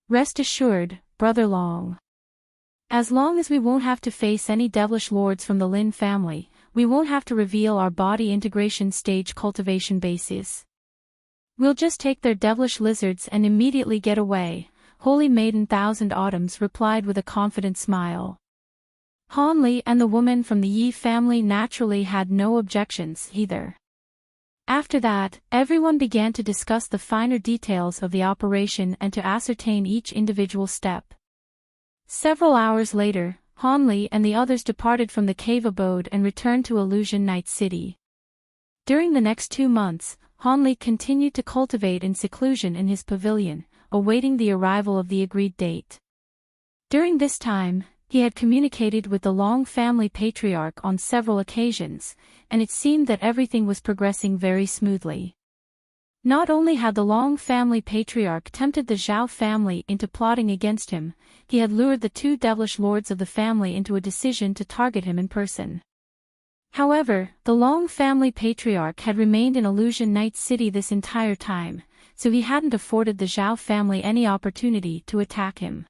Rest assured, Brother Long. As long as we won't have to face any devilish lords from the Lin family, we won't have to reveal our body integration stage cultivation bases. We'll just take their devilish lizards and immediately get away, Holy Maiden Thousand Autumns replied with a confident smile. Han Li and the woman from the Yi family naturally had no objections either. After that, everyone began to discuss the finer details of the operation and to ascertain each individual step. Several hours later, Han Li and the others departed from the cave abode and returned to Illusion Night City. During the next 2 months, Han Li continued to cultivate in seclusion in his pavilion, awaiting the arrival of the agreed date. During this time, he had communicated with the Long family patriarch on several occasions, and it seemed that everything was progressing very smoothly. Not only had the Long family patriarch tempted the Zhao family into plotting against him, he had lured the 2 devilish lords of the family into a decision to target him in person. However, the Long family patriarch had remained in Illusion Night City this entire time, so he hadn't afforded the Zhao family any opportunity to attack him.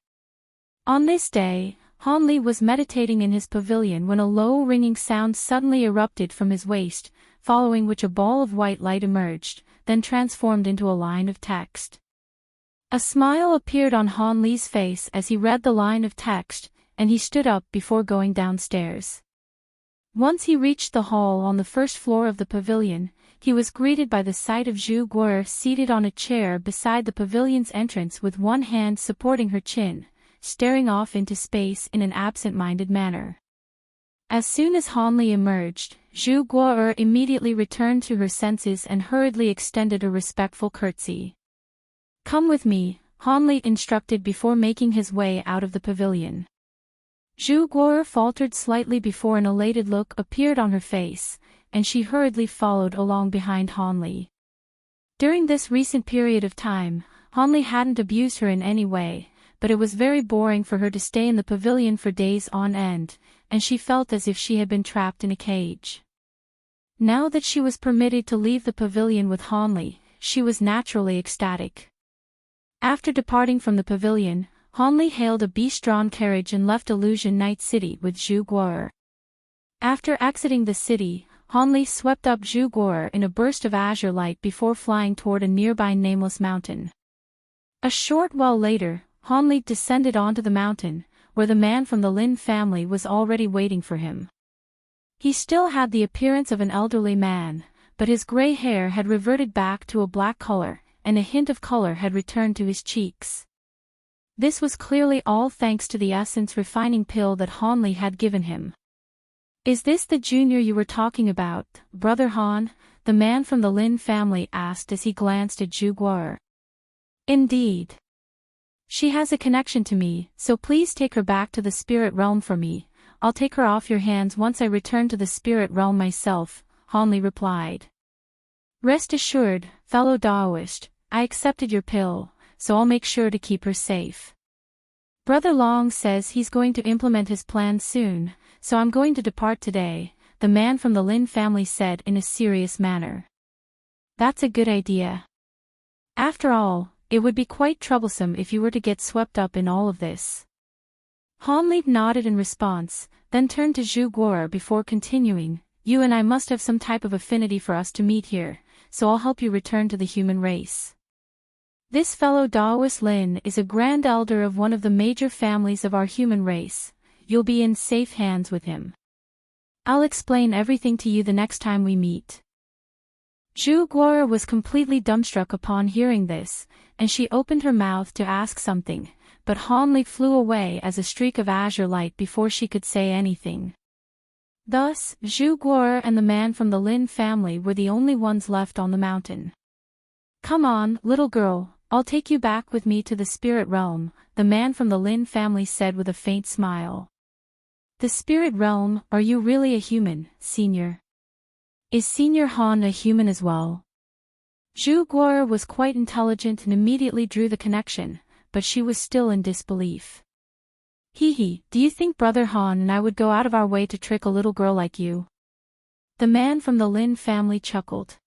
On this day, Han Li was meditating in his pavilion when a low ringing sound suddenly erupted from his waist, following which a ball of white light emerged, then transformed into a line of text. A smile appeared on Han Li's face as he read the line of text, and he stood up before going downstairs. Once he reached the hall on the first floor of the pavilion, he was greeted by the sight of Zhu Guo seated on a chair beside the pavilion's entrance with one hand supporting her chin, staring off into space in an absent-minded manner. As soon as Han Li emerged, Zhu Guo immediately returned to her senses and hurriedly extended a respectful curtsy. "Come with me," Han Li instructed before making his way out of the pavilion. Zhu Guo faltered slightly before an elated look appeared on her face, and she hurriedly followed along behind Han Li. During this recent period of time, Han Li hadn't abused her in any way, but it was very boring for her to stay in the pavilion for days on end, and she felt as if she had been trapped in a cage. Now that she was permitted to leave the pavilion with Han Li, she was naturally ecstatic. After departing from the pavilion, Han Li hailed a beast-drawn carriage and left Illusion Night City with Zhu Guo. After exiting the city, Han Li swept up Zhu Guo in a burst of azure light before flying toward a nearby nameless mountain. A short while later, Han Li descended onto the mountain, where the man from the Lin family was already waiting for him. He still had the appearance of an elderly man, but his gray hair had reverted back to a black color, and a hint of color had returned to his cheeks. This was clearly all thanks to the essence refining pill that Han Li had given him. "Is this the junior you were talking about, Brother Han?" the man from the Lin family asked as he glanced at Zhu Guo. "Indeed. She has a connection to me, so please take her back to the spirit realm for me. I'll take her off your hands once I return to the spirit realm myself," Han Li replied. "Rest assured, fellow Daoist, I accepted your pill, so I'll make sure to keep her safe. Brother Long says he's going to implement his plan soon, so I'm going to depart today," the man from the Lin family said in a serious manner. "That's a good idea. After all, it would be quite troublesome if you were to get swept up in all of this." Han Li nodded in response, then turned to Zhu Guo before continuing, "You and I must have some type of affinity for us to meet here, so I'll help you return to the human race. This fellow Daoist Lin is a grand elder of one of the major families of our human race. You'll be in safe hands with him. I'll explain everything to you the next time we meet." Zhu Guo was completely dumbstruck upon hearing this, and she opened her mouth to ask something, but Han Li flew away as a streak of azure light before she could say anything. Thus, Zhu Guo and the man from the Lin family were the only ones left on the mountain. "Come on, little girl, I'll take you back with me to the spirit realm," the man from the Lin family said with a faint smile. "The spirit realm? Are you really a human, Senior? Is Senior Han a human as well?" Zhu Guo was quite intelligent and immediately drew the connection, but she was still in disbelief. "Hee, do you think Brother Han and I would go out of our way to trick a little girl like you?" The man from the Lin family chuckled.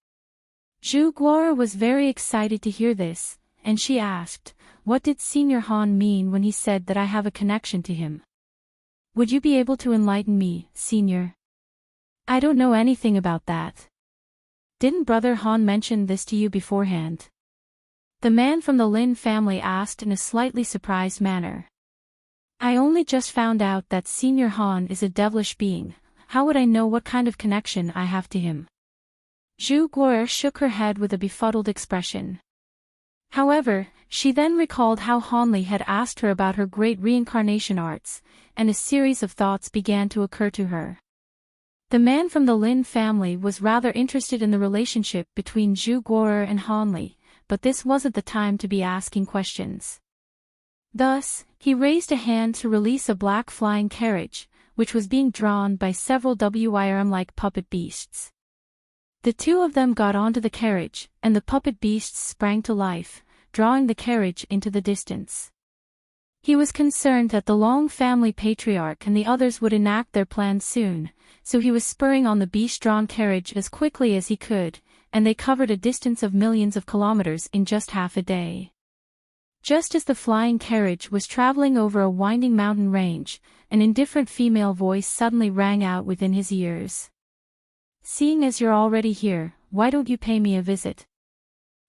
Zhu Guo was very excited to hear this, and she asked, What did Senior Han mean when he said that I have a connection to him? Would you be able to enlighten me, Senior? I don't know anything about that. Didn't Brother Han mention this to you beforehand? The man from the Lin family asked in a slightly surprised manner. I only just found out that Senior Han is a devilish being. How would I know what kind of connection I have to him? Zhu Guo shook her head with a befuddled expression. However, she then recalled how Hanli had asked her about her great reincarnation arts, and a series of thoughts began to occur to her. The man from the Lin family was rather interested in the relationship between Zhu Guo and Hanli, but this wasn't the time to be asking questions. Thus, he raised a hand to release a black flying carriage, which was being drawn by several WIRM-like puppet beasts. The two of them got onto the carriage, and the puppet beasts sprang to life, drawing the carriage into the distance. He was concerned that the Long family patriarch and the others would enact their plans soon, so he was spurring on the beast-drawn carriage as quickly as he could, and they covered a distance of millions of kilometers in just half a day. Just as the flying carriage was traveling over a winding mountain range, an indifferent female voice suddenly rang out within his ears. Seeing as you're already here, why don't you pay me a visit?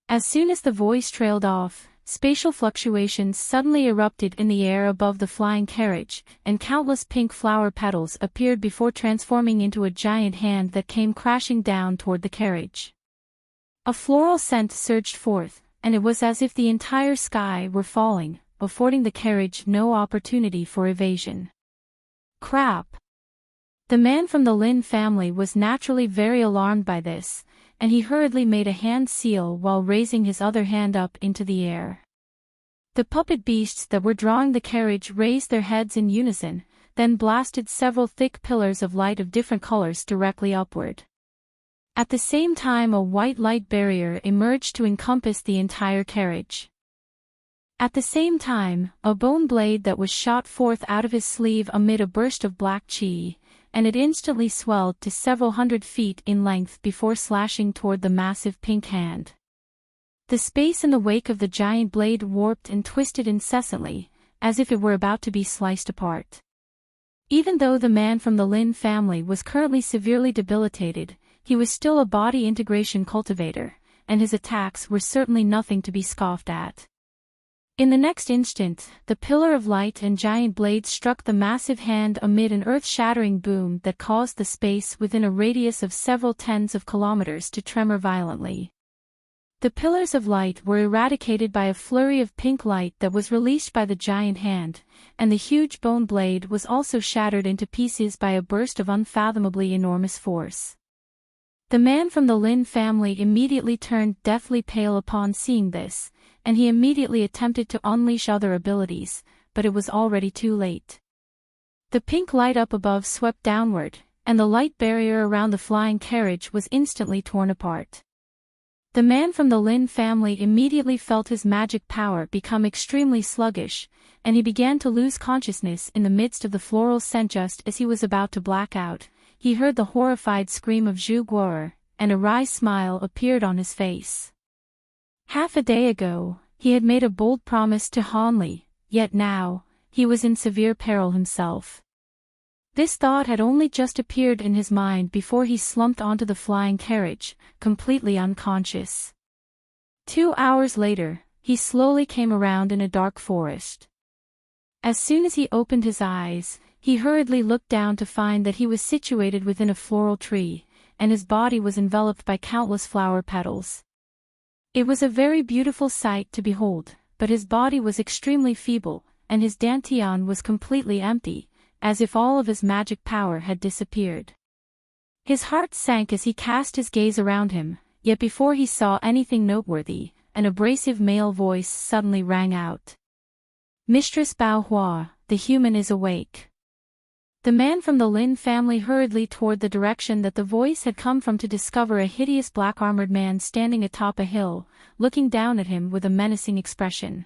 As soon as the voice trailed off, spatial fluctuations suddenly erupted in the air above the flying carriage, and countless pink flower petals appeared before transforming into a giant hand that came crashing down toward the carriage. A floral scent surged forth, and it was as if the entire sky were falling, affording the carriage no opportunity for evasion. Crap! The man from the Lin family was naturally very alarmed by this, and he hurriedly made a hand seal while raising his other hand up into the air. The puppet beasts that were drawing the carriage raised their heads in unison, then blasted several thick pillars of light of different colors directly upward. At the same time, a white light barrier emerged to encompass the entire carriage. At the same time, a bone blade that was shot forth out of his sleeve amid a burst of black chi, and it instantly swelled to several hundred feet in length before slashing toward the massive pink hand. The space in the wake of the giant blade warped and twisted incessantly, as if it were about to be sliced apart. Even though the man from the Lin family was currently severely debilitated, he was still a body integration cultivator, and his attacks were certainly nothing to be scoffed at. In the next instant, the pillar of light and giant blade struck the massive hand amid an earth-shattering boom that caused the space within a radius of several tens of kilometers to tremor violently. The pillars of light were eradicated by a flurry of pink light that was released by the giant hand, and the huge bone blade was also shattered into pieces by a burst of unfathomably enormous force. The man from the Lin family immediately turned deathly pale upon seeing this, and he immediately attempted to unleash other abilities, but it was already too late. The pink light up above swept downward, and the light barrier around the flying carriage was instantly torn apart. The man from the Lin family immediately felt his magic power become extremely sluggish, and he began to lose consciousness in the midst of the floral scent. Just as he was about to black out, he heard the horrified scream of Zhu Guo, and a wry smile appeared on his face. Half a day ago, he had made a bold promise to Hanli, yet now, he was in severe peril himself. This thought had only just appeared in his mind before he slumped onto the flying carriage, completely unconscious. 2 hours later, he slowly came around in a dark forest. As soon as he opened his eyes, he hurriedly looked down to find that he was situated within a floral tree, and his body was enveloped by countless flower petals. It was a very beautiful sight to behold, but his body was extremely feeble, and his dantian was completely empty, as if all of his magic power had disappeared. His heart sank as he cast his gaze around him, yet before he saw anything noteworthy, an abrasive male voice suddenly rang out. Mistress Bao Hua, the human is awake. The man from the Lin family hurriedly toward the direction that the voice had come from to discover a hideous black-armored man standing atop a hill, looking down at him with a menacing expression.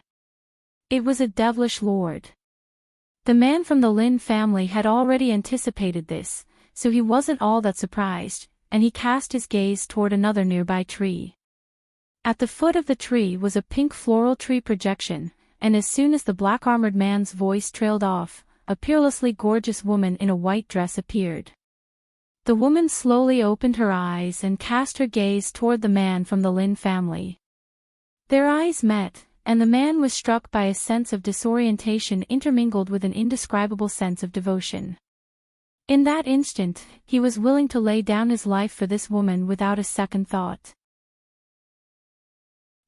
It was a devilish lord. The man from the Lin family had already anticipated this, so he wasn't all that surprised, and he cast his gaze toward another nearby tree. At the foot of the tree was a pink floral tree projection, and as soon as the black-armored man's voice trailed off, a peerlessly gorgeous woman in a white dress appeared. The woman slowly opened her eyes and cast her gaze toward the man from the Lin family. Their eyes met, and the man was struck by a sense of disorientation intermingled with an indescribable sense of devotion. In that instant, he was willing to lay down his life for this woman without a second thought.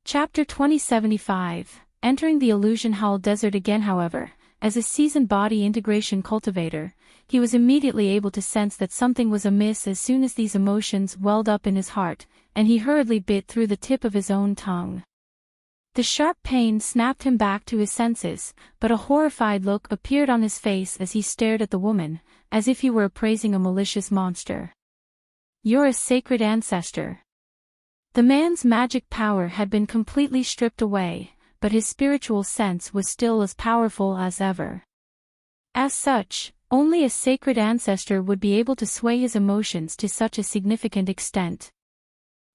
Chapter 2075. Entering the Illusion Hall Desert again. However, as a seasoned body integration cultivator, he was immediately able to sense that something was amiss as soon as these emotions welled up in his heart, and he hurriedly bit through the tip of his own tongue. The sharp pain snapped him back to his senses, but a horrified look appeared on his face as he stared at the woman, as if he were appraising a malicious monster. "You're a sacred ancestor." The man's magic power had been completely stripped away, but his spiritual sense was still as powerful as ever. As such, only a sacred ancestor would be able to sway his emotions to such a significant extent.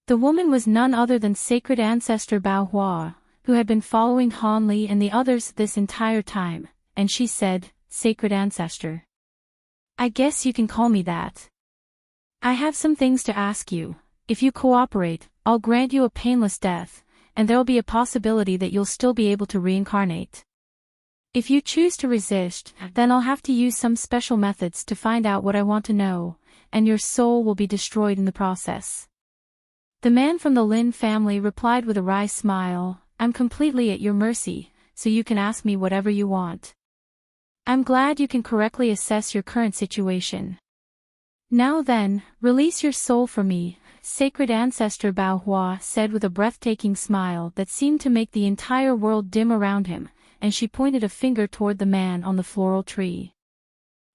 The woman was none other than sacred ancestor Bao Hua, who had been following Han Li and the others this entire time, and she said, "Sacred ancestor. I guess you can call me that. I have some things to ask you. If you cooperate, I'll grant you a painless death, and there'll be a possibility that you'll still be able to reincarnate. If you choose to resist, then I'll have to use some special methods to find out what I want to know, and your soul will be destroyed in the process." The man from the Lin family replied with a wry smile, "I'm completely at your mercy, so you can ask me whatever you want. I'm glad you can correctly assess your current situation. Now then, release your soul for me," Sacred Ancestor Bao Hua said with a breathtaking smile that seemed to make the entire world dim around him, and she pointed a finger toward the man on the floral tree.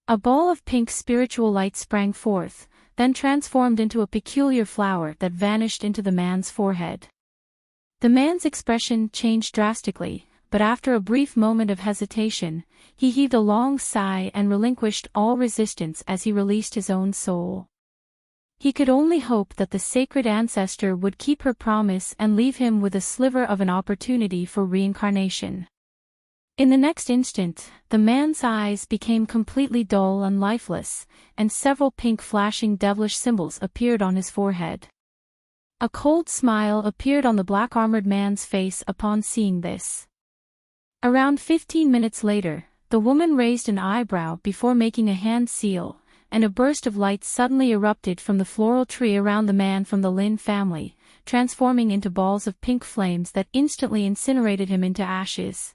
A ball of pink spiritual light sprang forth, then transformed into a peculiar flower that vanished into the man's forehead. The man's expression changed drastically, but after a brief moment of hesitation, he heaved a long sigh and relinquished all resistance as he released his own soul. He could only hope that the sacred ancestor would keep her promise and leave him with a sliver of an opportunity for reincarnation. In the next instant, the man's eyes became completely dull and lifeless, and several pink flashing devilish symbols appeared on his forehead. A cold smile appeared on the black-armored man's face upon seeing this. Around 15 minutes later, the woman raised an eyebrow before making a hand seal, and a burst of light suddenly erupted from the floral tree around the man from the Lin family, transforming into balls of pink flames that instantly incinerated him into ashes.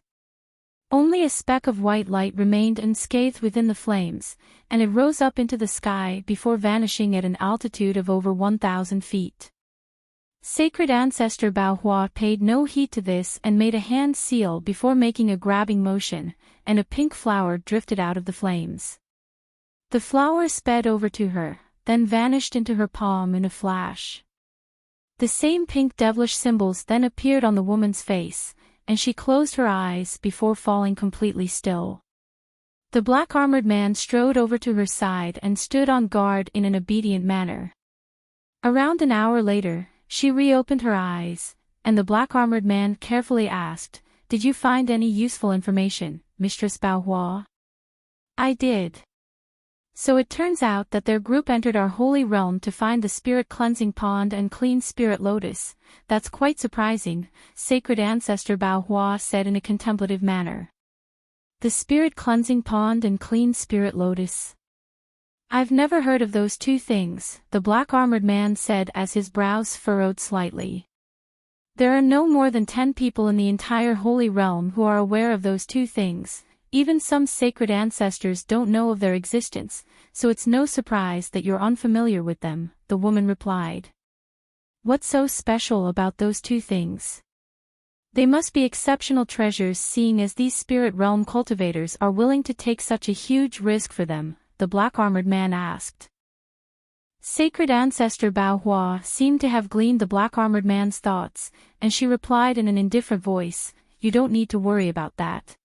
Only a speck of white light remained unscathed within the flames, and it rose up into the sky before vanishing at an altitude of over 1,000 feet. Sacred Ancestor Bao Hua paid no heed to this and made a hand seal before making a grabbing motion, and a pink flower drifted out of the flames. The flower sped over to her, then vanished into her palm in a flash. The same pink devilish symbols then appeared on the woman's face, and she closed her eyes before falling completely still. The black-armored man strode over to her side and stood on guard in an obedient manner. Around an hour later, she reopened her eyes, and the black-armored man carefully asked, "Did you find any useful information, Mistress Bao Hua?" "I did. So it turns out that their group entered our holy realm to find the spirit cleansing pond and clean spirit lotus. That's quite surprising," Sacred Ancestor Bao Hua said in a contemplative manner. "The spirit cleansing pond and clean spirit lotus? I've never heard of those two things," the black-armored man said as his brows furrowed slightly. "There are no more than 10 people in the entire holy realm who are aware of those two things. Even some sacred ancestors don't know of their existence, so it's no surprise that you're unfamiliar with them," the woman replied. "What's so special about those two things? They must be exceptional treasures, seeing as these spirit realm cultivators are willing to take such a huge risk for them," the black-armored man asked. Sacred Ancestor Bao Hua seemed to have gleaned the black-armored man's thoughts, and she replied in an indifferent voice, "You don't need to worry about that.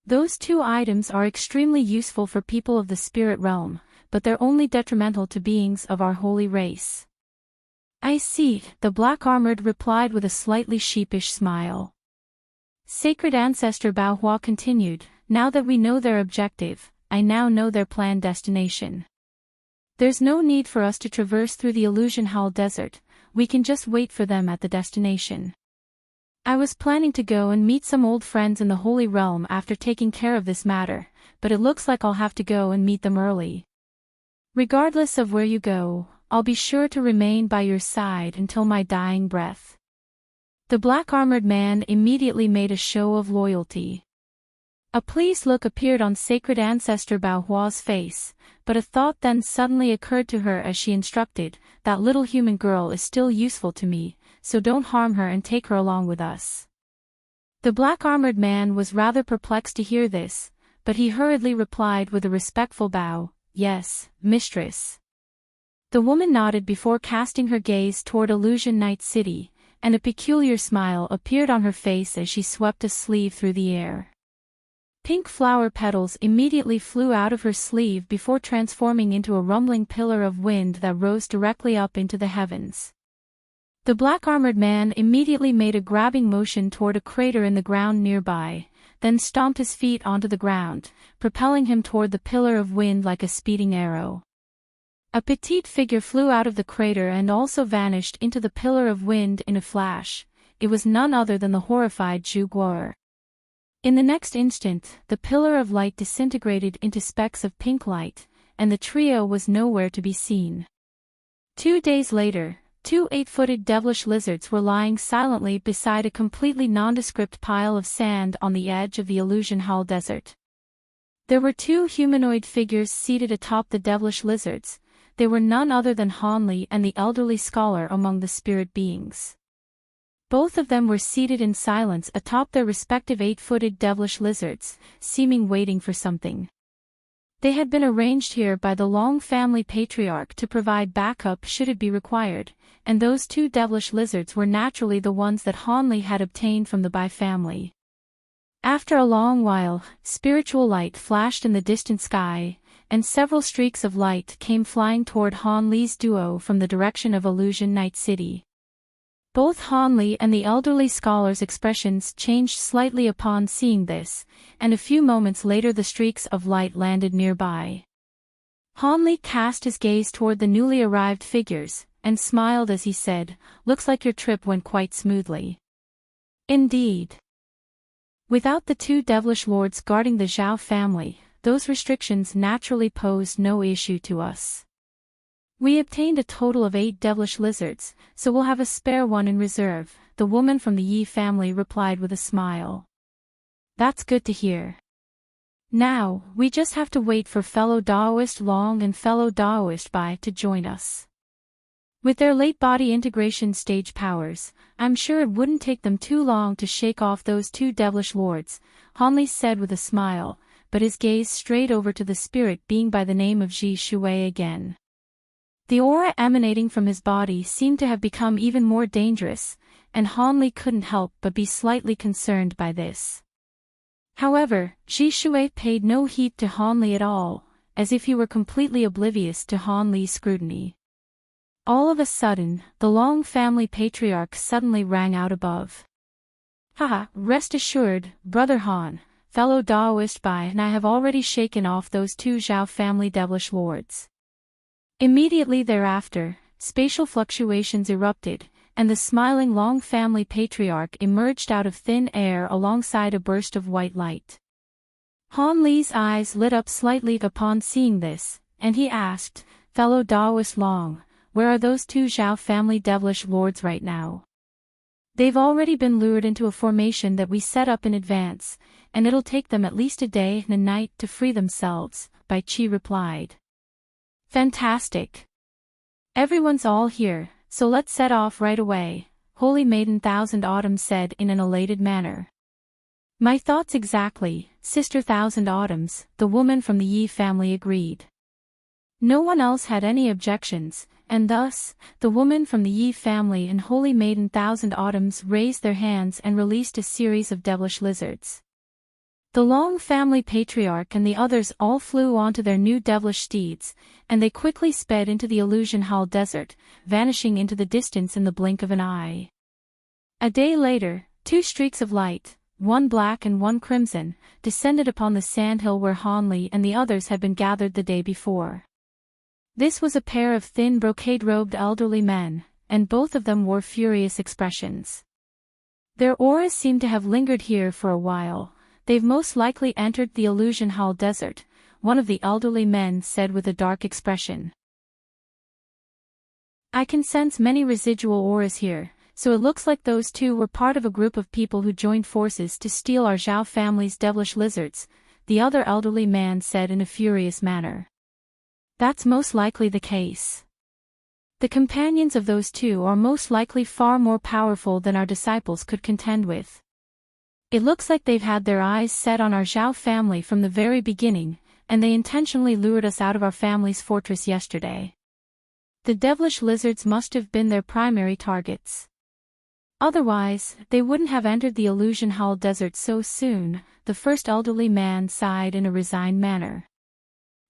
Those two items are extremely useful for people of the spirit realm, but they're only detrimental to beings of our holy race." "I see," the black-armored replied with a slightly sheepish smile. Sacred Ancestor Bao Hua continued, now that we know their objective, I now know their planned destination. There's no need for us to traverse through the Illusion Hall Desert, we can just wait for them at the destination. I was planning to go and meet some old friends in the Holy Realm after taking care of this matter, but it looks like I'll have to go and meet them early. Regardless of where you go, I'll be sure to remain by your side until my dying breath. The black-armored man immediately made a show of loyalty. A pleased look appeared on Sacred Ancestor Bao Hua's face, but a thought then suddenly occurred to her as she instructed, that little human girl is still useful to me, so don't harm her and take her along with us. The black-armored man was rather perplexed to hear this, but he hurriedly replied with a respectful bow, yes, mistress. The woman nodded before casting her gaze toward Illusion Night City, and a peculiar smile appeared on her face as she swept a sleeve through the air. Pink flower petals immediately flew out of her sleeve before transforming into a rumbling pillar of wind that rose directly up into the heavens. The black-armored man immediately made a grabbing motion toward a crater in the ground nearby, then stomped his feet onto the ground, propelling him toward the pillar of wind like a speeding arrow. A petite figure flew out of the crater and also vanished into the pillar of wind in a flash. It was none other than the horrified Zhu Guo. In the next instant, the pillar of light disintegrated into specks of pink light, and the trio was nowhere to be seen. 2 days later, 2 8-footed devilish lizards were lying silently beside a completely nondescript pile of sand on the edge of the Illusion Hall Desert. There were 2 humanoid figures seated atop the devilish lizards. They were none other than Han Li and the elderly scholar among the spirit beings. Both of them were seated in silence atop their respective 8-footed devilish lizards, seeming waiting for something. They had been arranged here by the Long family patriarch to provide backup should it be required, and those 2 devilish lizards were naturally the ones that Han Li had obtained from the Bai family. After a long while, spiritual light flashed in the distant sky, and several streaks of light came flying toward Han Li's duo from the direction of Illusion Night City. Both Han Li and the elderly scholar's expressions changed slightly upon seeing this, and a few moments later the streaks of light landed nearby. Han Li cast his gaze toward the newly arrived figures, and smiled as he said, "Looks like your trip went quite smoothly." Indeed. Without the 2 devilish lords guarding the Zhao family, those restrictions naturally posed no issue to us. We obtained a total of 8 devilish lizards, so we'll have a spare one in reserve, the woman from the Yi family replied with a smile. That's good to hear. Now, we just have to wait for fellow Daoist Long and fellow Daoist Bai to join us. With their late body integration stage powers, I'm sure it wouldn't take them too long to shake off those 2 devilish lords, Han Li said with a smile, but his gaze strayed over to the spirit being by the name of Ji Shui again. The aura emanating from his body seemed to have become even more dangerous, and Han Li couldn't help but be slightly concerned by this. However, Ji Shui paid no heed to Han Li at all, as if he were completely oblivious to Han Li's scrutiny. All of a sudden, the Long family patriarch suddenly rang out above. Haha, rest assured, Brother Han, fellow Daoist Bai and I have already shaken off those 2 Zhao family devilish lords. Immediately thereafter, spatial fluctuations erupted, and the smiling Long family patriarch emerged out of thin air alongside a burst of white light. Han Li's eyes lit up slightly upon seeing this, and he asked, "Fellow Daoist Long, where are those 2 Zhao family devilish lords right now?" "They've already been lured into a formation that we set up in advance, and it'll take them at least a day and a night to free themselves," Bai Qi replied. "Fantastic. Everyone's all here, so let's set off right away," Holy Maiden Thousand Autumns said in an elated manner. "My thoughts exactly, Sister Thousand Autumns," the woman from the Yi family agreed. No one else had any objections, and thus, the woman from the Yi family and Holy Maiden Thousand Autumns raised their hands and released a series of devilish lizards. The Long family patriarch and the others all flew onto their new devilish steeds, and they quickly sped into the Illusion Hall Desert, vanishing into the distance in the blink of an eye. A day later, 2 streaks of light, one black and one crimson, descended upon the sandhill where Hanli and the others had been gathered the day before. This was a pair of thin brocade-robed elderly men, and both of them wore furious expressions. Their auras seemed to have lingered here for a while. They've most likely entered the Illusion Hall desert, one of the elderly men said with a dark expression. I can sense many residual auras here, so it looks like those two were part of a group of people who joined forces to steal our Zhao family's devilish lizards, the other elderly man said in a furious manner. That's most likely the case. The companions of those two are most likely far more powerful than our disciples could contend with. It looks like they've had their eyes set on our Zhao family from the very beginning, and they intentionally lured us out of our family's fortress yesterday. The devilish lizards must have been their primary targets. Otherwise, they wouldn't have entered the Illusion Hall desert so soon, the first elderly man sighed in a resigned manner.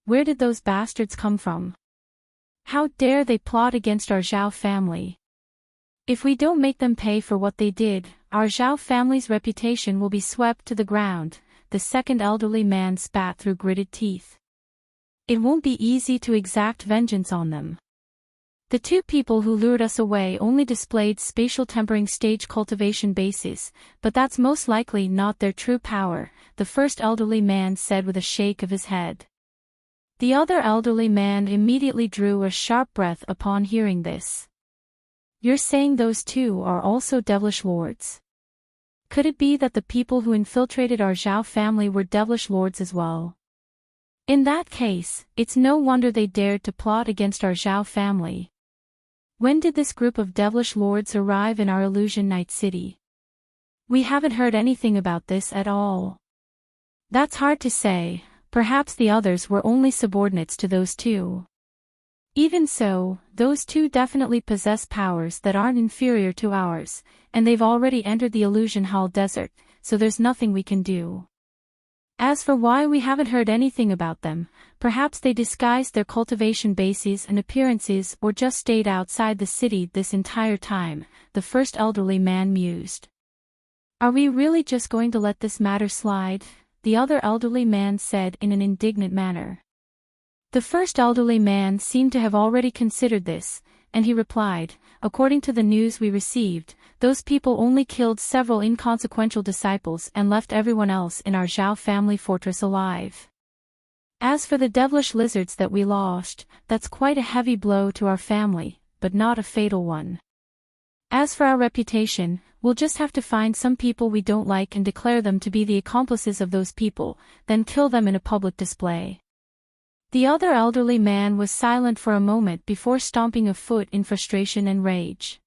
Where did those bastards come from? How dare they plot against our Zhao family? If we don't make them pay for what they did, our Zhao family's reputation will be swept to the ground, the second elderly man spat through gritted teeth. It won't be easy to exact vengeance on them. The two people who lured us away only displayed spatial tempering stage cultivation bases, but that's most likely not their true power, the first elderly man said with a shake of his head. The other elderly man immediately drew a sharp breath upon hearing this. You're saying those two are also devilish lords? Could it be that the people who infiltrated our Zhao family were devilish lords as well? In that case, it's no wonder they dared to plot against our Zhao family. When did this group of devilish lords arrive in our Illusion Night City? We haven't heard anything about this at all. That's hard to say, perhaps the others were only subordinates to those two. Even so, those two definitely possess powers that aren't inferior to ours, and they've already entered the Illusion Hall desert, so there's nothing we can do. As for why we haven't heard anything about them, perhaps they disguised their cultivation bases and appearances or just stayed outside the city this entire time, the first elderly man mused. Are we really just going to let this matter slide? The other elderly man said in an indignant manner. The first elderly man seemed to have already considered this, and he replied, according to the news we received, those people only killed several inconsequential disciples and left everyone else in our Zhao family fortress alive. As for the devilish lizards that we lost, that's quite a heavy blow to our family, but not a fatal one. As for our reputation, we'll just have to find some people we don't like and declare them to be the accomplices of those people, then kill them in a public display. The other elderly man was silent for a moment before stomping a foot in frustration and rage.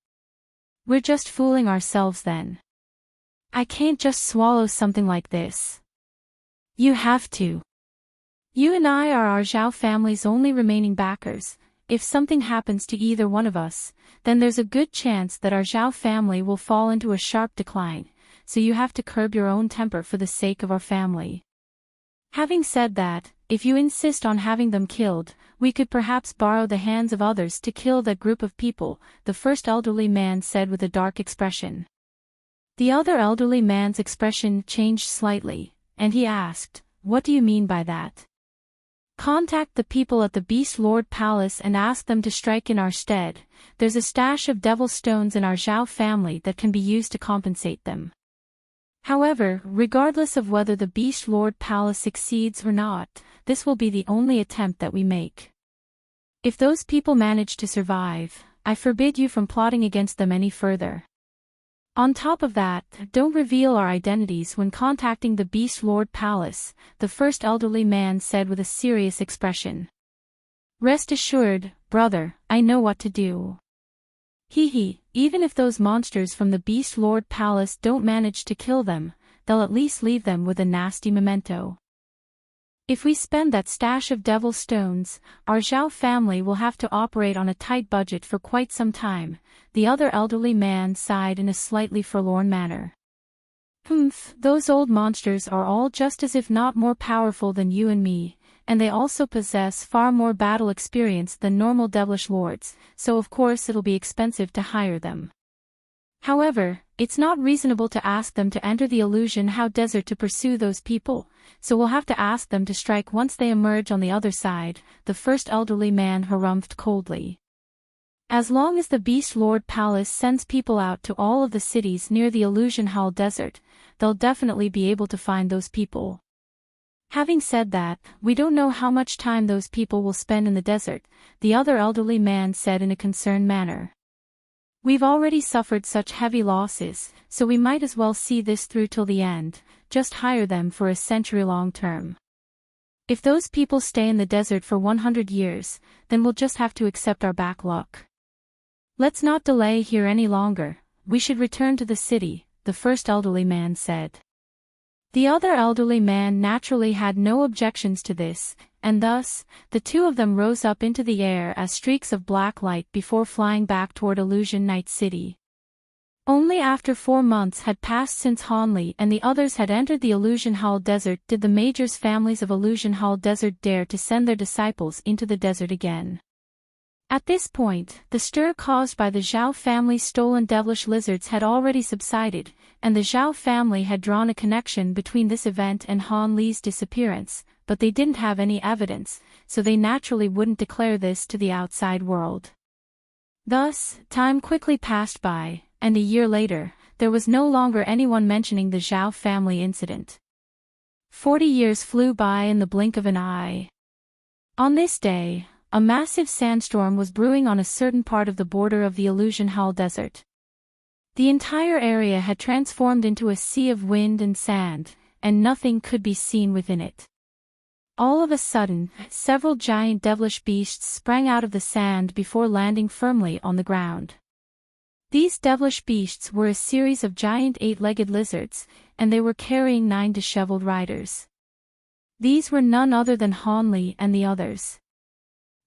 We're just fooling ourselves then. I can't just swallow something like this. You have to. You and I are our Zhao family's only remaining backers. If something happens to either one of us, then there's a good chance that our Zhao family will fall into a sharp decline, so you have to curb your own temper for the sake of our family. Having said that, if you insist on having them killed, we could perhaps borrow the hands of others to kill that group of people, the first elderly man said with a dark expression. The other elderly man's expression changed slightly, and he asked, "What do you mean by that?" "Contact the people at the Beast Lord Palace and ask them to strike in our stead. There's a stash of devil stones in our Zhao family that can be used to compensate them. However, regardless of whether the Beast Lord Palace succeeds or not, this will be the only attempt that we make. If those people manage to survive, I forbid you from plotting against them any further. On top of that, don't reveal our identities when contacting the Beast Lord Palace," the first elderly man said with a serious expression. "Rest assured, brother, I know what to do. Even if those monsters from the Beast Lord Palace don't manage to kill them, they'll at least leave them with a nasty memento. If we spend that stash of devil stones, our Zhao family will have to operate on a tight budget for quite some time," the other elderly man sighed in a slightly forlorn manner. Those old monsters are all just as if not more powerful than you and me, and they also possess far more battle experience than normal devilish lords, so of course it'll be expensive to hire them. However, it's not reasonable to ask them to enter the illusion how desert to pursue those people, so we'll have to ask them to strike once they emerge on the other side, the first elderly man harumphed coldly. As long as the Beast Lord Palace sends people out to all of the cities near the Illusion Hall Desert, they'll definitely be able to find those people. Having said that, we don't know how much time those people will spend in the desert, the other elderly man said in a concerned manner. We've already suffered such heavy losses, so we might as well see this through till the end, just hire them for a century-long term. If those people stay in the desert for 100 years, then we'll just have to accept our bad luck. Let's not delay here any longer, we should return to the city, the first elderly man said. The other elderly man naturally had no objections to this, and thus, the two of them rose up into the air as streaks of black light before flying back toward Illusion Night City. Only after 4 months had passed since Hanli and the others had entered the Illusion Hall Desert did the majors' families of Illusion Hall Desert dare to send their disciples into the desert again. At this point, the stir caused by the Zhao family's stolen devilish lizards had already subsided, and the Zhao family had drawn a connection between this event and Han Li's disappearance, but they didn't have any evidence, so they naturally wouldn't declare this to the outside world. Thus, time quickly passed by, and a year later, there was no longer anyone mentioning the Zhao family incident. 40 years flew by in the blink of an eye. On this day, a massive sandstorm was brewing on a certain part of the border of the Illusion Hall Desert. The entire area had transformed into a sea of wind and sand, and nothing could be seen within it. All of a sudden, several giant devilish beasts sprang out of the sand before landing firmly on the ground. These devilish beasts were a series of giant 8-legged lizards, and they were carrying 9 disheveled riders. These were none other than Hanli and the others.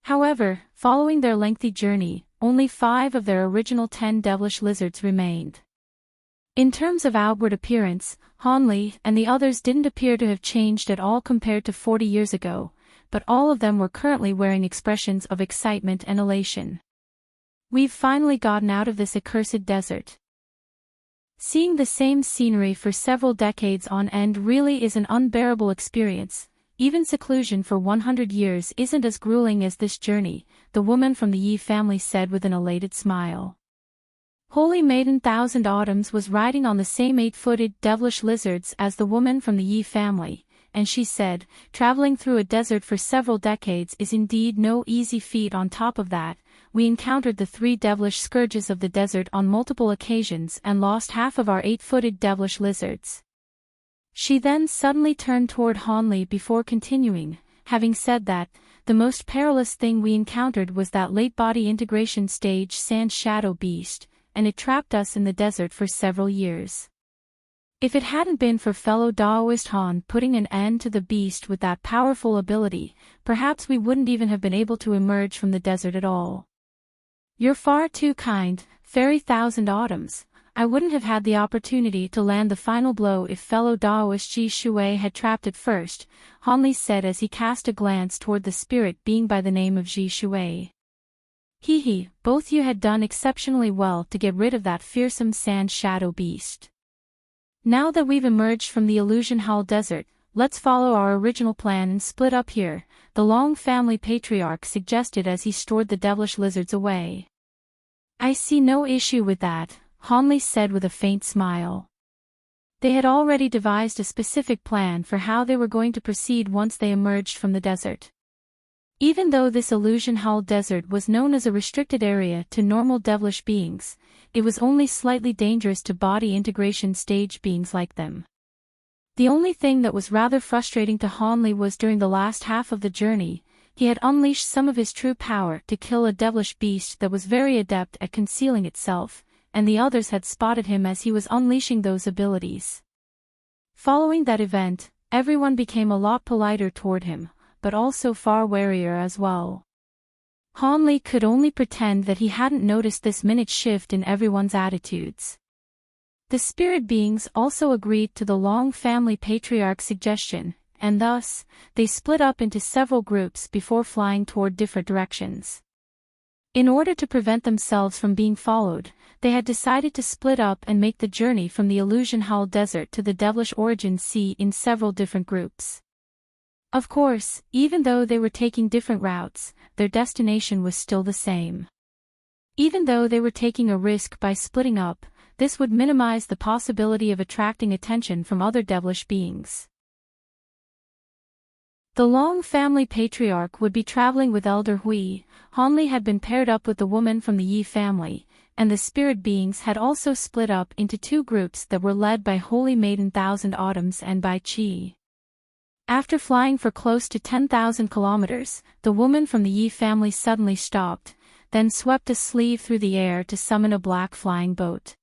However, following their lengthy journey, only 5 of their original 10 devilish lizards remained. In terms of outward appearance, Hanli and the others didn't appear to have changed at all compared to 40 years ago, but all of them were currently wearing expressions of excitement and elation. We've finally gotten out of this accursed desert. Seeing the same scenery for several decades on end really is an unbearable experience. Even seclusion for 100 years isn't as grueling as this journey, the woman from the Yi family said with an elated smile. Holy Maiden Thousand Autumns was riding on the same 8-footed devilish lizards as the woman from the Yi family, and she said, traveling through a desert for several decades is indeed no easy feat. On top of that, we encountered the 3 devilish scourges of the desert on multiple occasions and lost half of our 8-footed devilish lizards. She then suddenly turned toward Hanli before continuing, having said that, the most perilous thing we encountered was that late body integration stage sand shadow beast, and it trapped us in the desert for several years. If it hadn't been for fellow Daoist Han putting an end to the beast with that powerful ability, perhaps we wouldn't even have been able to emerge from the desert at all. You're far too kind, Fairy Thousand Autumns. I wouldn't have had the opportunity to land the final blow if fellow Daoist Ji Shui had trapped it first, Hanli said as he cast a glance toward the spirit being by the name of Ji Shui. Hee, both you had done exceptionally well to get rid of that fearsome sand shadow beast. Now that we've emerged from the Illusion Hall Desert, let's follow our original plan and split up here, the Long family patriarch suggested as he stored the devilish lizards away. I see no issue with that, Hanli said with a faint smile. They had already devised a specific plan for how they were going to proceed once they emerged from the desert. Even though this Illusion Hall Desert was known as a restricted area to normal devilish beings, it was only slightly dangerous to body integration stage beings like them. The only thing that was rather frustrating to Hanli was during the last half of the journey, he had unleashed some of his true power to kill a devilish beast that was very adept at concealing itself, and the others had spotted him as he was unleashing those abilities. Following that event, everyone became a lot politer toward him, but also far warier as well. Hanli could only pretend that he hadn't noticed this minute shift in everyone's attitudes. The spirit beings also agreed to the Long family patriarch's suggestion, and thus, they split up into several groups before flying toward different directions. In order to prevent themselves from being followed, they had decided to split up and make the journey from the Illusion Hall Desert to the Devilish Origin Sea in several different groups. Of course, even though they were taking different routes, their destination was still the same. Even though they were taking a risk by splitting up, this would minimize the possibility of attracting attention from other devilish beings. The Long family patriarch would be traveling with Elder Hui. Hanli had been paired up with the woman from the Yi family, and the spirit beings had also split up into two groups that were led by Holy Maiden Thousand Autumns and by Qi. After flying for close to 10,000 kilometers, the woman from the Yi family suddenly stopped, then swept a sleeve through the air to summon a black flying boat.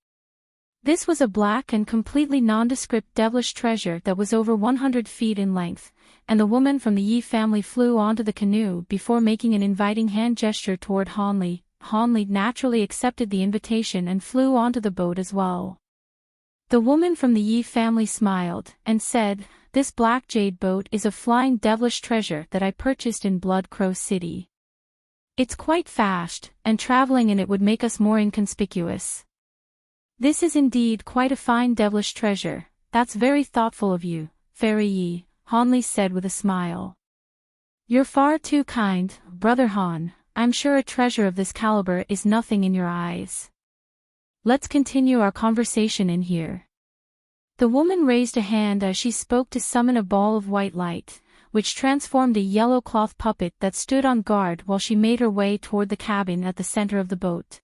This was a black and completely nondescript devilish treasure that was over 100 feet in length, and the woman from the Yi family flew onto the canoe before making an inviting hand gesture toward Hanli. Hanli naturally accepted the invitation and flew onto the boat as well. The woman from the Yi family smiled, and said, "This black jade boat is a flying devilish treasure that I purchased in Blood Crow City. It's quite fast, and traveling in it would make us more inconspicuous." "This is indeed quite a fine devilish treasure. That's very thoughtful of you, Fairy Yi," Hanli said with a smile. "You're far too kind, Brother Han. I'm sure a treasure of this caliber is nothing in your eyes. Let's continue our conversation in here." The woman raised a hand as she spoke to summon a ball of white light, which transformed a yellow cloth puppet that stood on guard while she made her way toward the cabin at the center of the boat.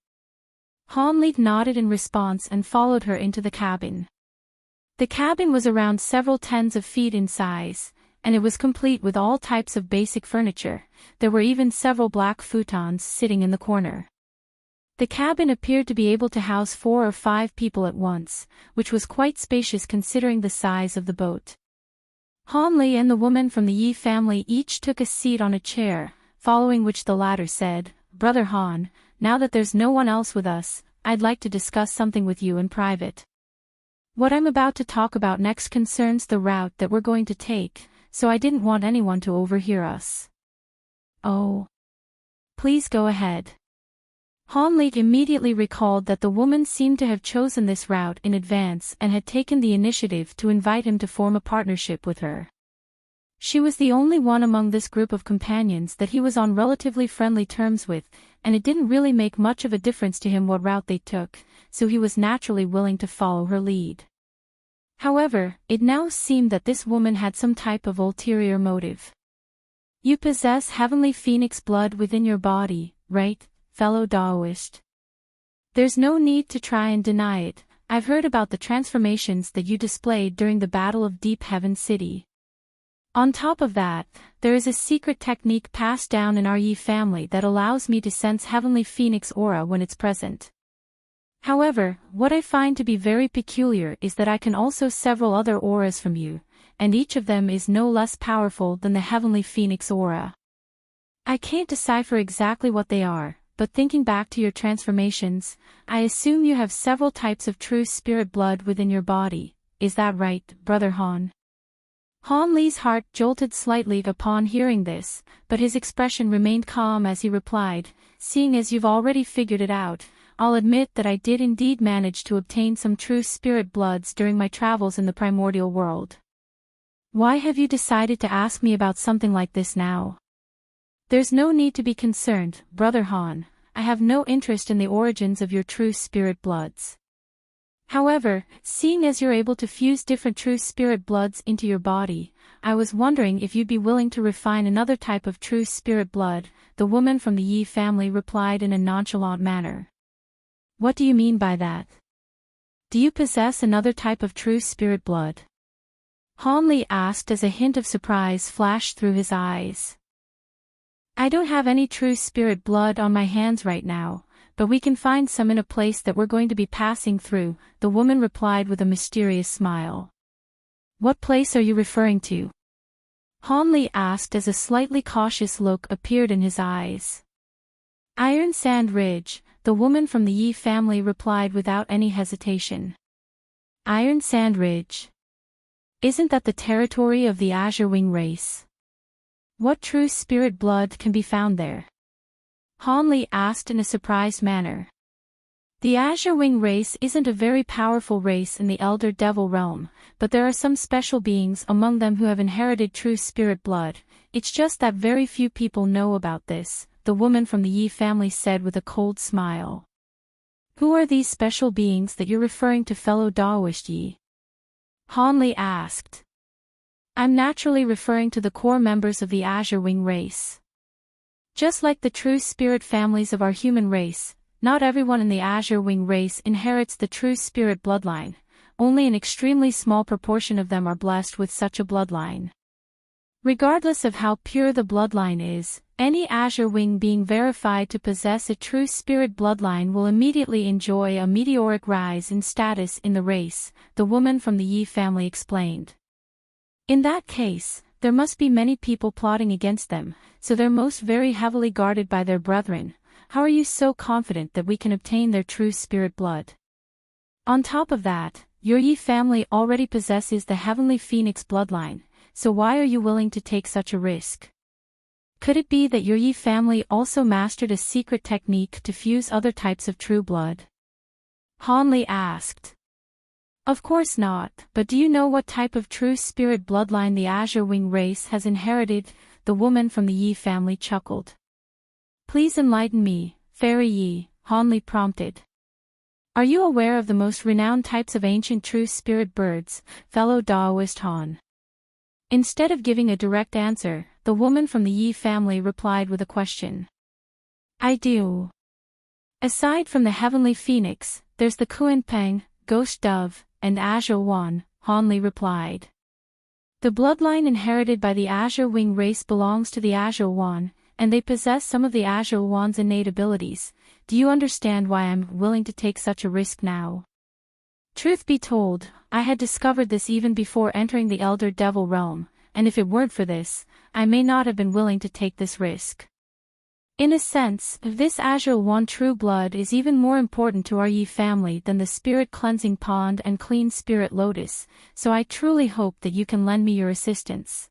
Hanli nodded in response and followed her into the cabin. The cabin was around several tens of feet in size, and it was complete with all types of basic furniture. There were even several black futons sitting in the corner. The cabin appeared to be able to house 4 or 5 people at once, which was quite spacious considering the size of the boat. Hanli and the woman from the Yi family each took a seat on a chair, following which the latter said, "Brother Han, now that there's no one else with us, I'd like to discuss something with you in private. What I'm about to talk about next concerns the route that we're going to take, so I didn't want anyone to overhear us." "Oh. Please go ahead." Hanli immediately recalled that the woman seemed to have chosen this route in advance and had taken the initiative to invite him to form a partnership with her. She was the only one among this group of companions that he was on relatively friendly terms with, and it didn't really make much of a difference to him what route they took, so he was naturally willing to follow her lead. However, it now seemed that this woman had some type of ulterior motive. "You possess heavenly phoenix blood within your body, right, fellow Daoist? There's no need to try and deny it. I've heard about the transformations that you displayed during the Battle of Deep Heaven City. On top of that, there is a secret technique passed down in our Yi family that allows me to sense heavenly phoenix aura when it's present. However, what I find to be very peculiar is that I can also several other auras from you, and each of them is no less powerful than the heavenly phoenix aura. I can't decipher exactly what they are, but thinking back to your transformations, I assume you have several types of true spirit blood within your body. Is that right, Brother Han?" Hanli's heart jolted slightly upon hearing this, but his expression remained calm as he replied, "Seeing as you've already figured it out, I'll admit that I did indeed manage to obtain some true spirit bloods during my travels in the primordial world. Why have you decided to ask me about something like this now?" "There's no need to be concerned, Brother Han. I have no interest in the origins of your true spirit bloods. However, seeing as you're able to fuse different true spirit bloods into your body, I was wondering if you'd be willing to refine another type of true spirit blood," the woman from the Yi family replied in a nonchalant manner. "What do you mean by that? Do you possess another type of true spirit blood?" Hanli asked as a hint of surprise flashed through his eyes. "I don't have any true spirit blood on my hands right now, but we can find some in a place that we're going to be passing through," the woman replied with a mysterious smile. "What place are you referring to?" Hanli asked as a slightly cautious look appeared in his eyes. "Iron Sand Ridge," the woman from the Yi family replied without any hesitation. "Iron Sand Ridge? Isn't that the territory of the Azure Wing race? What true spirit blood can be found there?" Han Li asked in a surprised manner. The Azure Wing race isn't a very powerful race in the Elder Devil realm, but there are some special beings among them who have inherited true spirit blood. It's just that very few people know about this, the woman from the Yi family said with a cold smile. Who are these special beings that you're referring to, fellow Daoist Yi? Han Li asked. I'm naturally referring to the core members of the Azure Wing race. Just like the true spirit families of our human race, not everyone in the Azure Wing race inherits the true spirit bloodline, only an extremely small proportion of them are blessed with such a bloodline. Regardless of how pure the bloodline is, any Azure Wing being verified to possess a true spirit bloodline will immediately enjoy a meteoric rise in status in the race, the woman from the Yi family explained. In that case, there must be many people plotting against them, so they're most very heavily guarded by their brethren. How are you so confident that we can obtain their true spirit blood? On top of that, your Yi family already possesses the heavenly phoenix bloodline, so why are you willing to take such a risk? Could it be that your Yi family also mastered a secret technique to fuse other types of true blood? Han Li asked. Of course not, but do you know what type of true spirit bloodline the Azure Wing race has inherited? The woman from the Yi family chuckled. Please enlighten me, Fairy Yi, Han Li prompted. Are you aware of the most renowned types of ancient true spirit birds, fellow Daoist Han? Instead of giving a direct answer, the woman from the Yi family replied with a question. I do. Aside from the heavenly phoenix, there's the Kuan Peng, ghost dove, and Azure Wan, Han Li replied. The bloodline inherited by the Azure Wing race belongs to the Azure Wan, and they possess some of the Azure Wan's innate abilities. Do you understand why I'm willing to take such a risk now? Truth be told, I had discovered this even before entering the Elder Devil realm, and if it weren't for this, I may not have been willing to take this risk. In a sense, this Azure Wan true blood is even more important to our Yi family than the spirit cleansing pond and clean spirit lotus, so I truly hope that you can lend me your assistance.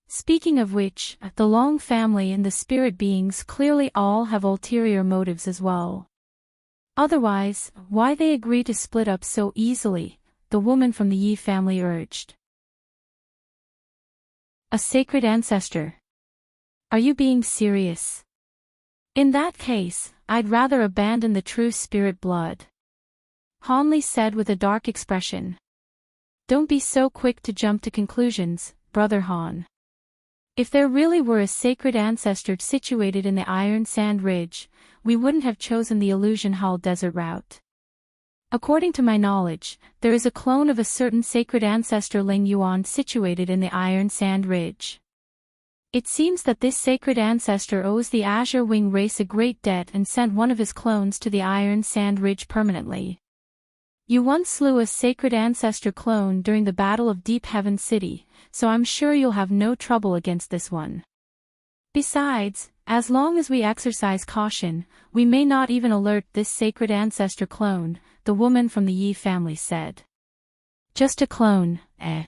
Speaking of which, the Long family and the spirit beings clearly all have ulterior motives as well. Otherwise, why they agree to split up so easily? The woman from the Yi family urged. A sacred ancestor. Are you being serious? In that case, I'd rather abandon the true spirit blood. Han Li said with a dark expression. Don't be so quick to jump to conclusions, Brother Han. If there really were a sacred ancestor situated in the Iron Sand Ridge, we wouldn't have chosen the Illusion Hall desert route. According to my knowledge, there is a clone of a certain sacred ancestor Ling Yuan situated in the Iron Sand Ridge. It seems that this sacred ancestor owes the Azure Wing race a great debt and sent one of his clones to the Iron Sand Ridge permanently. You once slew a sacred ancestor clone during the Battle of Deep Heaven City, so I'm sure you'll have no trouble against this one. Besides, as long as we exercise caution, we may not even alert this sacred ancestor clone, the woman from the Yi family said. Just a clone, eh?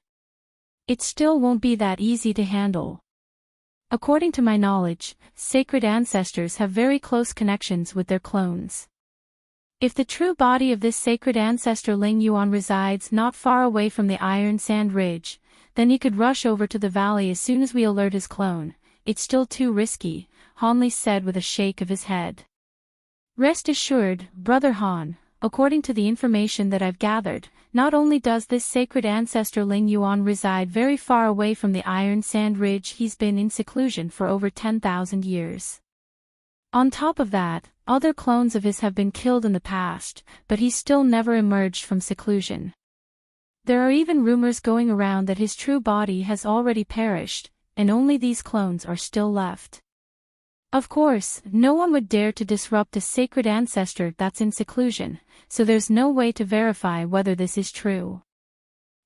It still won't be that easy to handle. According to my knowledge, sacred ancestors have very close connections with their clones. If the true body of this sacred ancestor Ling Yuan resides not far away from the Iron Sand Ridge, then he could rush over to the valley as soon as we alert his clone. It's still too risky, Han Li said with a shake of his head. Rest assured, Brother Han, according to the information that I've gathered, not only does this sacred ancestor Ling Yuan reside very far away from the Iron Sand Ridge, he's been in seclusion for over 10,000 years. On top of that, other clones of his have been killed in the past, but he still never emerged from seclusion. There are even rumors going around that his true body has already perished, and only these clones are still left. Of course, no one would dare to disrupt a sacred ancestor that's in seclusion, so there's no way to verify whether this is true.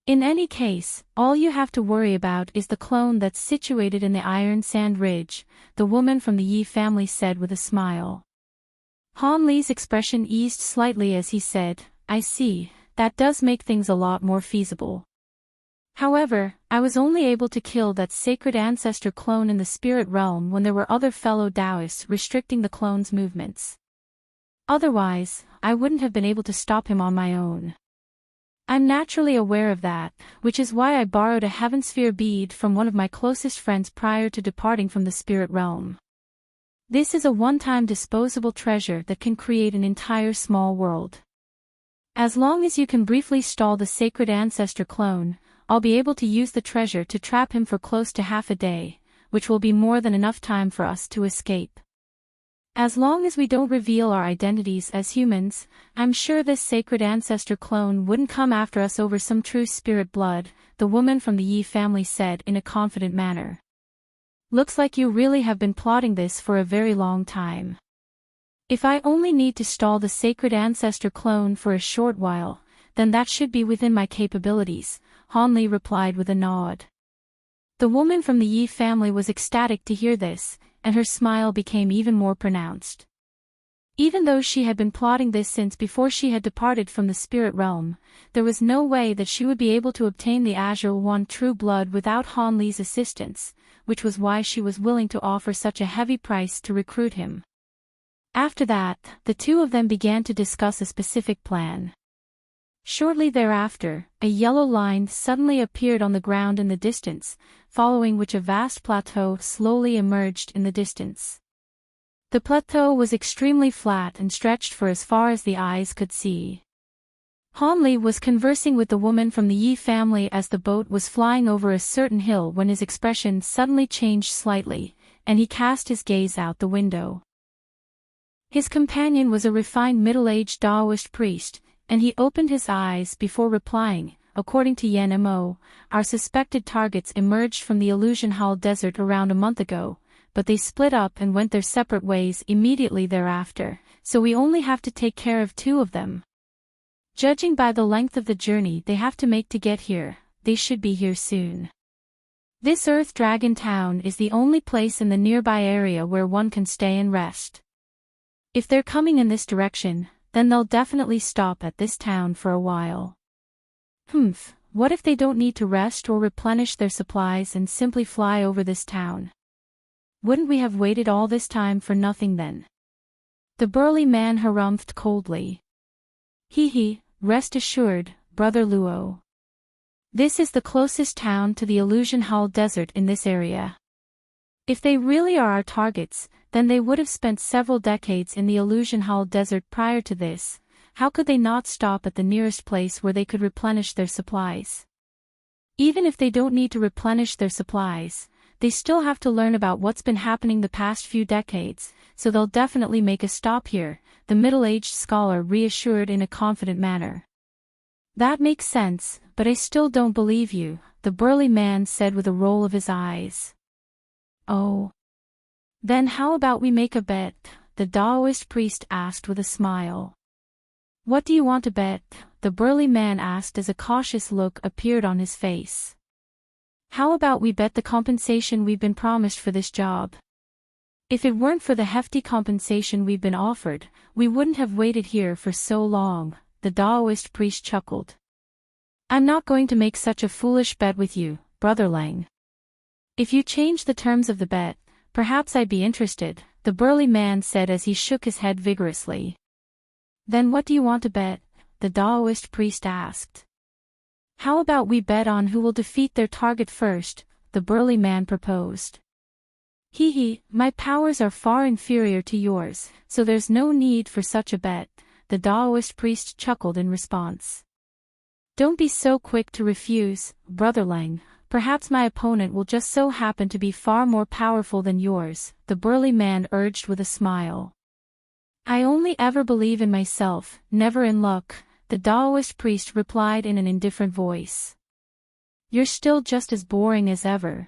In any case, all you have to worry about is the clone that's situated in the Iron Sand Ridge, the woman from the Yi family said with a smile. Han Li's expression eased slightly as he said, I see, that does make things a lot more feasible. However, I was only able to kill that sacred ancestor clone in the spirit realm when there were other fellow Taoists restricting the clone's movements. Otherwise, I wouldn't have been able to stop him on my own. I'm naturally aware of that, which is why I borrowed a heaven sphere bead from one of my closest friends prior to departing from the spirit realm. This is a one-time disposable treasure that can create an entire small world. As long as you can briefly stall the sacred ancestor clone, I'll be able to use the treasure to trap him for close to half a day, which will be more than enough time for us to escape. As long as we don't reveal our identities as humans, I'm sure this sacred ancestor clone wouldn't come after us over some true spirit blood, the woman from the Yi family said in a confident manner. Looks like you really have been plotting this for a very long time. If I only need to stall the sacred ancestor clone for a short while, then that should be within my capabilities, Han Li replied with a nod. The woman from the Yi family was ecstatic to hear this, and her smile became even more pronounced. Even though she had been plotting this since before she had departed from the spirit realm, there was no way that she would be able to obtain the Azure One true blood without Han Li's assistance, which was why she was willing to offer such a heavy price to recruit him. After that, the two of them began to discuss a specific plan. Shortly thereafter, a yellow line suddenly appeared on the ground in the distance, following which a vast plateau slowly emerged in the distance. The plateau was extremely flat and stretched for as far as the eyes could see. Han Li was conversing with the woman from the Yi family as the boat was flying over a certain hill when his expression suddenly changed slightly, and he cast his gaze out the window. His companion was a refined middle-aged Taoist priest, and he opened his eyes before replying. According to Yan Mo, our suspected targets emerged from the Illusion Hall Desert around a month ago, but they split up and went their separate ways immediately thereafter, so we only have to take care of two of them. Judging by the length of the journey they have to make to get here, they should be here soon. This Earth Dragon Town is the only place in the nearby area where one can stay and rest. If they're coming in this direction, then they'll definitely stop at this town for a while. What if they don't need to rest or replenish their supplies and simply fly over this town? Wouldn't we have waited all this time for nothing then? The burly man harumphed coldly. Rest assured, Brother Luo. This is the closest town to the Illusion Hall Desert in this area. If they really are our targets, then they would have spent several decades in the Illusion Hall Desert prior to this. How could they not stop at the nearest place where they could replenish their supplies? Even if they don't need to replenish their supplies, they still have to learn about what's been happening the past few decades, so they'll definitely make a stop here, the middle-aged scholar reassured in a confident manner. That makes sense, but I still don't believe you, the burly man said with a roll of his eyes. Oh. Then how about we make a bet? The Taoist priest asked with a smile. What do you want to bet? The burly man asked as a cautious look appeared on his face. How about we bet the compensation we've been promised for this job? If it weren't for the hefty compensation we've been offered, we wouldn't have waited here for so long, the Taoist priest chuckled. I'm not going to make such a foolish bet with you, Brother Lang. If you change the terms of the bet, perhaps I'd be interested, the burly man said as he shook his head vigorously. Then what do you want to bet? The Taoist priest asked. How about we bet on who will defeat their target first? The burly man proposed. My powers are far inferior to yours, so there's no need for such a bet, the Taoist priest chuckled in response. Don't be so quick to refuse, Brother Lang, perhaps my opponent will just so happen to be far more powerful than yours, the burly man urged with a smile. I only ever believe in myself, never in luck, the Taoist priest replied in an indifferent voice. You're still just as boring as ever.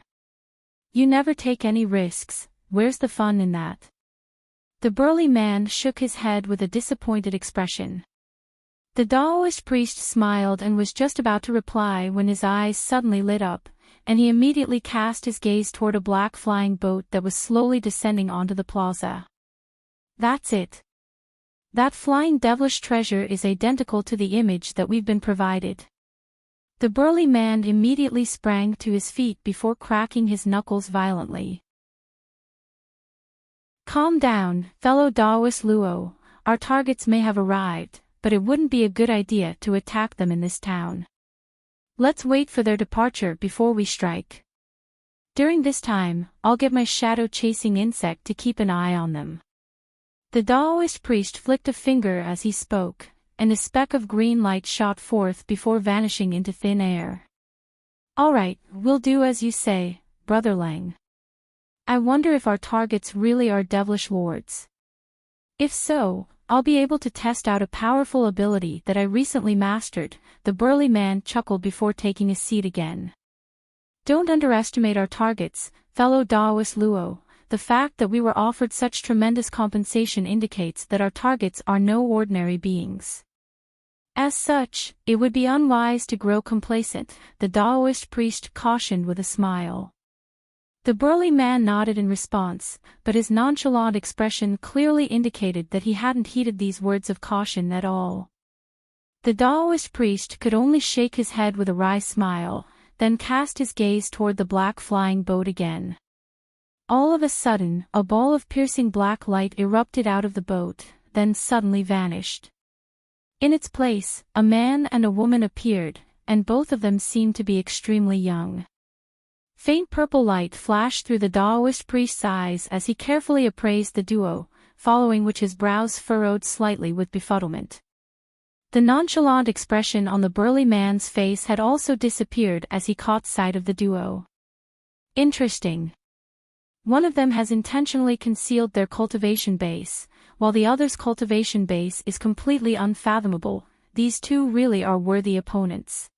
You never take any risks, where's the fun in that? The burly man shook his head with a disappointed expression. The Taoist priest smiled and was just about to reply when his eyes suddenly lit up, and he immediately cast his gaze toward a black flying boat that was slowly descending onto the plaza. That's it. That flying devilish treasure is identical to the image that we've been provided. The burly man immediately sprang to his feet before cracking his knuckles violently. Calm down, fellow Daoist Luo. Our targets may have arrived, but it wouldn't be a good idea to attack them in this town. Let's wait for their departure before we strike. During this time, I'll get my shadow-chasing insect to keep an eye on them. The Daoist priest flicked a finger as he spoke, and a speck of green light shot forth before vanishing into thin air. All right, we'll do as you say, Brother Lang. I wonder if our targets really are devilish lords. If so, I'll be able to test out a powerful ability that I recently mastered. The burly man chuckled before taking a seat again. Don't underestimate our targets, fellow Daoist Luo. The fact that we were offered such tremendous compensation indicates that our targets are no ordinary beings. As such, it would be unwise to grow complacent, the Daoist priest cautioned with a smile. The burly man nodded in response, but his nonchalant expression clearly indicated that he hadn't heeded these words of caution at all. The Daoist priest could only shake his head with a wry smile, then cast his gaze toward the black flying boat again. All of a sudden, a ball of piercing black light erupted out of the boat, then suddenly vanished. In its place, a man and a woman appeared, and both of them seemed to be extremely young. Faint purple light flashed through the Daoist priest's eyes as he carefully appraised the duo, following which his brows furrowed slightly with befuddlement. The nonchalant expression on the burly man's face had also disappeared as he caught sight of the duo. Interesting. One of them has intentionally concealed their cultivation base, while the other's cultivation base is completely unfathomable. These two really are worthy opponents.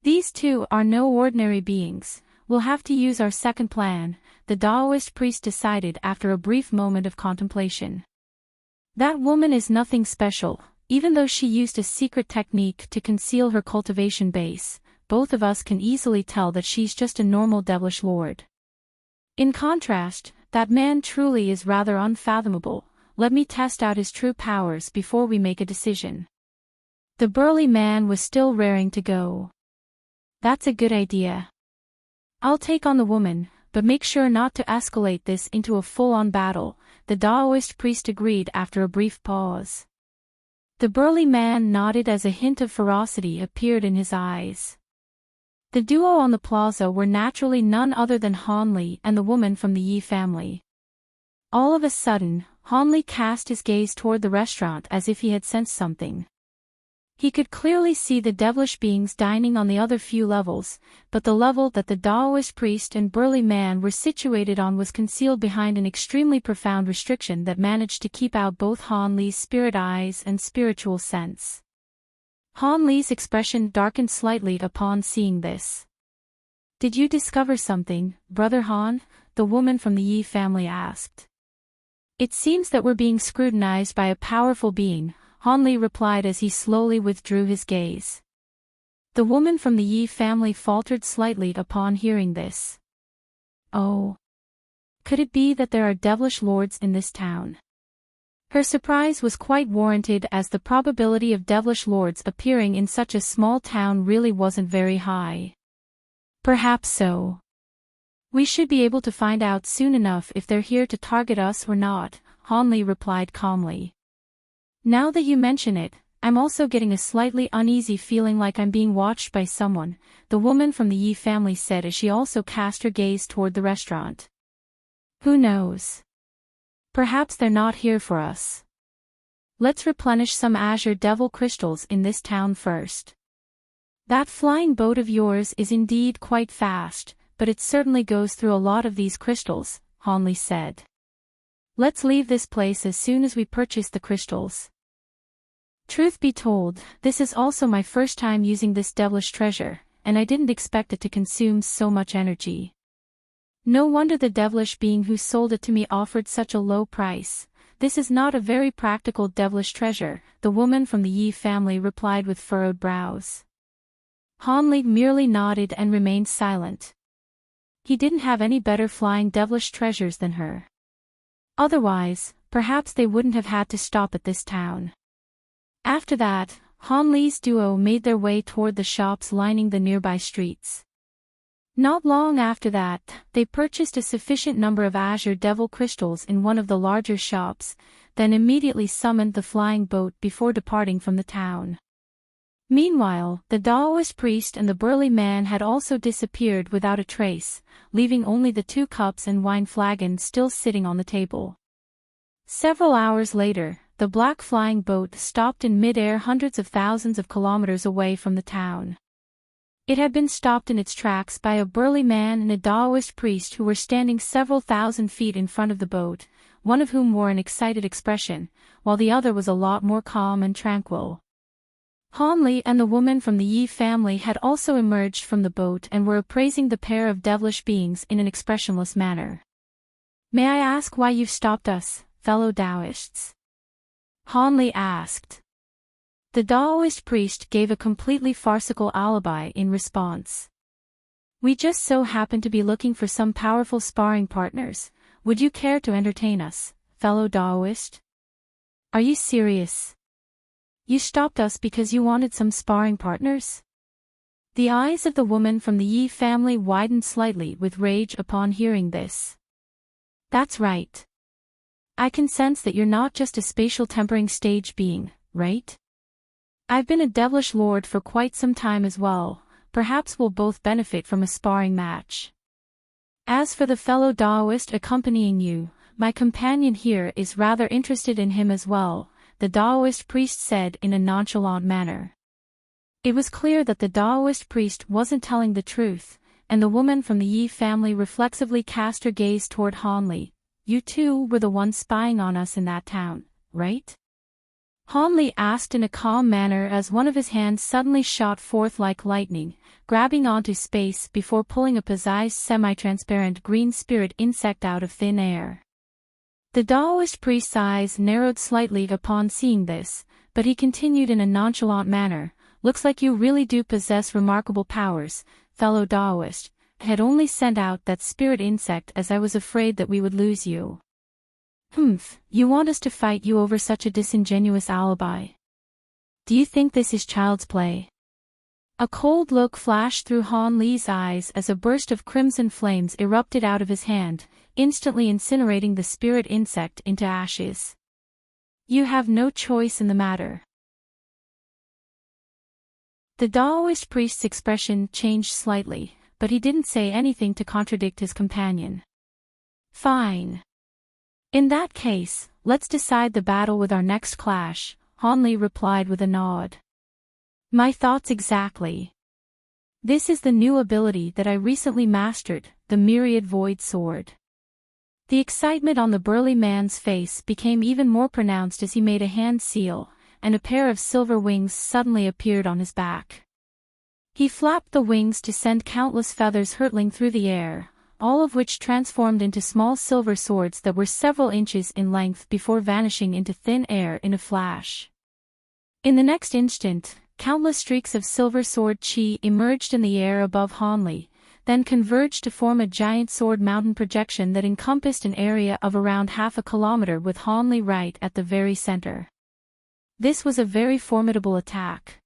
These two are no ordinary beings. We'll have to use our second plan, the Daoist priest decided after a brief moment of contemplation. That woman is nothing special. Even though she used a secret technique to conceal her cultivation base, both of us can easily tell that she's just a normal devilish lord. In contrast, that man truly is rather unfathomable. Let me test out his true powers before we make a decision. The burly man was still raring to go. That's a good idea. I'll take on the woman, but make sure not to escalate this into a full-on battle, the Daoist priest agreed after a brief pause. The burly man nodded as a hint of ferocity appeared in his eyes. The duo on the plaza were naturally none other than Han Li and the woman from the Yi family. All of a sudden, Han Li cast his gaze toward the restaurant as if he had sensed something. He could clearly see the devilish beings dining on the other few levels, but the level that the Daoist priest and burly man were situated on was concealed behind an extremely profound restriction that managed to keep out both Han Li's spirit eyes and spiritual sense. Han Li's expression darkened slightly upon seeing this. Did you discover something, Brother Han? The woman from the Yi family asked. It seems that we're being scrutinized by a powerful being, Han Li replied as he slowly withdrew his gaze. The woman from the Yi family faltered slightly upon hearing this. Oh. Could it be that there are devilish lords in this town? Her surprise was quite warranted as the probability of devilish lords appearing in such a small town really wasn't very high. Perhaps so. We should be able to find out soon enough if they're here to target us or not, Han Li replied calmly. Now that you mention it, I'm also getting a slightly uneasy feeling like I'm being watched by someone, the woman from the Yi family said as she also cast her gaze toward the restaurant. Who knows? Perhaps they're not here for us. Let's replenish some azure devil crystals in this town first. That flying boat of yours is indeed quite fast, but it certainly goes through a lot of these crystals, Han Li said. Let's leave this place as soon as we purchase the crystals. Truth be told, this is also my first time using this devilish treasure, and I didn't expect it to consume so much energy. No wonder the devilish being who sold it to me offered such a low price. This is not a very practical devilish treasure, the woman from the Yi family replied with furrowed brows. Han Li merely nodded and remained silent. He didn't have any better flying devilish treasures than her. Otherwise, perhaps they wouldn't have had to stop at this town. After that, Han Li's duo made their way toward the shops lining the nearby streets. Not long after that, they purchased a sufficient number of azure devil crystals in one of the larger shops, then immediately summoned the flying boat before departing from the town. Meanwhile, the Taoist priest and the burly man had also disappeared without a trace, leaving only the 2 cups and wine flagon still sitting on the table. Several hours later, the black flying boat stopped in mid-air hundreds of thousands of kilometers away from the town. It had been stopped in its tracks by a burly man and a Taoist priest who were standing several thousand feet in front of the boat, one of whom wore an excited expression, while the other was a lot more calm and tranquil. Han Li and the woman from the Yi family had also emerged from the boat and were appraising the pair of devilish beings in an expressionless manner. "May I ask why you've stopped us, fellow Taoists?" Han Li asked. The Taoist priest gave a completely farcical alibi in response. "We just so happen to be looking for some powerful sparring partners. Would you care to entertain us, fellow Taoist?" "Are you serious? You stopped us because you wanted some sparring partners?" The eyes of the woman from the Yi family widened slightly with rage upon hearing this. "That's right. I can sense that you're not just a spatial tempering stage being, right? I've been a devilish lord for quite some time as well. Perhaps we'll both benefit from a sparring match. As for the fellow Taoist accompanying you, my companion here is rather interested in him as well," the Taoist priest said in a nonchalant manner. It was clear that the Taoist priest wasn't telling the truth, and the woman from the Yi family reflexively cast her gaze toward Han Li. "You two were the ones spying on us in that town, right?" Han Li asked in a calm manner as one of his hands suddenly shot forth like lightning, grabbing onto space before pulling a precise semi-transparent green spirit insect out of thin air. The Taoist priest's eyes narrowed slightly upon seeing this, but he continued in a nonchalant manner, "Looks like you really do possess remarkable powers, fellow Taoist. I had only sent out that spirit insect as I was afraid that we would lose you." "Humph, you want us to fight you over such a disingenuous alibi? Do you think this is child's play?" A cold look flashed through Han Li's eyes as a burst of crimson flames erupted out of his hand, instantly incinerating the spirit insect into ashes. "You have no choice in the matter." The Taoist priest's expression changed slightly, but he didn't say anything to contradict his companion. "Fine. In that case, let's decide the battle with our next clash," Han Li replied with a nod. "My thoughts exactly. This is the new ability that I recently mastered, the Myriad Void Sword." The excitement on the burly man's face became even more pronounced as he made a hand seal, and a pair of silver wings suddenly appeared on his back. He flapped the wings to send countless feathers hurtling through the air, all of which transformed into small silver swords that were several inches in length before vanishing into thin air in a flash. In the next instant, countless streaks of silver sword chi emerged in the air above Han Li, then converged to form a giant sword mountain projection that encompassed an area of around half a kilometer with Han Li right at the very center. This was a very formidable attack.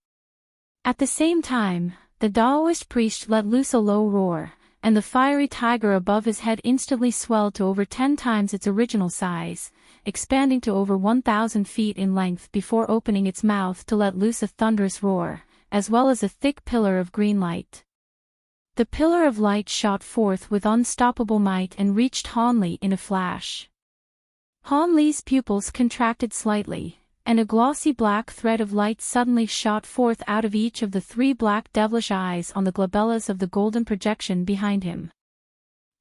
At the same time, the Taoist priest let loose a low roar, and the fiery tiger above his head instantly swelled to over 10 times its original size, expanding to over 1,000 feet in length before opening its mouth to let loose a thunderous roar, as well as a thick pillar of green light. The pillar of light shot forth with unstoppable might and reached Han Li in a flash. Han Li's pupils contracted slightly, and a glossy black thread of light suddenly shot forth out of each of the 3 black devilish eyes on the glabellas of the golden projection behind him.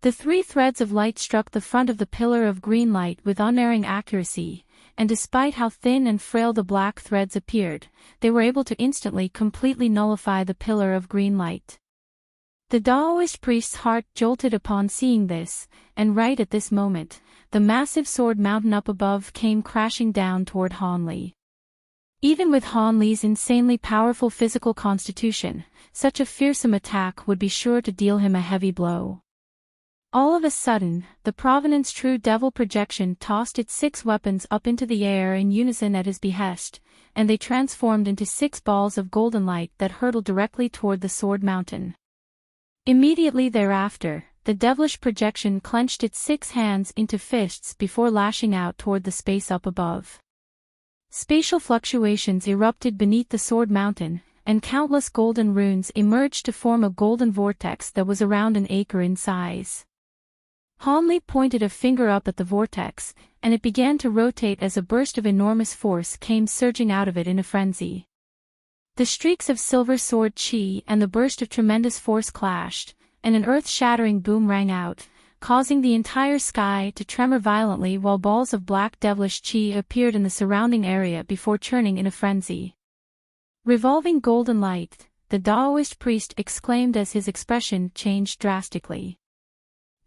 The 3 threads of light struck the front of the pillar of green light with unerring accuracy, and despite how thin and frail the black threads appeared, they were able to instantly completely nullify the pillar of green light. The Taoist priest's heart jolted upon seeing this, and right at this moment, the massive sword mountain up above came crashing down toward Han Li. Even with Han Li's insanely powerful physical constitution, such a fearsome attack would be sure to deal him a heavy blow. All of a sudden, the Provenance True Devil projection tossed its 6 weapons up into the air in unison at his behest, and they transformed into 6 balls of golden light that hurtled directly toward the Sword Mountain. Immediately thereafter, the devilish projection clenched its 6 hands into fists before lashing out toward the space up above. Spatial fluctuations erupted beneath the Sword Mountain, and countless golden runes emerged to form a golden vortex that was around an acre in size. Hanli pointed a finger up at the vortex, and it began to rotate as a burst of enormous force came surging out of it in a frenzy. The streaks of silver sword chi and the burst of tremendous force clashed, and an earth-shattering boom rang out, causing the entire sky to tremor violently while balls of black devilish chi appeared in the surrounding area before churning in a frenzy. Revolving golden light, the Daoist priest exclaimed as his expression changed drastically.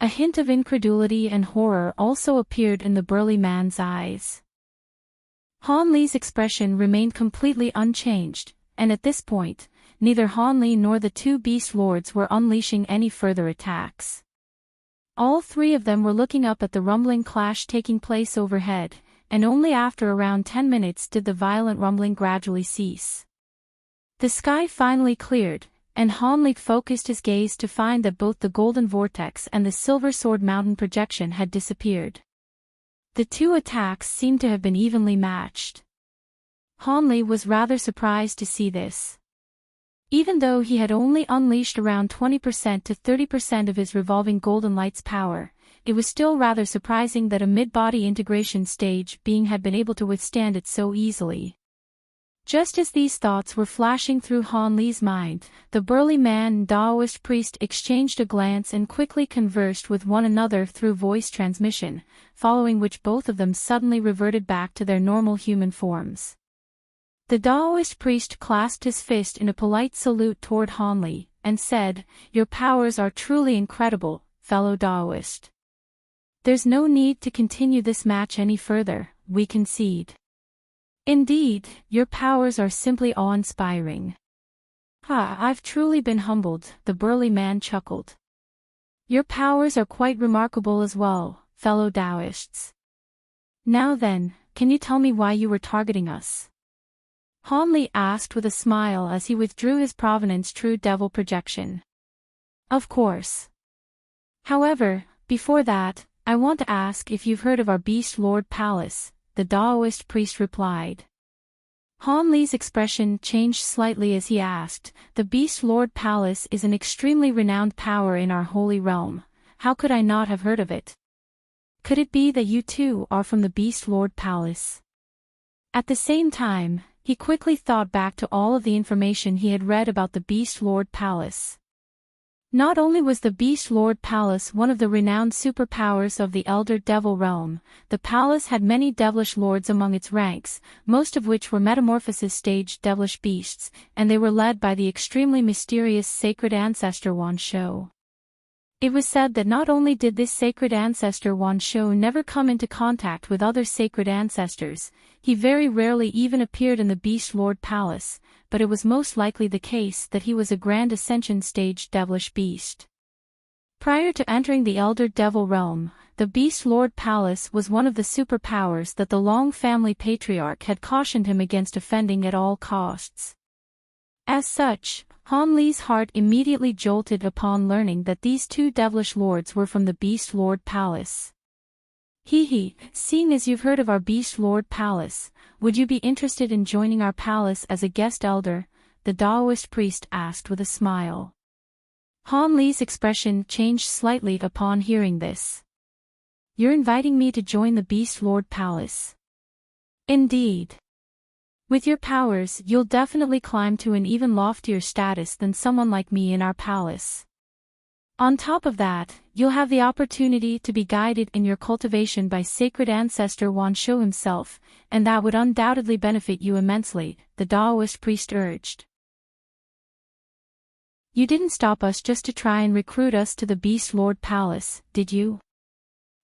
A hint of incredulity and horror also appeared in the burly man's eyes. Han Li's expression remained completely unchanged, and at this point, neither Han Li nor the 2 beast lords were unleashing any further attacks. All 3 of them were looking up at the rumbling clash taking place overhead, and only after around 10 minutes did the violent rumbling gradually cease. The sky finally cleared, and Han Li focused his gaze to find that both the golden vortex and the silver sword mountain projection had disappeared. The 2 attacks seemed to have been evenly matched. Han Li was rather surprised to see this. Even though he had only unleashed around 20% to 30% of his revolving golden light's power, it was still rather surprising that a mid-body integration stage being had been able to withstand it so easily. Just as these thoughts were flashing through Han Li's mind, the burly man and Daoist priest exchanged a glance and quickly conversed with one another through voice transmission, following which both of them suddenly reverted back to their normal human forms. The Daoist priest clasped his fist in a polite salute toward Han Li, and said, "Your powers are truly incredible, fellow Daoist. There's no need to continue this match any further, we concede. Indeed, your powers are simply awe-inspiring." I've truly been humbled," the burly man chuckled. "Your powers are quite remarkable as well, fellow Daoists. Now then, can you tell me why you were targeting us?" Han Li asked with a smile as he withdrew his Provenance True Devil projection. "Of course. However, before that, I want to ask if you've heard of our Beast Lord Palace," the Daoist priest replied. Han Li's expression changed slightly as he asked, "The Beast Lord Palace is an extremely renowned power in our holy realm. How could I not have heard of it? Could it be that you too are from the Beast Lord Palace?" At the same time, he quickly thought back to all of the information he had read about the Beast Lord Palace. Not only was the Beast Lord Palace one of the renowned superpowers of the Elder Devil Realm, the palace had many devilish lords among its ranks, most of which were metamorphosis-stage devilish beasts, and they were led by the extremely mysterious sacred ancestor Wan Shou. It was said that not only did this sacred ancestor Wan Shou never come into contact with other sacred ancestors, he very rarely even appeared in the Beast Lord Palace, but it was most likely the case that he was a Grand Ascension stage devilish beast. Prior to entering the Elder Devil Realm, the Beast Lord Palace was one of the superpowers that the Long family patriarch had cautioned him against offending at all costs. As such, Han Li's heart immediately jolted upon learning that these 2 devilish lords were from the Beast Lord Palace. Seeing as you've heard of our Beast Lord Palace, would you be interested in joining our palace as a guest elder?" the Daoist priest asked with a smile. Han Li's expression changed slightly upon hearing this. "You're inviting me to join the Beast Lord Palace?" "Indeed. With your powers, you'll definitely climb to an even loftier status than someone like me in our palace. On top of that, you'll have the opportunity to be guided in your cultivation by sacred ancestor Wan Shou himself, and that would undoubtedly benefit you immensely," the Daoist priest urged. "You didn't stop us just to try and recruit us to the Beast Lord Palace, did you?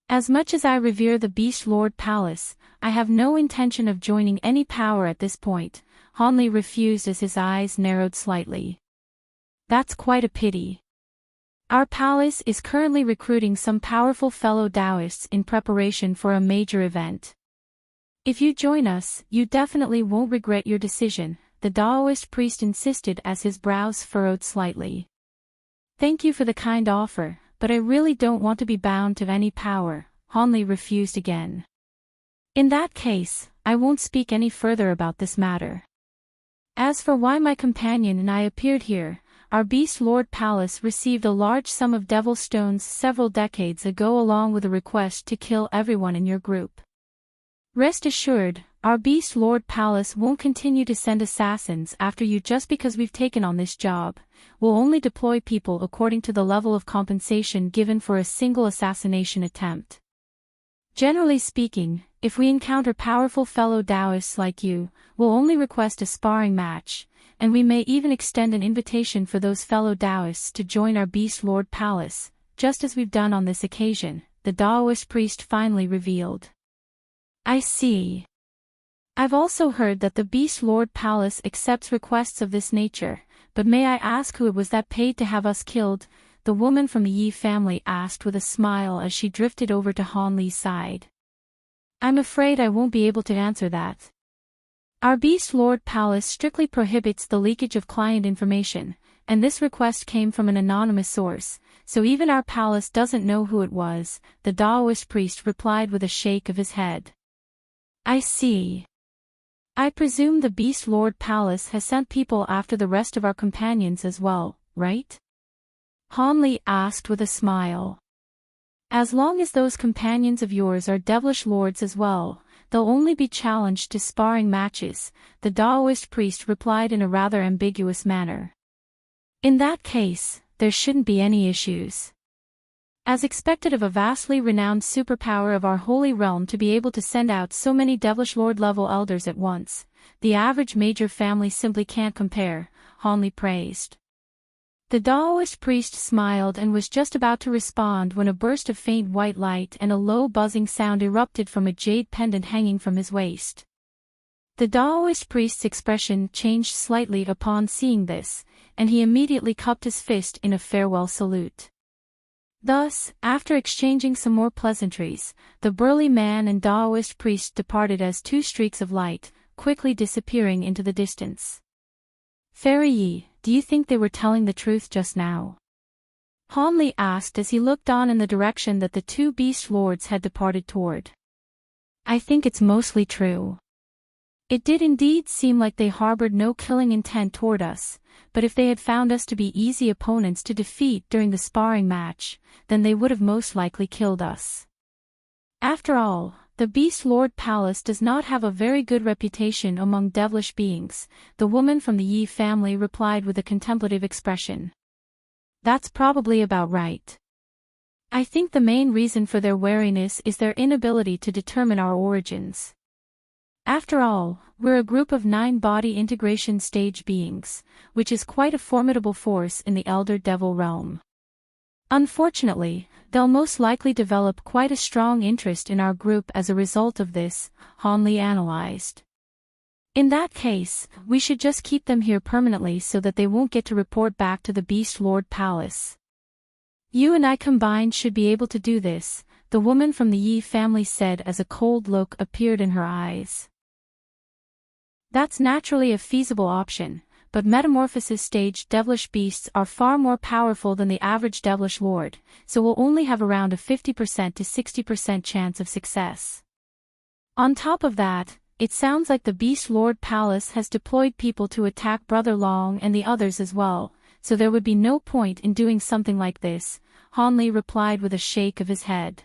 As much as I revere the Beast Lord Palace, I have no intention of joining any power at this point," Han Li refused as his eyes narrowed slightly. "That's quite a pity. Our palace is currently recruiting some powerful fellow Taoists in preparation for a major event. If you join us, you definitely won't regret your decision, the Taoist priest insisted as his brows furrowed slightly. Thank you for the kind offer, but I really don't want to be bound to any power, Hanli refused again. In that case, I won't speak any further about this matter. As for why my companion and I appeared here, our Beast Lord Palace received a large sum of devil stones several decades ago along with a request to kill everyone in your group. Rest assured, our Beast Lord Palace won't continue to send assassins after you just because we've taken on this job. We'll only deploy people according to the level of compensation given for a single assassination attempt. Generally speaking, if we encounter powerful fellow Taoists like you, we'll only request a sparring match, and we may even extend an invitation for those fellow Taoists to join our Beast Lord Palace, just as we've done on this occasion, the Taoist priest finally revealed. I see. I've also heard that the Beast Lord Palace accepts requests of this nature, but may I ask who it was that paid to have us killed? The woman from the Yi family asked with a smile as she drifted over to Han Li's side. I'm afraid I won't be able to answer that. Our Beast Lord Palace strictly prohibits the leakage of client information, and this request came from an anonymous source, so even our palace doesn't know who it was, the Taoist priest replied with a shake of his head. I see. I presume the Beast Lord Palace has sent people after the rest of our companions as well, right? Han Li asked with a smile. As long as those companions of yours are devilish lords as well, they'll only be challenged to sparring matches, the Taoist priest replied in a rather ambiguous manner. In that case, there shouldn't be any issues. As expected of a vastly renowned superpower of our holy realm to be able to send out so many devilish lord-level elders at once, the average major family simply can't compare, Han Li praised. The Taoist priest smiled and was just about to respond when a burst of faint white light and a low buzzing sound erupted from a jade pendant hanging from his waist. The Taoist priest's expression changed slightly upon seeing this, and he immediately cupped his fist in a farewell salute. Thus, after exchanging some more pleasantries, the burly man and Taoist priest departed as two streaks of light, quickly disappearing into the distance. Fairy Yi, do you think they were telling the truth just now? Han Li asked as he looked on in the direction that the two beast lords had departed toward. I think it's mostly true. It did indeed seem like they harbored no killing intent toward us, but if they had found us to be easy opponents to defeat during the sparring match, then they would have most likely killed us. After all, the Beast Lord Palace does not have a very good reputation among devilish beings, the woman from the Yi family replied with a contemplative expression. That's probably about right. I think the main reason for their wariness is their inability to determine our origins. After all, we're a group of 9 body integration stage beings, which is quite a formidable force in the Elder Devil realm. Unfortunately, they'll most likely develop quite a strong interest in our group as a result of this, Han Li analyzed. In that case, we should just keep them here permanently so that they won't get to report back to the Beast Lord Palace. You and I combined should be able to do this, the woman from the Yi family said as a cold look appeared in her eyes. That's naturally a feasible option, but metamorphosis stage devilish beasts are far more powerful than the average devilish lord, so we'll only have around a 50% to 60% chance of success. On top of that, it sounds like the Beast Lord Palace has deployed people to attack Brother Long and the others as well, so there would be no point in doing something like this, Han Li replied with a shake of his head.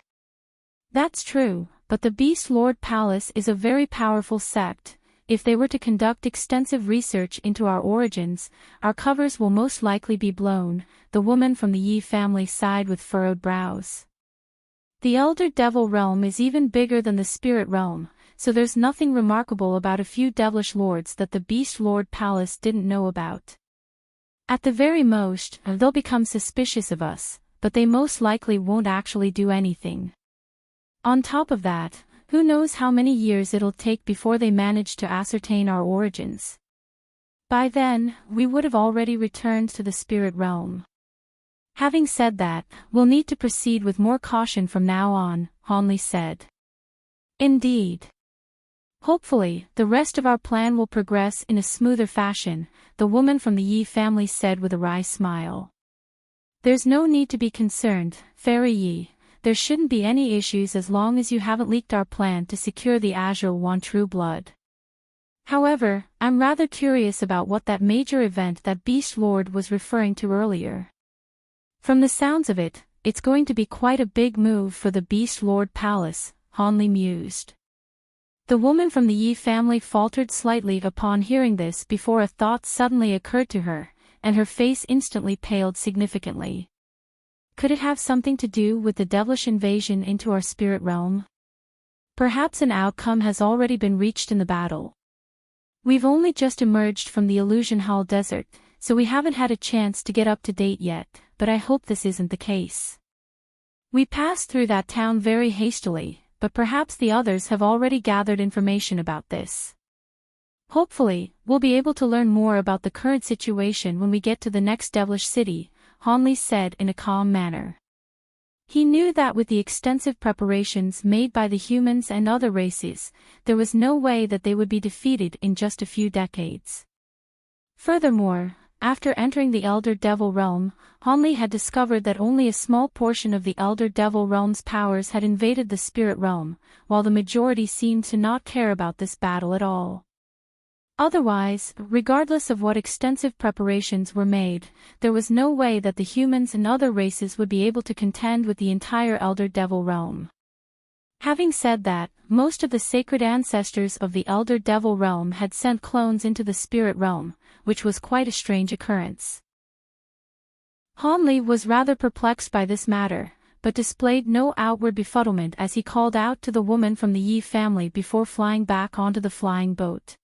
That's true, but the Beast Lord Palace is a very powerful sect. If they were to conduct extensive research into our origins, our covers will most likely be blown, the woman from the Yi family sighed with furrowed brows. The Elder Devil realm is even bigger than the Spirit realm, so there's nothing remarkable about a few devilish lords that the Beast Lord Palace didn't know about. At the very most, they'll become suspicious of us, but they most likely won't actually do anything. On top of that, who knows how many years it'll take before they manage to ascertain our origins. By then, we would have already returned to the spirit realm. Having said that, we'll need to proceed with more caution from now on, Hanli said. Indeed. Hopefully, the rest of our plan will progress in a smoother fashion, the woman from the Yi family said with a wry smile. There's no need to be concerned, Fairy Yi. There shouldn't be any issues as long as you haven't leaked our plan to secure the Azure One True Blood. However, I'm rather curious about what that major event that Beast Lord was referring to earlier. From the sounds of it, it's going to be quite a big move for the Beast Lord Palace, Hanli mused. The woman from the Yi family faltered slightly upon hearing this before a thought suddenly occurred to her, and her face instantly paled significantly. Could it have something to do with the devilish invasion into our spirit realm? Perhaps an outcome has already been reached in the battle. We've only just emerged from the Illusion Hall Desert, so we haven't had a chance to get up to date yet, but I hope this isn't the case. We passed through that town very hastily, but perhaps the others have already gathered information about this. Hopefully, we'll be able to learn more about the current situation when we get to the next devilish city, Hanli said in a calm manner. He knew that with the extensive preparations made by the humans and other races, there was no way that they would be defeated in just a few decades. Furthermore, after entering the Elder Devil Realm, Hanli had discovered that only a small portion of the Elder Devil Realm's powers had invaded the Spirit Realm, while the majority seemed to not care about this battle at all. Otherwise, regardless of what extensive preparations were made, there was no way that the humans and other races would be able to contend with the entire Elder Devil Realm. Having said that, most of the sacred ancestors of the Elder Devil Realm had sent clones into the Spirit Realm, which was quite a strange occurrence. Hanli was rather perplexed by this matter, but displayed no outward befuddlement as he called out to the woman from the Yi family before flying back onto the flying boat.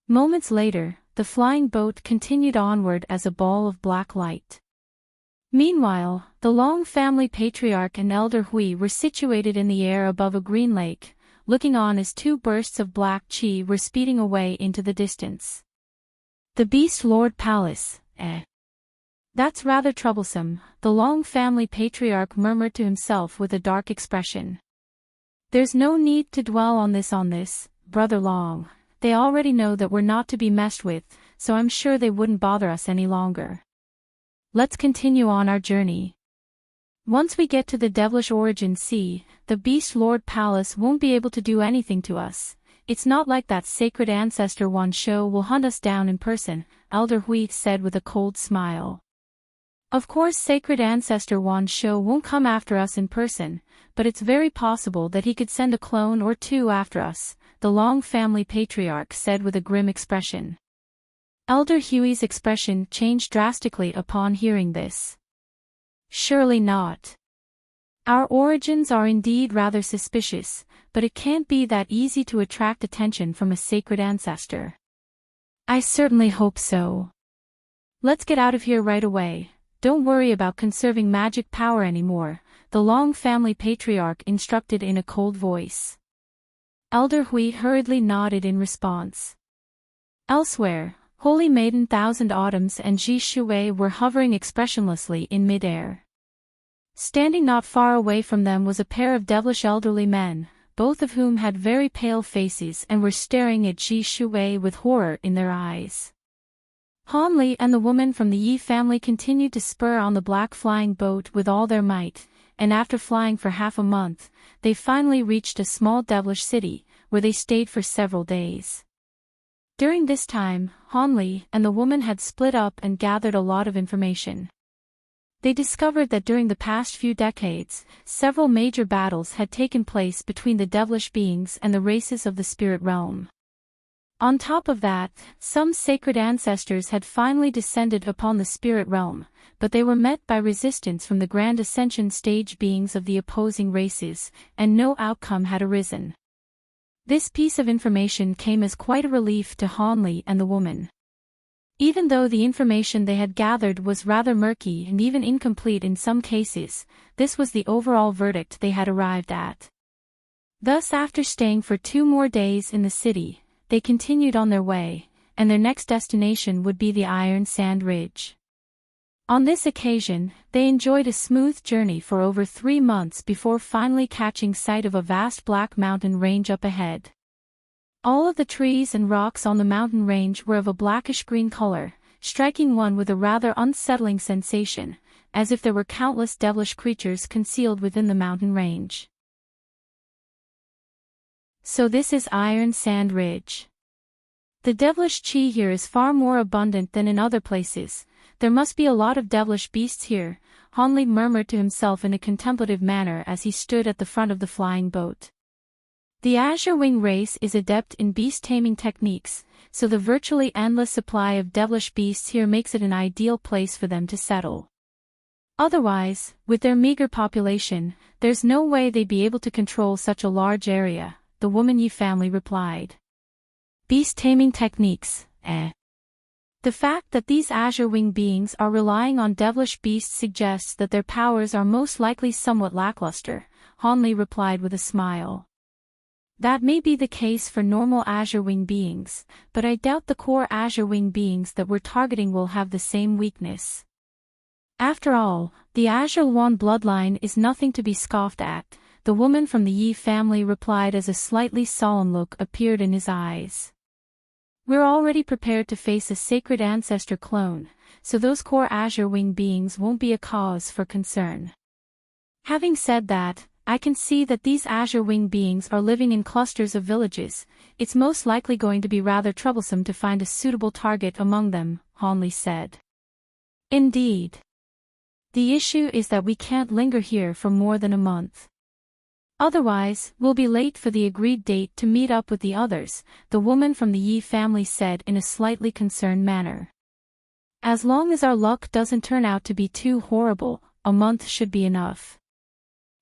Moments later, the flying boat continued onward as a ball of black light. Meanwhile, the Long family patriarch and Elder Hui were situated in the air above a green lake, looking on as two bursts of black chi were speeding away into the distance. The Beast Lord Palace, That's rather troublesome, the Long family patriarch murmured to himself with a dark expression. There's no need to dwell on this, Brother Long. They already know that we're not to be messed with, so I'm sure they wouldn't bother us any longer. Let's continue on our journey. Once we get to the Devilish Origin Sea, the Beast Lord Palace won't be able to do anything to us. It's not like that sacred ancestor Wan Shou will hunt us down in person, Elder Hui said with a cold smile. Of course sacred ancestor Wan Shou won't come after us in person, but it's very possible that he could send a clone or two after us, the Long family patriarch said with a grim expression. Elder Hui's expression changed drastically upon hearing this. Surely not. Our origins are indeed rather suspicious, but it can't be that easy to attract attention from a sacred ancestor. I certainly hope so. Let's get out of here right away. Don't worry about conserving magic power anymore, the Long family patriarch instructed in a cold voice. Elder Hui hurriedly nodded in response. Elsewhere, Holy Maiden Thousand Autumns and Ji Shui were hovering expressionlessly in midair. Standing not far away from them was a pair of devilish elderly men, both of whom had very pale faces and were staring at Ji Shui with horror in their eyes. Hanli and the woman from the Yi family continued to spur on the black flying boat with all their might, and after flying for half a month, they finally reached a small devilish city, where they stayed for several days. During this time, Hanli and the woman had split up and gathered a lot of information. They discovered that during the past few decades, several major battles had taken place between the devilish beings and the races of the spirit realm. On top of that, some sacred ancestors had finally descended upon the spirit realm, but they were met by resistance from the Grand Ascension stage beings of the opposing races, and no outcome had arisen. This piece of information came as quite a relief to Hanli and the woman. Even though the information they had gathered was rather murky and even incomplete in some cases, this was the overall verdict they had arrived at. Thus, after staying for 2 more days in the city, they continued on their way, and their next destination would be the Iron Sand Ridge. On this occasion, they enjoyed a smooth journey for over 3 months before finally catching sight of a vast black mountain range up ahead. All of the trees and rocks on the mountain range were of a blackish-green color, striking one with a rather unsettling sensation, as if there were countless devilish creatures concealed within the mountain range. So this is Iron Sand Ridge. The devilish chi here is far more abundant than in other places. There must be a lot of devilish beasts here, Hanli murmured to himself in a contemplative manner as he stood at the front of the flying boat. The Azure Wing race is adept in beast-taming techniques, so the virtually endless supply of devilish beasts here makes it an ideal place for them to settle. Otherwise, with their meager population, there's no way they'd be able to control such a large area, the Woman Yi family replied. Beast-taming techniques, The fact that these Azure Wing beings are relying on devilish beasts suggests that their powers are most likely somewhat lackluster, Hanli replied with a smile. That may be the case for normal Azure Wing beings, but I doubt the core Azure Wing beings that we're targeting will have the same weakness. After all, the Azure Yuan bloodline is nothing to be scoffed at, the woman from the Yi family replied as a slightly solemn look appeared in his eyes. We're already prepared to face a sacred ancestor clone, so those core Azure Wing beings won't be a cause for concern. Having said that, I can see that these Azure Wing beings are living in clusters of villages. It's most likely going to be rather troublesome to find a suitable target among them, Hanli said. Indeed. The issue is that we can't linger here for more than a month. Otherwise, we'll be late for the agreed date to meet up with the others, the woman from the Yi family said in a slightly concerned manner. As long as our luck doesn't turn out to be too horrible, a month should be enough.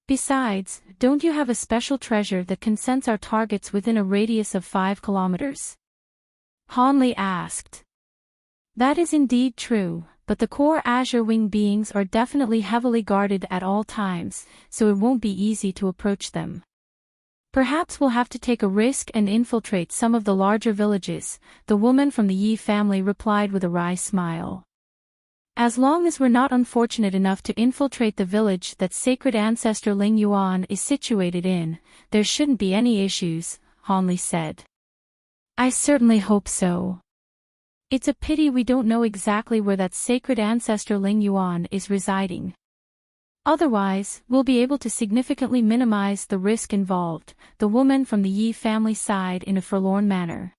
Besides, don't you have a special treasure that can sense our targets within a radius of 5 kilometers? Hanli asked. That is indeed true, but the core Azure Wing beings are definitely heavily guarded at all times, so it won't be easy to approach them. Perhaps we'll have to take a risk and infiltrate some of the larger villages, the woman from the Yi family replied with a wry smile. As long as we're not unfortunate enough to infiltrate the village that sacred ancestor Ling Yuan is situated in, there shouldn't be any issues, Hanli said. I certainly hope so. It's a pity we don't know exactly where that sacred ancestor Ling Yuan is residing. Otherwise, we'll be able to significantly minimize the risk involved, the woman from the Yi family sighed in a forlorn manner.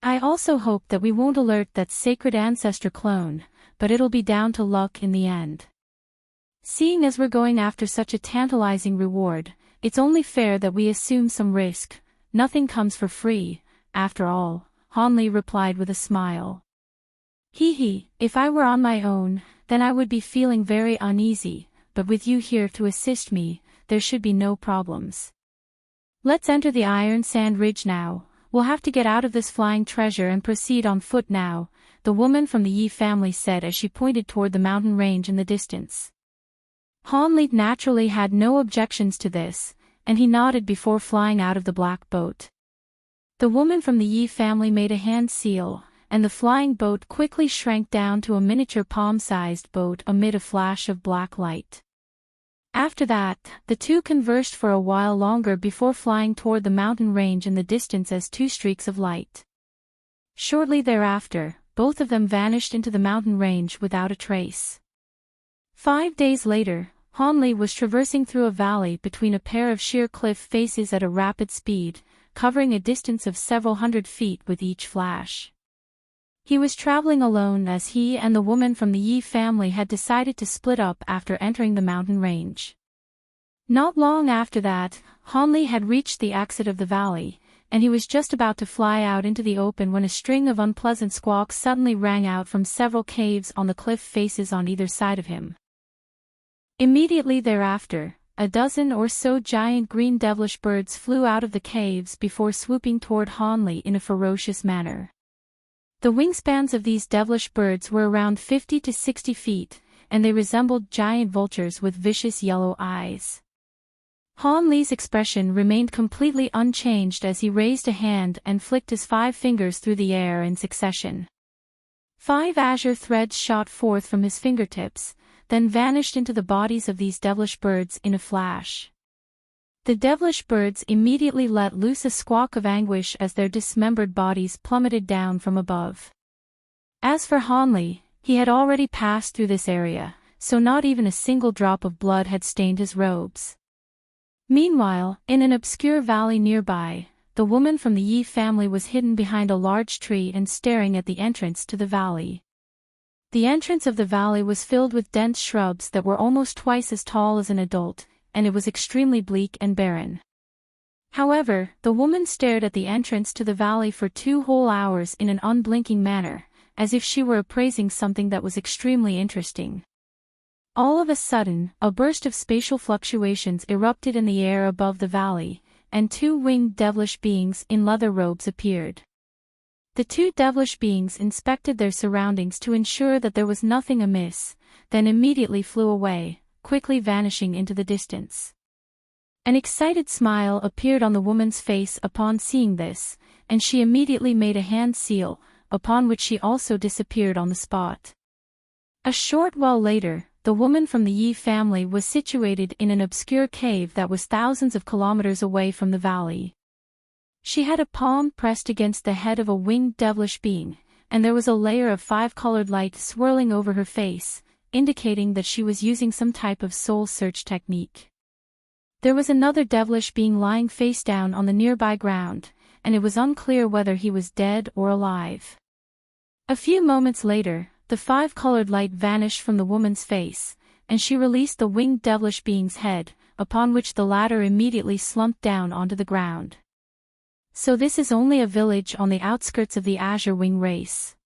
I also hope that we won't alert that sacred ancestor clone, but it'll be down to luck in the end. Seeing as we're going after such a tantalizing reward, it's only fair that we assume some risk. Nothing comes for free, after all, Hanli replied with a smile. If I were on my own, then I would be feeling very uneasy, but with you here to assist me, there should be no problems. Let's enter the Iron Sand Ridge now. We'll have to get out of this flying treasure and proceed on foot now, the woman from the Yi family said as she pointed toward the mountain range in the distance. Hanli naturally had no objections to this, and he nodded before flying out of the black boat. The woman from the Yi family made a hand seal, and the flying boat quickly shrank down to a miniature palm-sized boat amid a flash of black light. After that, the two conversed for a while longer before flying toward the mountain range in the distance as two streaks of light. Shortly thereafter, both of them vanished into the mountain range without a trace. 5 days later, Hanli was traversing through a valley between a pair of sheer cliff faces at a rapid speed, covering a distance of several hundred feet with each flash. He was traveling alone as he and the woman from the Yi family had decided to split up after entering the mountain range. Not long after that, Hanli had reached the exit of the valley, and he was just about to fly out into the open when a string of unpleasant squawks suddenly rang out from several caves on the cliff faces on either side of him. Immediately thereafter, a dozen or so giant green devilish birds flew out of the caves before swooping toward Hanli in a ferocious manner. The wingspans of these devilish birds were around 50 to 60 feet, and they resembled giant vultures with vicious yellow eyes. Hanli's expression remained completely unchanged as he raised a hand and flicked his 5 fingers through the air in succession. 5 azure threads shot forth from his fingertips, then vanished into the bodies of these devilish birds in a flash. The devilish birds immediately let loose a squawk of anguish as their dismembered bodies plummeted down from above. As for Hanli, he had already passed through this area, so not even a single drop of blood had stained his robes. Meanwhile, in an obscure valley nearby, the woman from the Yi family was hidden behind a large tree and staring at the entrance to the valley. The entrance of the valley was filled with dense shrubs that were almost twice as tall as an adult, and it was extremely bleak and barren. However, the woman stared at the entrance to the valley for 2 whole hours in an unblinking manner, as if she were appraising something that was extremely interesting. All of a sudden, a burst of spatial fluctuations erupted in the air above the valley, and 2 winged devilish beings in leather robes appeared. The 2 devilish beings inspected their surroundings to ensure that there was nothing amiss, then immediately flew away, quickly vanishing into the distance. An excited smile appeared on the woman's face upon seeing this, and she immediately made a hand seal, upon which she also disappeared on the spot. A short while later, the woman from the Yi family was situated in an obscure cave that was thousands of kilometers away from the valley. She had a palm pressed against the head of a winged devilish being, and there was a layer of 5-colored light swirling over her face, indicating that she was using some type of soul search technique. There was another devilish being lying face down on the nearby ground, and it was unclear whether he was dead or alive. A few moments later, the 5-colored light vanished from the woman's face, and she released the winged devilish being's head, upon which the latter immediately slumped down onto the ground. So this is only a village on the outskirts of the Azure Wing race.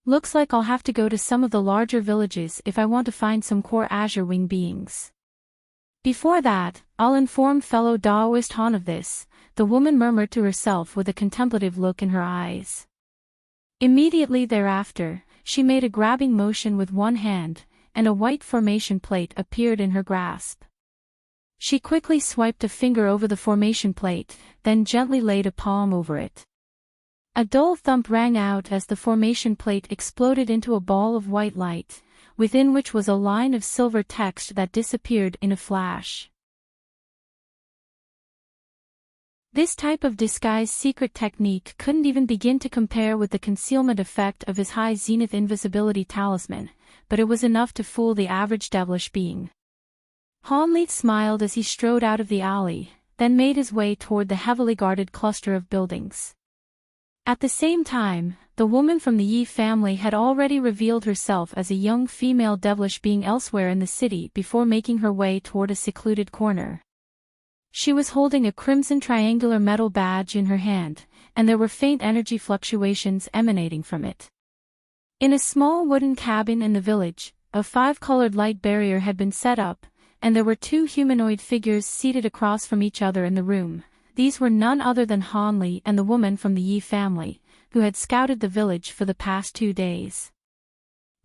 Looks like I'll have to go to some of the larger villages if I want to find some core Azure Wing beings. Before that, I'll inform fellow Daoist Han of this, the woman murmured to herself with a contemplative look in her eyes. Immediately thereafter, she made a grabbing motion with one hand, and a white formation plate appeared in her grasp. She quickly swiped a finger over the formation plate, then gently laid a palm over it. A dull thump rang out as the formation plate exploded into a ball of white light, within which was a line of silver text that disappeared in a flash. This type of disguise secret technique couldn't even begin to compare with the concealment effect of his high zenith invisibility talisman, but it was enough to fool the average devilish being. Hanli smiled as he strode out of the alley, then made his way toward the heavily guarded cluster of buildings. At the same time, the woman from the Yi family had already revealed herself as a young female devilish being elsewhere in the city before making her way toward a secluded corner. She was holding a crimson triangular metal badge in her hand, and there were faint energy fluctuations emanating from it. In a small wooden cabin in the village, a 5-colored light barrier had been set up, and there were 2 humanoid figures seated across from each other in the room. These were none other than Hanli and the woman from the Yi family, who had scouted the village for the past 2 days.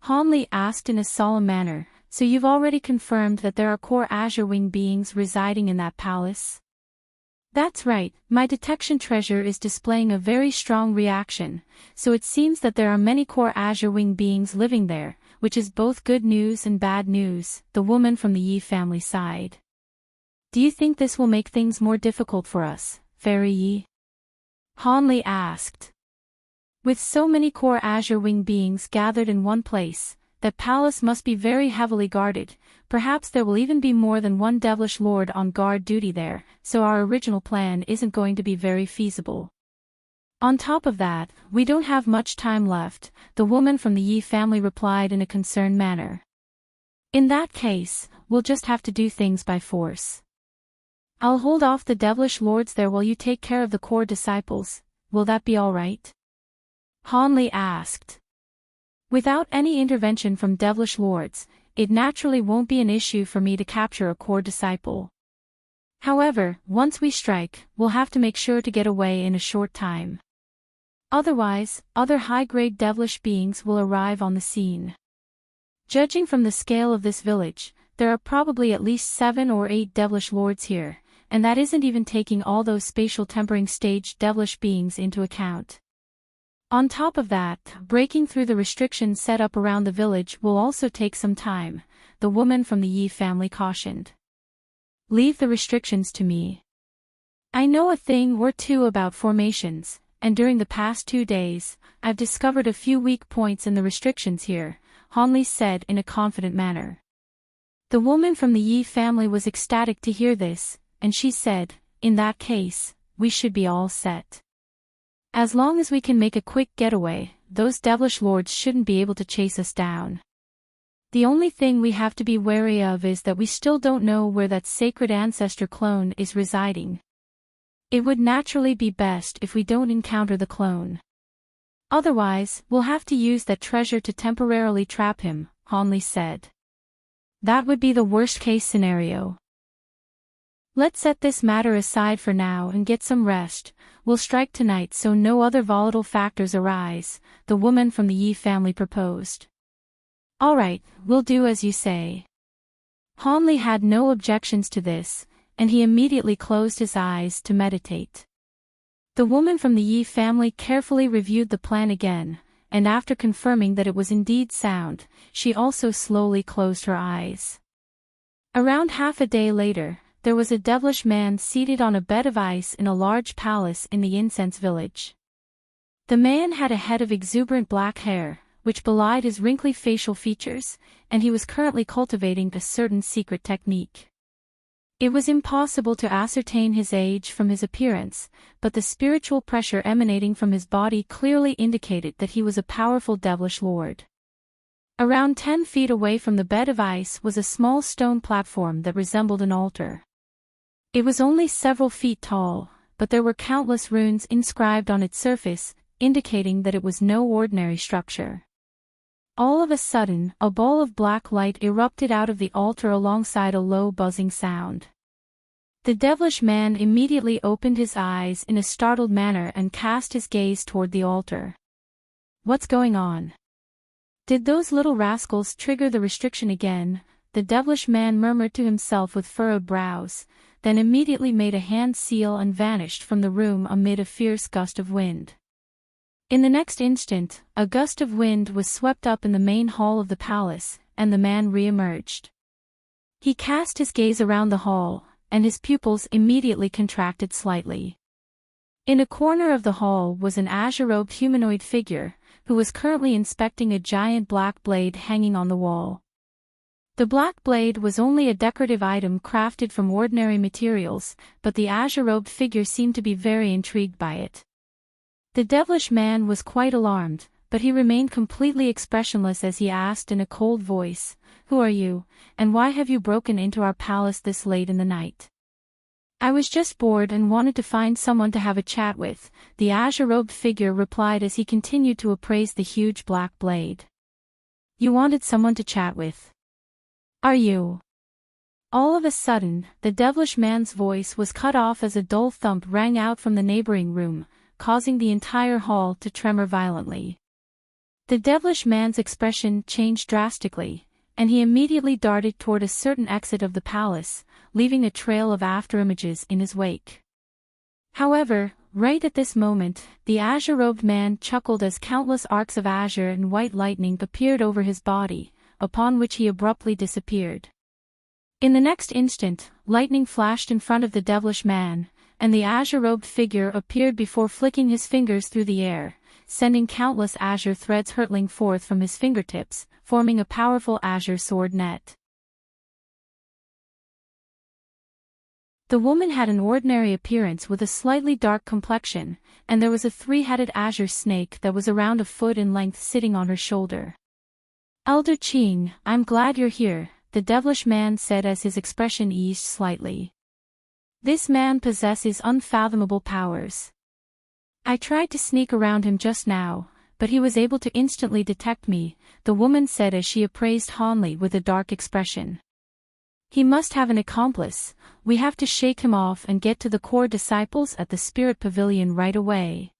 Hanli asked in a solemn manner, "So you've already confirmed that there are core Azure Wing beings residing in that palace?" "That's right, my detection treasure is displaying a very strong reaction, so it seems that there are many core Azure Wing beings living there, which is both good news and bad news," the woman from the Yi family sighed. "Do you think this will make things more difficult for us, Fairy Yi?" Hanli asked. With so many core Azure Wing beings gathered in one place, that palace must be very heavily guarded. Perhaps there will even be more than one devilish lord on guard duty there, so our original plan isn't going to be very feasible. On top of that, we don't have much time left, the woman from the Yi family replied in a concerned manner. "In that case, we'll just have to do things by force. I'll hold off the devilish lords there while you take care of the core disciples. Will that be all right?" Hanli asked. "Without any intervention from devilish lords, it naturally won't be an issue for me to capture a core disciple. However, once we strike, we'll have to make sure to get away in a short time. Otherwise, other high-grade devilish beings will arrive on the scene. Judging from the scale of this village, there are probably at least 7 or 8 devilish lords here, and that isn't even taking all those spatial tempering stage devilish beings into account. On top of that, breaking through the restrictions set up around the village will also take some time, the woman from the Yi family cautioned. Leave the restrictions to me. I know a thing or two about formations, and during the past 2 days, I've discovered a few weak points in the restrictions here, Hanli said in a confident manner. The woman from the Yi family was ecstatic to hear this, and she said, in that case, we should be all set. As long as we can make a quick getaway, those devilish lords shouldn't be able to chase us down. The only thing we have to be wary of is that we still don't know where that sacred ancestor clone is residing. It would naturally be best if we don't encounter the clone. Otherwise, we'll have to use that treasure to temporarily trap him, Hanli said. That would be the worst-case scenario. Let's set this matter aside for now and get some rest. We'll strike tonight so no other volatile factors arise, the woman from the Yi family proposed. All right, we'll do as you say. Hanli had no objections to this, and he immediately closed his eyes to meditate. The woman from the Yi family carefully reviewed the plan again, and after confirming that it was indeed sound, she also slowly closed her eyes. Around half a day later, there was a devilish man seated on a bed of ice in a large palace in the incense village. The man had a head of exuberant black hair, which belied his wrinkly facial features, and he was currently cultivating a certain secret technique. It was impossible to ascertain his age from his appearance, but the spiritual pressure emanating from his body clearly indicated that he was a powerful devilish lord. Around 10 feet away from the bed of ice was a small stone platform that resembled an altar. It was only several feet tall, but there were countless runes inscribed on its surface, indicating that it was no ordinary structure. All of a sudden, a ball of black light erupted out of the altar alongside a low buzzing sound. The devilish man immediately opened his eyes in a startled manner and cast his gaze toward the altar. What's going on? Did those little rascals trigger the restriction again? The devilish man murmured to himself with furrowed brows, then immediately made a hand seal and vanished from the room amid a fierce gust of wind. In the next instant, a gust of wind was swept up in the main hall of the palace, and the man re-emerged. He cast his gaze around the hall, and his pupils immediately contracted slightly. In a corner of the hall was an azure-robed humanoid figure, who was currently inspecting a giant black blade hanging on the wall. The black blade was only a decorative item crafted from ordinary materials, but the azure-robed figure seemed to be very intrigued by it. The devilish man was quite alarmed, but he remained completely expressionless as he asked in a cold voice, "Who are you, and why have you broken into our palace this late in the night?" "I was just bored and wanted to find someone to have a chat with," the azure-robed figure replied as he continued to appraise the huge black blade. "You wanted someone to chat with? Are you?" All of a sudden, the devilish man's voice was cut off as a dull thump rang out from the neighboring room, causing the entire hall to tremor violently. The devilish man's expression changed drastically, and he immediately darted toward a certain exit of the palace, leaving a trail of afterimages in his wake. However, right at this moment, the azure-robed man chuckled as countless arcs of azure and white lightning appeared over his body, upon which he abruptly disappeared. In the next instant, lightning flashed in front of the devilish man, and the azure-robed figure appeared before flicking his fingers through the air, sending countless azure threads hurtling forth from his fingertips, forming a powerful azure sword net. The woman had an ordinary appearance with a slightly dark complexion, and there was a 3-headed azure snake that was around a foot in length sitting on her shoulder. "Elder Qing, I'm glad you're here," the devilish man said as his expression eased slightly. "This man possesses unfathomable powers. I tried to sneak around him just now, but he was able to instantly detect me," the woman said as she appraised Hanli with a dark expression. "He must have an accomplice. We have to shake him off and get to the core disciples at the Spirit Pavilion right away."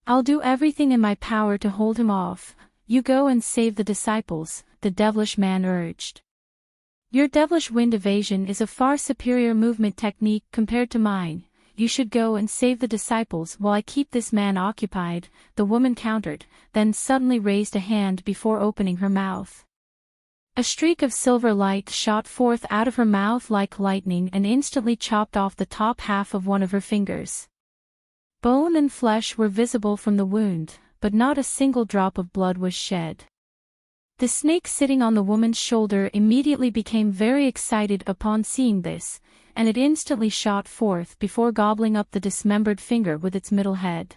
"I'll do everything in my power to hold him off. You go and save the disciples," the devilish man urged. "Your devilish wind evasion is a far superior movement technique compared to mine. you should go and save the disciples while I keep this man occupied," the woman countered, then suddenly raised a hand before opening her mouth. A streak of silver light shot forth out of her mouth like lightning and instantly chopped off the top half of one of her fingers. Bone and flesh were visible from the wound, but not a single drop of blood was shed. The snake sitting on the woman's shoulder immediately became very excited upon seeing this, and it instantly shot forth before gobbling up the dismembered finger with its middle head.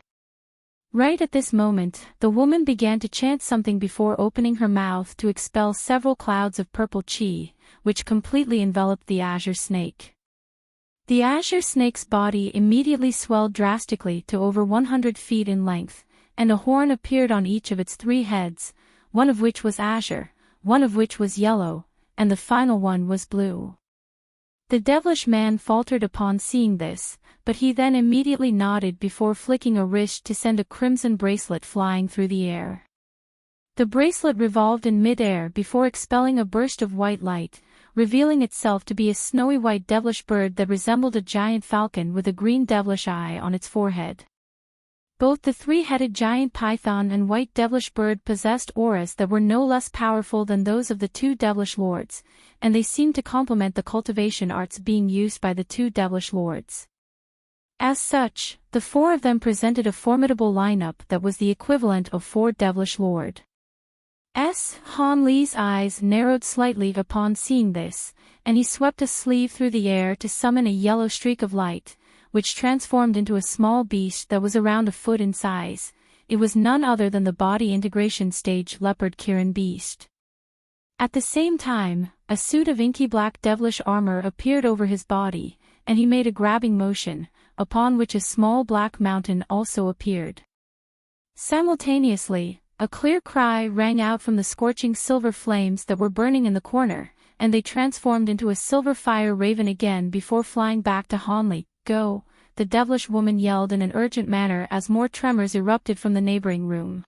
Right at this moment, the woman began to chant something before opening her mouth to expel several clouds of purple chi, which completely enveloped the azure snake. The azure snake's body immediately swelled drastically to over 100 feet in length, and a horn appeared on each of its 3 heads, one of which was azure, one of which was yellow, and the final one was blue. The devilish man faltered upon seeing this, but he then immediately nodded before flicking a wrist to send a crimson bracelet flying through the air. The bracelet revolved in mid-air before expelling a burst of white light, revealing itself to be a snowy white devilish bird that resembled a giant falcon with a green devilish eye on its forehead. Both the 3-headed giant python and white devilish bird possessed auras that were no less powerful than those of the 2 devilish lords, and they seemed to complement the cultivation arts being used by the 2 devilish lords. As such, the 4 of them presented a formidable lineup that was the equivalent of 4 devilish lords. Han Li's eyes narrowed slightly upon seeing this, and he swept a sleeve through the air to summon a yellow streak of light, which transformed into a small beast that was around a foot in size. It was none other than the body integration stage leopard Kirin beast. At the same time, a suit of inky black devilish armor appeared over his body, and he made a grabbing motion, upon which a small black mountain also appeared. Simultaneously, a clear cry rang out from the scorching silver flames that were burning in the corner, and they transformed into a silver fire raven again before flying back to Han Li. "Go," the devilish woman yelled in an urgent manner as more tremors erupted from the neighboring room.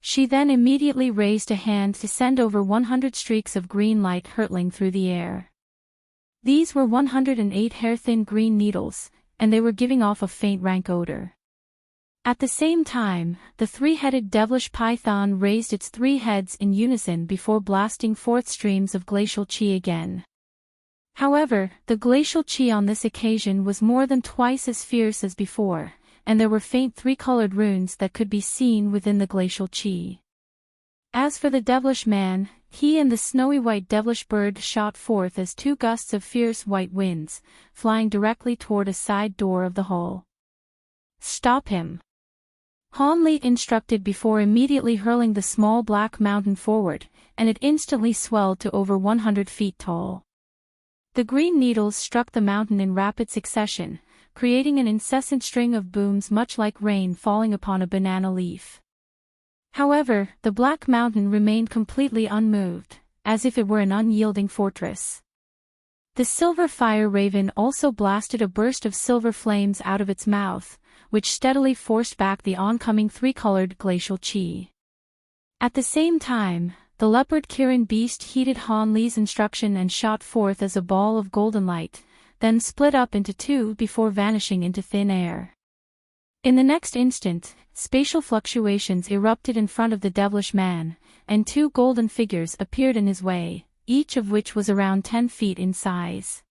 She then immediately raised a hand to send over 100 streaks of green light hurtling through the air. These were 108 hair-thin green needles, and they were giving off a faint rank odor. At the same time, the 3-headed devilish python raised its 3 heads in unison before blasting forth streams of glacial chi again. However, the glacial chi on this occasion was more than twice as fierce as before, and there were faint 3-colored runes that could be seen within the glacial chi. As for the devilish man, he and the snowy white devilish bird shot forth as 2 gusts of fierce white winds, flying directly toward a side door of the hall. "Stop him!" Han Li instructed before immediately hurling the small black mountain forward, and it instantly swelled to over 100 feet tall. The green needles struck the mountain in rapid succession, creating an incessant string of booms much like rain falling upon a banana leaf. However, the black mountain remained completely unmoved, as if it were an unyielding fortress. The silver fire raven also blasted a burst of silver flames out of its mouth, which steadily forced back the oncoming 3-colored glacial chi. At the same time, the leopard Kirin beast heeded Han Li's instruction and shot forth as a ball of golden light, then split up into 2 before vanishing into thin air. In the next instant, spatial fluctuations erupted in front of the devilish man, and 2 golden figures appeared in his way, each of which was around 10 feet in size.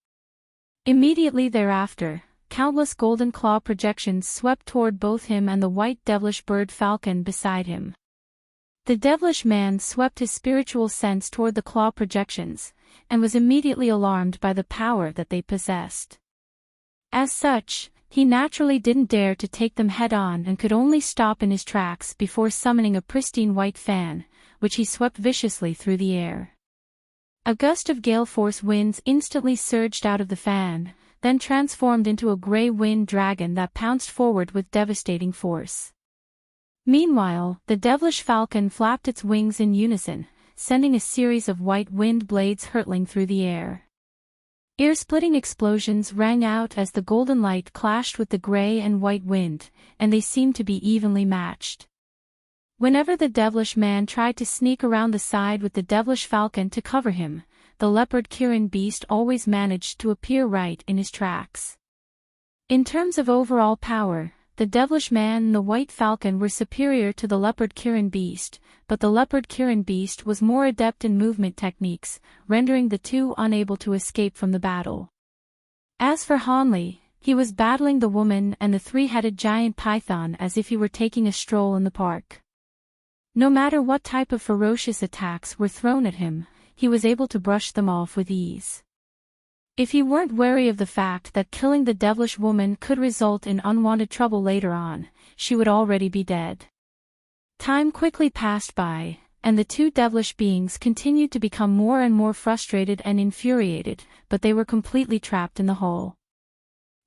Immediately thereafter, countless golden claw projections swept toward both him and the white devilish bird falcon beside him. The devilish man swept his spiritual sense toward the claw projections, and was immediately alarmed by the power that they possessed. As such, he naturally didn't dare to take them head-on and could only stop in his tracks before summoning a pristine white fan, which he swept viciously through the air. A gust of gale-force winds instantly surged out of the fan, then transformed into a gray wind dragon that pounced forward with devastating force. Meanwhile, the devilish falcon flapped its wings in unison, sending a series of white wind blades hurtling through the air. Ear-splitting explosions rang out as the golden light clashed with the gray and white wind, and they seemed to be evenly matched. Whenever the devilish man tried to sneak around the side with the devilish falcon to cover him, the leopard Kirin beast always managed to appear right in his tracks. In terms of overall power, the devilish man and the white falcon were superior to the leopard Kirin beast, but the leopard Kirin beast was more adept in movement techniques, rendering the two unable to escape from the battle. As for Hanli, he was battling the woman and the three-headed giant python as if he were taking a stroll in the park. No matter what type of ferocious attacks were thrown at him, he was able to brush them off with ease. If he weren't wary of the fact that killing the devilish woman could result in unwanted trouble later on, she would already be dead. Time quickly passed by, and the two devilish beings continued to become more and more frustrated and infuriated, but they were completely trapped in the hole.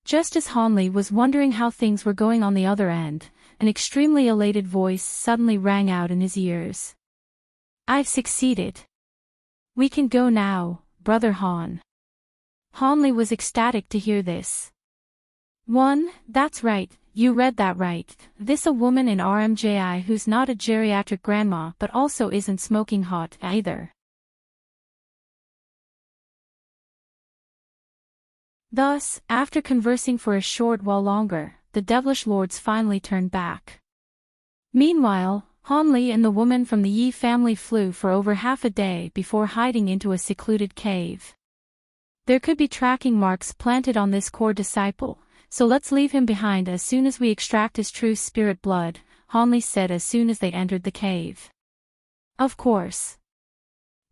Just as Hanli was wondering how things were going on the other end, an extremely elated voice suddenly rang out in his ears. "I've succeeded. We can go now, Brother Han." Hanli was ecstatic to hear this. That's right, you read that right. This a woman in RMJI who's not a geriatric grandma but also isn't smoking hot either. Thus, after conversing for a short while longer, the devilish lords finally turned back. Meanwhile, Hanli and the woman from the Yi family flew for over half a day before hiding into a secluded cave. There could be tracking marks planted on this core disciple, so let's leave him behind as soon as we extract his true spirit blood, Hanli said as soon as they entered the cave. Of course.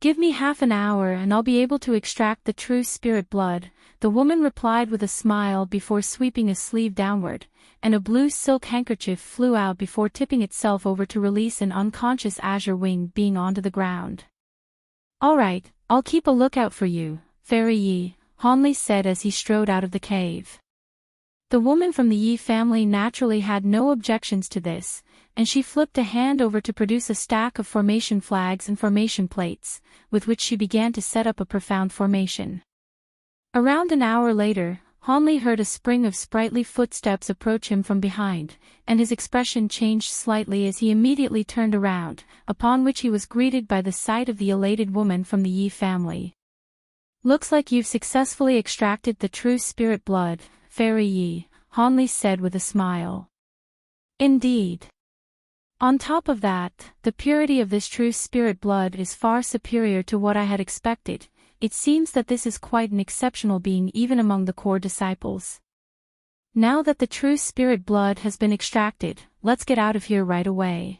Give me half an hour and I'll be able to extract the true spirit blood, the woman replied with a smile before sweeping a sleeve downward, and a blue silk handkerchief flew out before tipping itself over to release an unconscious azure wing being onto the ground. All right, I'll keep a lookout for you, Fairy Yi, Hanli said as he strode out of the cave. The woman from the Yi family naturally had no objections to this, and she flipped a hand over to produce a stack of formation flags and formation plates, with which she began to set up a profound formation. Around an hour later, Hanli heard a spring of sprightly footsteps approach him from behind, and his expression changed slightly as he immediately turned around, upon which he was greeted by the sight of the elated woman from the Yi family. Looks like you've successfully extracted the true spirit blood, Fairy Yi, Hanli said with a smile. Indeed. On top of that, the purity of this true spirit blood is far superior to what I had expected. It seems that this is quite an exceptional being even among the core disciples. Now that the true spirit blood has been extracted, let's get out of here right away.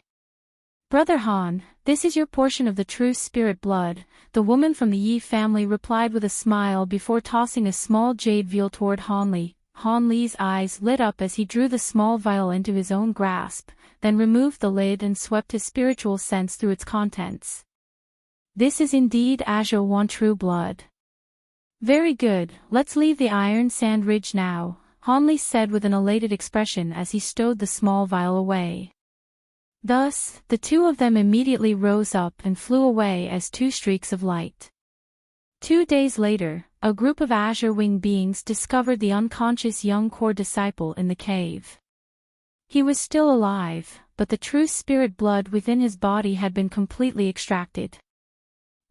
Brother Han, this is your portion of the true spirit blood, the woman from the Yi family replied with a smile before tossing a small jade vial toward Hanli. Hanli's eyes lit up as he drew the small vial into his own grasp, then removed the lid and swept his spiritual sense through its contents. This is indeed Azure One true blood. Very good, let's leave the Iron Sand Ridge now, Hanli said with an elated expression as he stowed the small vial away. Thus, the two of them immediately rose up and flew away as two streaks of light. 2 days later, a group of azure wing beings discovered the unconscious young core disciple in the cave. He was still alive, but the true spirit blood within his body had been completely extracted.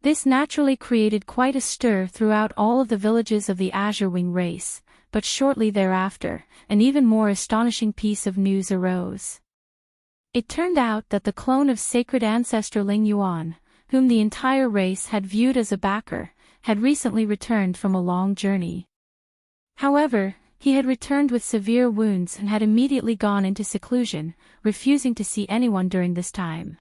This naturally created quite a stir throughout all of the villages of the azure wing race, but shortly thereafter, an even more astonishing piece of news arose. It turned out that the clone of sacred ancestor Ling Yuan, whom the entire race had viewed as a backer, had recently returned from a long journey. However, he had returned with severe wounds and had immediately gone into seclusion, refusing to see anyone during this time.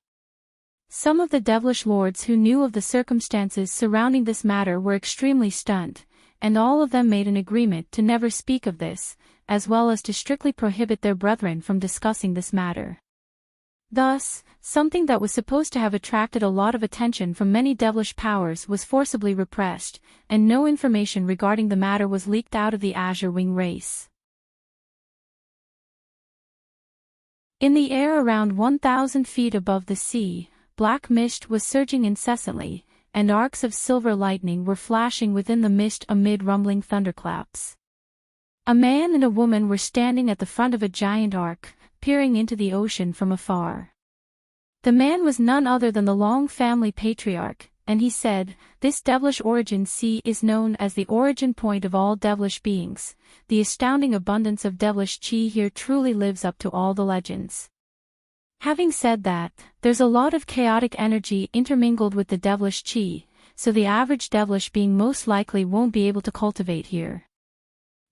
Some of the devilish lords who knew of the circumstances surrounding this matter were extremely stunned, and all of them made an agreement to never speak of this, as well as to strictly prohibit their brethren from discussing this matter. Thus, something that was supposed to have attracted a lot of attention from many devilish powers was forcibly repressed, and no information regarding the matter was leaked out of the Azure Wing race. In the air around 1,000 feet above the sea, black mist was surging incessantly, and arcs of silver lightning were flashing within the mist amid rumbling thunderclaps. A man and a woman were standing at the front of a giant ark, peering into the ocean from afar. The man was none other than the Long family patriarch, and he said, "This devilish origin sea is known as the origin point of all devilish beings. The astounding abundance of devilish chi here truly lives up to all the legends." Having said that, there's a lot of chaotic energy intermingled with the devilish chi, so the average devilish being most likely won't be able to cultivate here.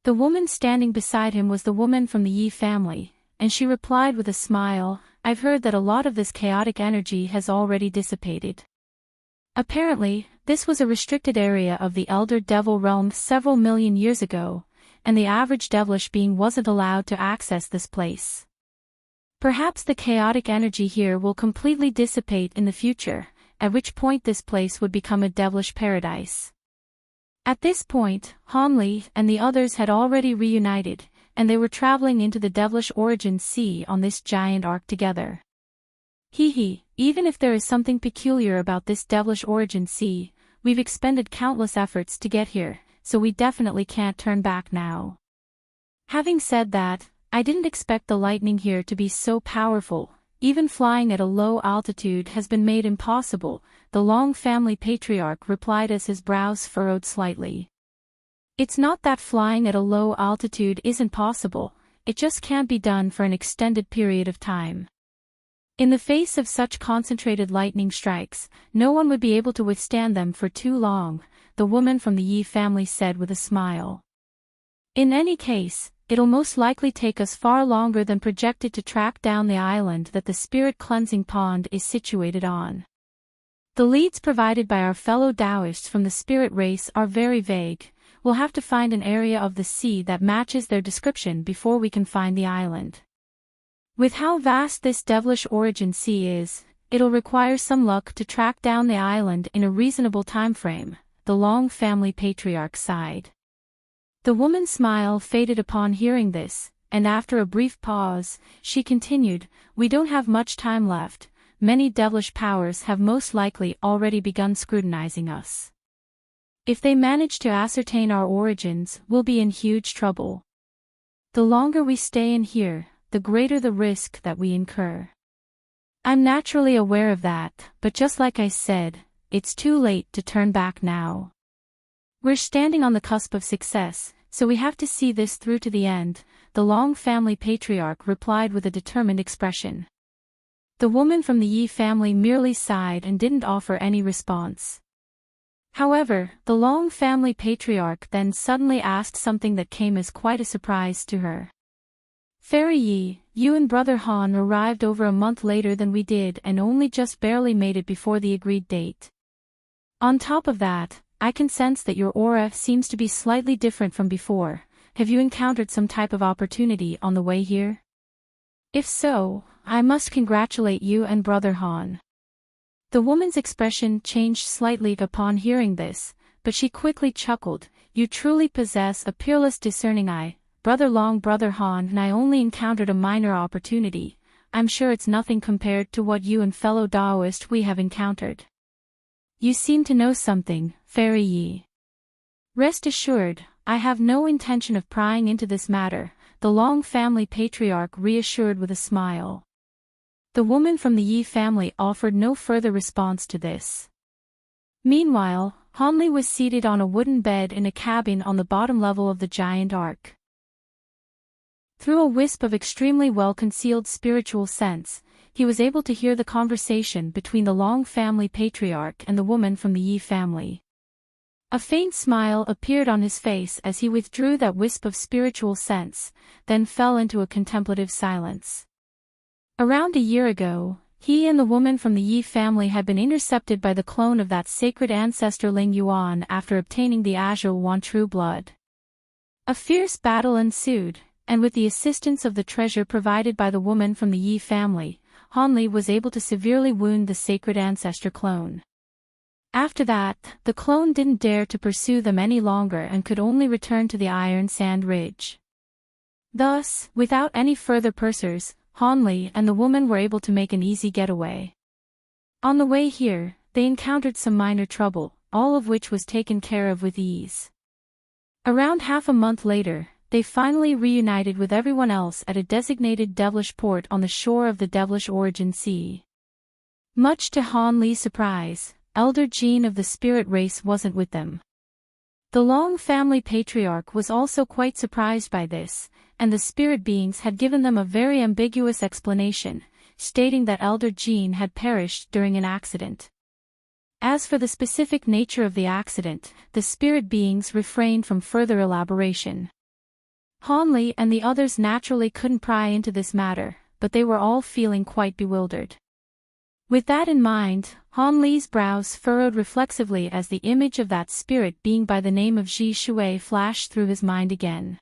The woman standing beside him was the woman from the Yi family, and she replied with a smile, "I've heard that a lot of this chaotic energy has already dissipated." Apparently, this was a restricted area of the Elder Devil realm several million years ago, and the average devilish being wasn't allowed to access this place. Perhaps the chaotic energy here will completely dissipate in the future, at which point this place would become a devilish paradise. At this point, Hanli and the others had already reunited, and they were traveling into the devilish origin sea on this giant ark together. Even if there is something peculiar about this devilish origin sea, we've expended countless efforts to get here, so we definitely can't turn back now. Having said that, I didn't expect the lightning here to be so powerful. Even flying at a low altitude has been made impossible, the Long family patriarch replied as his brows furrowed slightly. It's not that flying at a low altitude isn't possible, it just can't be done for an extended period of time. In the face of such concentrated lightning strikes, no one would be able to withstand them for too long, the woman from the Yi family said with a smile. In any case, it'll most likely take us far longer than projected to track down the island that the spirit cleansing pond is situated on. The leads provided by our fellow Taoists from the spirit race are very vague. We'll have to find an area of the sea that matches their description before we can find the island. With how vast this devilish origin sea is, it'll require some luck to track down the island in a reasonable time frame, the Long family patriarch sighed. The woman's smile faded upon hearing this, and after a brief pause, she continued, "We don't have much time left. Many devilish powers have most likely already begun scrutinizing us. If they manage to ascertain our origins, we'll be in huge trouble. The longer we stay in here, the greater the risk that we incur. I'm naturally aware of that, but just like I said, it's too late to turn back now. We're standing on the cusp of success, so we have to see this through to the end," the Long family patriarch replied with a determined expression. The woman from the Yi family merely sighed and didn't offer any response. However, the Long family patriarch then suddenly asked something that came as quite a surprise to her. "Fairy Yi, you and Brother Han arrived over a month later than we did and only just barely made it before the agreed date. On top of that, I can sense that your aura seems to be slightly different from before. Have you encountered some type of opportunity on the way here? If so, I must congratulate you and Brother Han." The woman's expression changed slightly upon hearing this, but she quickly chuckled, "You truly possess a peerless discerning eye, Brother Long. Brother Han and I only encountered a minor opportunity. I'm sure it's nothing compared to what you and fellow Taoist we have encountered. You seem to know something, Fairy Yi. Rest assured, I have no intention of prying into this matter," the Long family patriarch reassured with a smile. The woman from the Yi family offered no further response to this. Meanwhile, Hanli was seated on a wooden bed in a cabin on the bottom level of the giant ark. Through a wisp of extremely well-concealed spiritual sense, he was able to hear the conversation between the Long family patriarch and the woman from the Yi family. A faint smile appeared on his face as he withdrew that wisp of spiritual sense, then fell into a contemplative silence. Around a year ago, he and the woman from the Yi family had been intercepted by the clone of that sacred ancestor Ling Yuan after obtaining the Azure One true blood. A fierce battle ensued, and with the assistance of the treasure provided by the woman from the Yi family, Hanli was able to severely wound the sacred ancestor clone. After that, the clone didn't dare to pursue them any longer and could only return to the Iron Sand Ridge. Thus, without any further pursuers, Hanli and the woman were able to make an easy getaway. On the way here, they encountered some minor trouble, all of which was taken care of with ease. Around half a month later, they finally reunited with everyone else at a designated devilish port on the shore of the devilish origin sea. Much to Han Li's surprise, Elder Jean of the spirit race wasn't with them. The Long family patriarch was also quite surprised by this, and the spirit beings had given them a very ambiguous explanation, stating that Elder Jean had perished during an accident. As for the specific nature of the accident, the spirit beings refrained from further elaboration. Hanli and the others naturally couldn't pry into this matter, but they were all feeling quite bewildered. With that in mind, Hanli's brows furrowed reflexively as the image of that spirit being by the name of Ji Shui flashed through his mind again.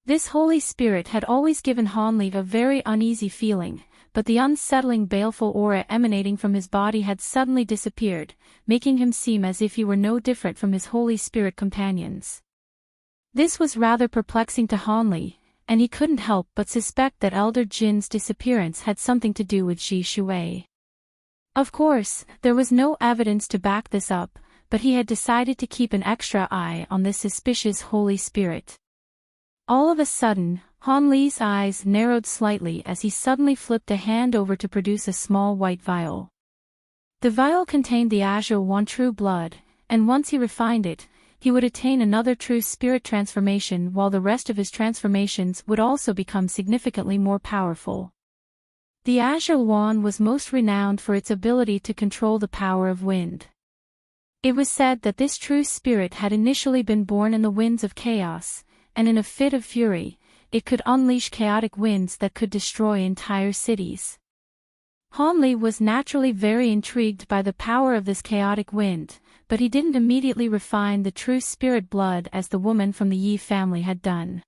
This holy spirit had always given Hanli a very uneasy feeling, but the unsettling baleful aura emanating from his body had suddenly disappeared, making him seem as if he were no different from his holy spirit companions. This was rather perplexing to Hanli, and he couldn't help but suspect that Elder Jin's disappearance had something to do with Ji Shui. Of course, there was no evidence to back this up, but he had decided to keep an extra eye on this suspicious holy spirit. All of a sudden, Hanli's eyes narrowed slightly as he suddenly flipped a hand over to produce a small white vial. The vial contained the azure one true blood, and once he refined it, he would attain another true spirit transformation while the rest of his transformations would also become significantly more powerful. The azure wand was most renowned for its ability to control the power of wind. It was said that this true spirit had initially been born in the winds of chaos, and in a fit of fury, it could unleash chaotic winds that could destroy entire cities. Hanli was naturally very intrigued by the power of this chaotic wind, but he didn't immediately refine the true spirit blood as the woman from the Yi family had done.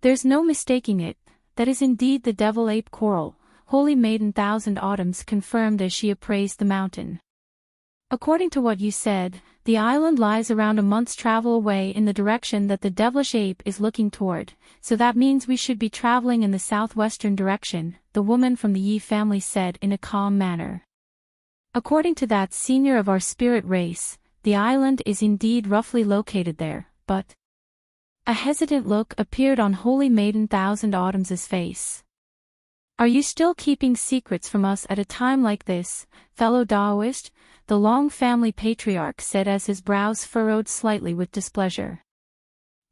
There's no mistaking it, that is indeed the devil-ape coral, Holy Maiden Thousand Autumns confirmed as she appraised the mountain. According to what you said, the island lies around a month's travel away in the direction that the devilish ape is looking toward, so that means we should be traveling in the southwestern direction, the woman from the Yi family said in a calm manner. According to that senior of our spirit race, the island is indeed roughly located there, but... A hesitant look appeared on Holy Maiden Thousand Autumns' face. Are you still keeping secrets from us at a time like this, fellow Taoist? The Long family patriarch said as his brows furrowed slightly with displeasure.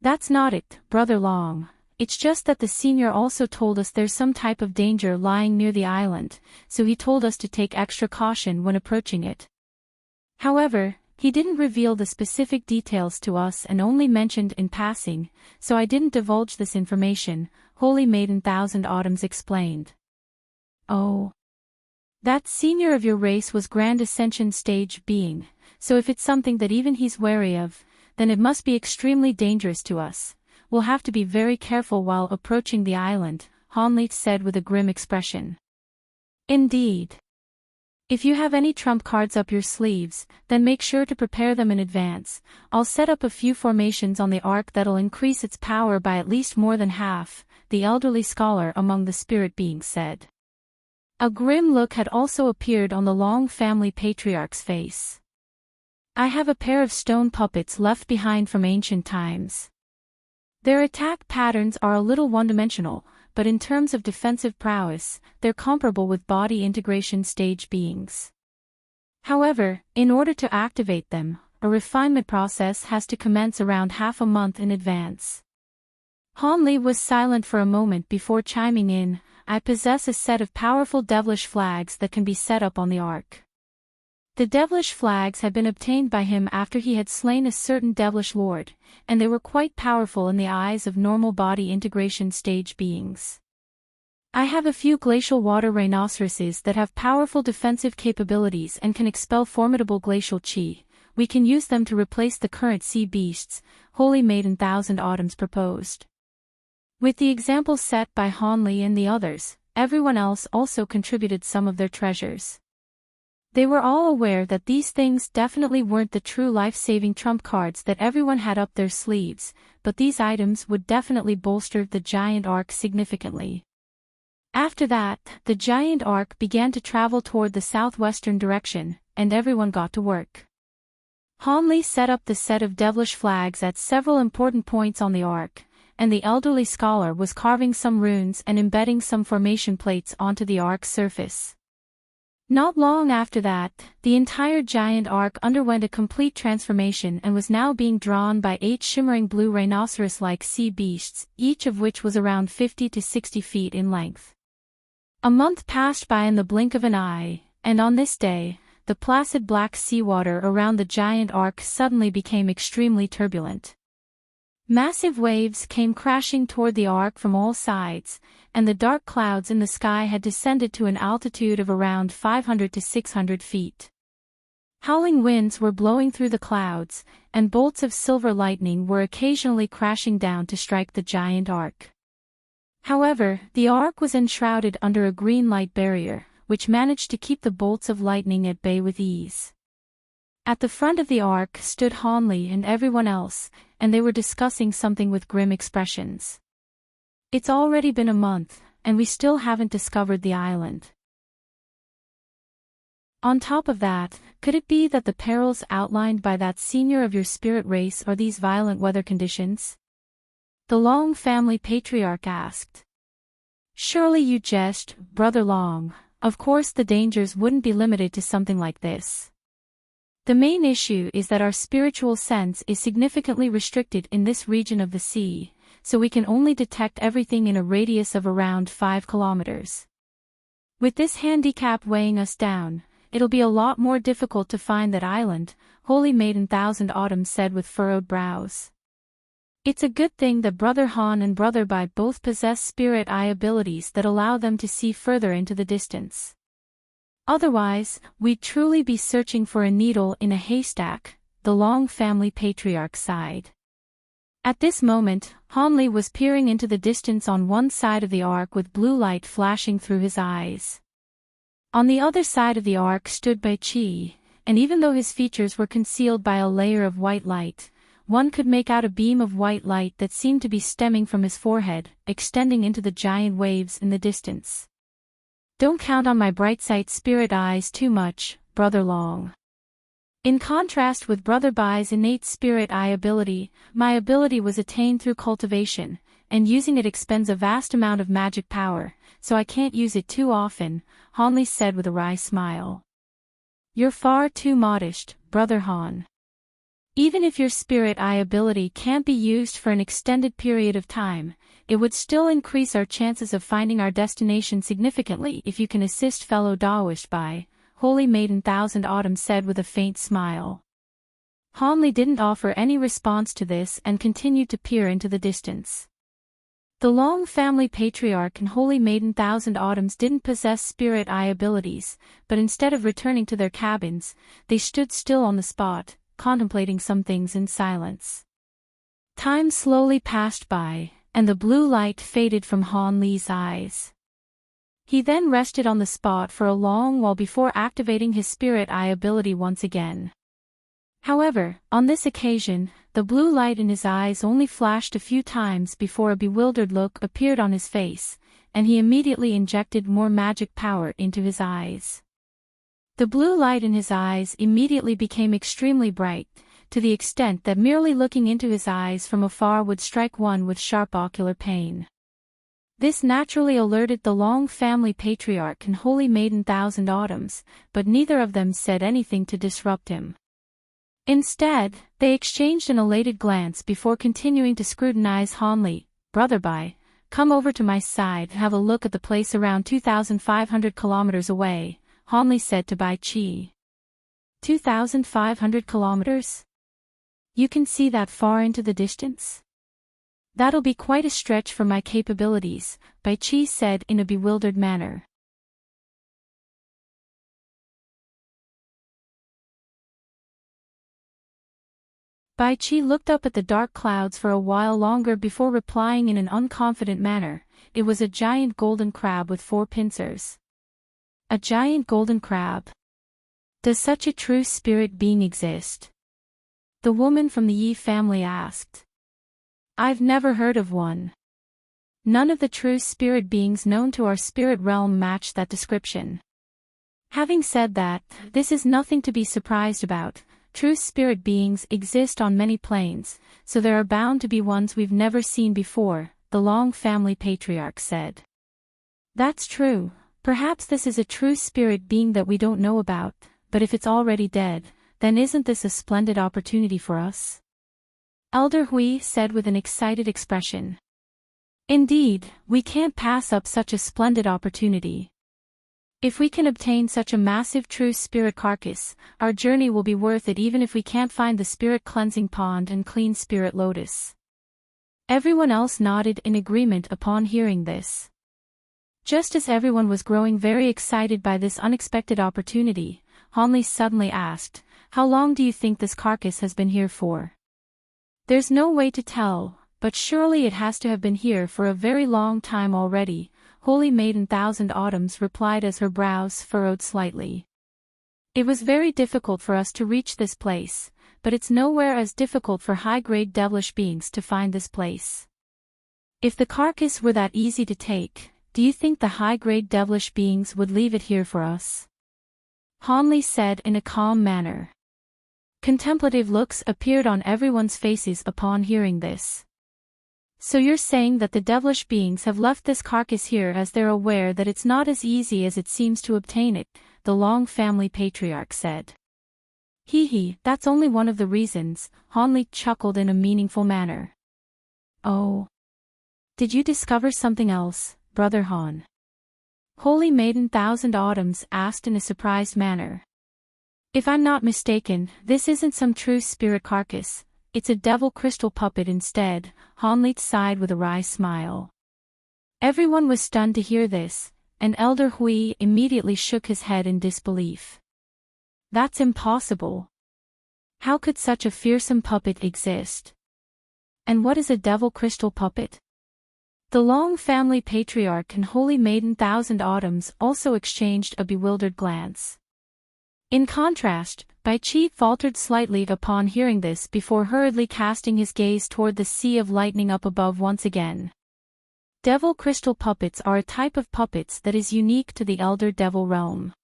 That's not it, Brother Long. It's just that the senior also told us there's some type of danger lying near the island, so he told us to take extra caution when approaching it. However, he didn't reveal the specific details to us and only mentioned in passing, so I didn't divulge this information, Holy Maiden Thousand Autumns explained. Oh. That senior of your race was Grand Ascension stage being, so if it's something that even he's wary of, then it must be extremely dangerous to us. We'll have to be very careful while approaching the island, Hanli said with a grim expression. Indeed. If you have any trump cards up your sleeves, then make sure to prepare them in advance. I'll set up a few formations on the ark that'll increase its power by at least more than half, the elderly scholar among the spirit beings said. A grim look had also appeared on the Long family patriarch's face. I have a pair of stone puppets left behind from ancient times. Their attack patterns are a little one-dimensional, but in terms of defensive prowess, they're comparable with body integration stage beings. However, in order to activate them, a refinement process has to commence around half a month in advance. Hanli was silent for a moment before chiming in, I possess a set of powerful devilish flags that can be set up on the ark. The devilish flags had been obtained by him after he had slain a certain devilish lord, and they were quite powerful in the eyes of normal body integration stage beings. I have a few glacial water rhinoceroses that have powerful defensive capabilities and can expel formidable glacial chi. We can use them to replace the current sea beasts, Holy Maiden Thousand Autumns proposed. With the example set by Hanli and the others, everyone else also contributed some of their treasures. They were all aware that these things definitely weren't the true life-saving trump cards that everyone had up their sleeves, but these items would definitely bolster the giant ark significantly. After that, the giant ark began to travel toward the southwestern direction, and everyone got to work. Hanli set up the set of devilish flags at several important points on the ark, and the elderly scholar was carving some runes and embedding some formation plates onto the ark's surface. Not long after that, the entire giant ark underwent a complete transformation and was now being drawn by 8 shimmering blue rhinoceros-like sea beasts, each of which was around 50 to 60 feet in length. A month passed by in the blink of an eye, and on this day, the placid black seawater around the giant ark suddenly became extremely turbulent. Massive waves came crashing toward the ark from all sides, and the dark clouds in the sky had descended to an altitude of around 500 to 600 feet. Howling winds were blowing through the clouds, and bolts of silver lightning were occasionally crashing down to strike the giant ark. However, the ark was enshrouded under a green light barrier, which managed to keep the bolts of lightning at bay with ease. At the front of the ark stood Hanli and everyone else, and they were discussing something with grim expressions. It's already been a month, and we still haven't discovered the island. On top of that, could it be that the perils outlined by that senior of your spirit race are these violent weather conditions? The Long family patriarch asked. Surely you jest, Brother Long. Of course the dangers wouldn't be limited to something like this. The main issue is that our spiritual sense is significantly restricted in this region of the sea, so we can only detect everything in a radius of around 5 kilometers. With this handicap weighing us down, it'll be a lot more difficult to find that island, Holy Maiden Thousand Autumns said with furrowed brows. It's a good thing that Brother Han and Brother Bai both possess spirit eye abilities that allow them to see further into the distance. Otherwise, we'd truly be searching for a needle in a haystack, the Long family patriarch sighed. At this moment, Hanli was peering into the distance on one side of the ark with blue light flashing through his eyes. On the other side of the ark stood Bai Qi, and even though his features were concealed by a layer of white light, one could make out a beam of white light that seemed to be stemming from his forehead, extending into the giant waves in the distance. Don't count on my bright sight spirit eyes too much, Brother Long. In contrast with Brother Bai's innate spirit eye ability, my ability was attained through cultivation, and using it expends a vast amount of magic power, so I can't use it too often, Hanli said with a wry smile. You're far too modest, Brother Han. Even if your spirit eye ability can't be used for an extended period of time, it would still increase our chances of finding our destination significantly if you can assist fellow Daoist Bai, Holy Maiden Thousand Autumns said with a faint smile. Hanli didn't offer any response to this and continued to peer into the distance. The Long family patriarch and Holy Maiden Thousand Autumns didn't possess spirit eye abilities, but instead of returning to their cabins, they stood still on the spot, contemplating some things in silence. Time slowly passed by, and the blue light faded from Han Li's eyes. He then rested on the spot for a long while before activating his spirit eye ability once again. However, on this occasion, the blue light in his eyes only flashed a few times before a bewildered look appeared on his face, and he immediately injected more magic power into his eyes. The blue light in his eyes immediately became extremely bright, to the extent that merely looking into his eyes from afar would strike one with sharp ocular pain. This naturally alerted the Long family patriarch and Holy Maiden Thousand Autumns, but neither of them said anything to disrupt him. Instead, they exchanged an elated glance before continuing to scrutinize Hanli. Brother Bai, come over to my side and have a look at the place around 2,500 kilometers away, Hanli said to Bai Qi. 2,500 kilometers? You can see that far into the distance? That'll be quite a stretch for my capabilities, Bai Qi said in a bewildered manner. Bai Qi looked up at the dark clouds for a while longer before replying in an unconfident manner. It was a giant golden crab with 4 pincers. A giant golden crab? Does such a true spirit being exist? The woman from the Yi family asked. I've never heard of one. None of the true spirit beings known to our spirit realm match that description. Having said that, this is nothing to be surprised about. True spirit beings exist on many planes, so there are bound to be ones we've never seen before, the Long family patriarch said. That's true. Perhaps this is a true spirit being that we don't know about, but if it's already dead, then isn't this a splendid opportunity for us? Elder Hui said with an excited expression. Indeed, we can't pass up such a splendid opportunity. If we can obtain such a massive true spirit carcass, our journey will be worth it even if we can't find the spirit cleansing pond and clean spirit lotus. Everyone else nodded in agreement upon hearing this. Just as everyone was growing very excited by this unexpected opportunity, Hanli suddenly asked, "How long do you think this carcass has been here for?" "There's no way to tell, but surely it has to have been here for a very long time already," Holy Maiden Thousand Autumns replied as her brows furrowed slightly. "It was very difficult for us to reach this place, but it's nowhere as difficult for high-grade devilish beings to find this place. If the carcass were that easy to take, do you think the high-grade devilish beings would leave it here for us?" Hanli said in a calm manner. Contemplative looks appeared on everyone's faces upon hearing this. "So you're saying that the devilish beings have left this carcass here as they're aware that it's not as easy as it seems to obtain it," the Long family patriarch said. "Hee, that's only one of the reasons," Hanli chuckled in a meaningful manner. "Oh. Did you discover something else, Brother Han?" Holy Maiden Thousand Autumns asked in a surprised manner. "If I'm not mistaken, this isn't some true spirit carcass, it's a devil crystal puppet instead," Hanli sighed with a wry smile. Everyone was stunned to hear this, and Elder Hui immediately shook his head in disbelief. "That's impossible. How could such a fearsome puppet exist? And what is a devil crystal puppet?" The Long family patriarch and Holy Maiden Thousand Autumns also exchanged a bewildered glance. In contrast, Bai Qi faltered slightly upon hearing this before hurriedly casting his gaze toward the sea of lightning up above once again. Devil crystal puppets are a type of puppets that is unique to the Elder Devil realm.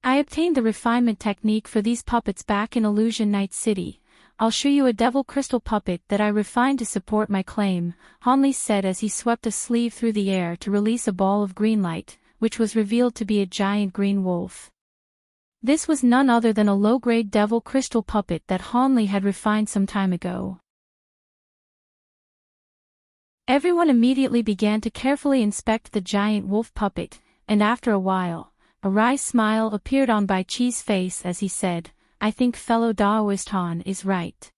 I obtained the refinement technique for these puppets back in Illusion Night City. I'll show you a devil crystal puppet that I refined to support my claim, Hanli said as he swept a sleeve through the air to release a ball of green light, which was revealed to be a giant green wolf. This was none other than a low-grade devil crystal puppet that Hanli had refined some time ago. Everyone immediately began to carefully inspect the giant wolf puppet, and after a while, a wry smile appeared on Bai Qi's face as he said, "I think fellow Daoist Han is right.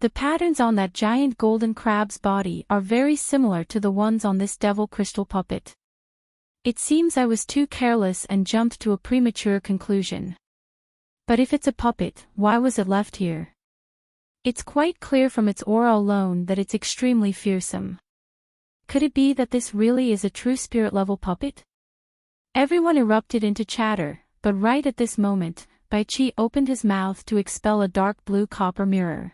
The patterns on that giant golden crab's body are very similar to the ones on this devil crystal puppet. It seems I was too careless and jumped to a premature conclusion. But if it's a puppet, why was it left here? It's quite clear from its aura alone that it's extremely fearsome. Could it be that this really is a true spirit-level puppet?" Everyone erupted into chatter, but right at this moment, Bai Qi opened his mouth to expel a dark blue copper mirror.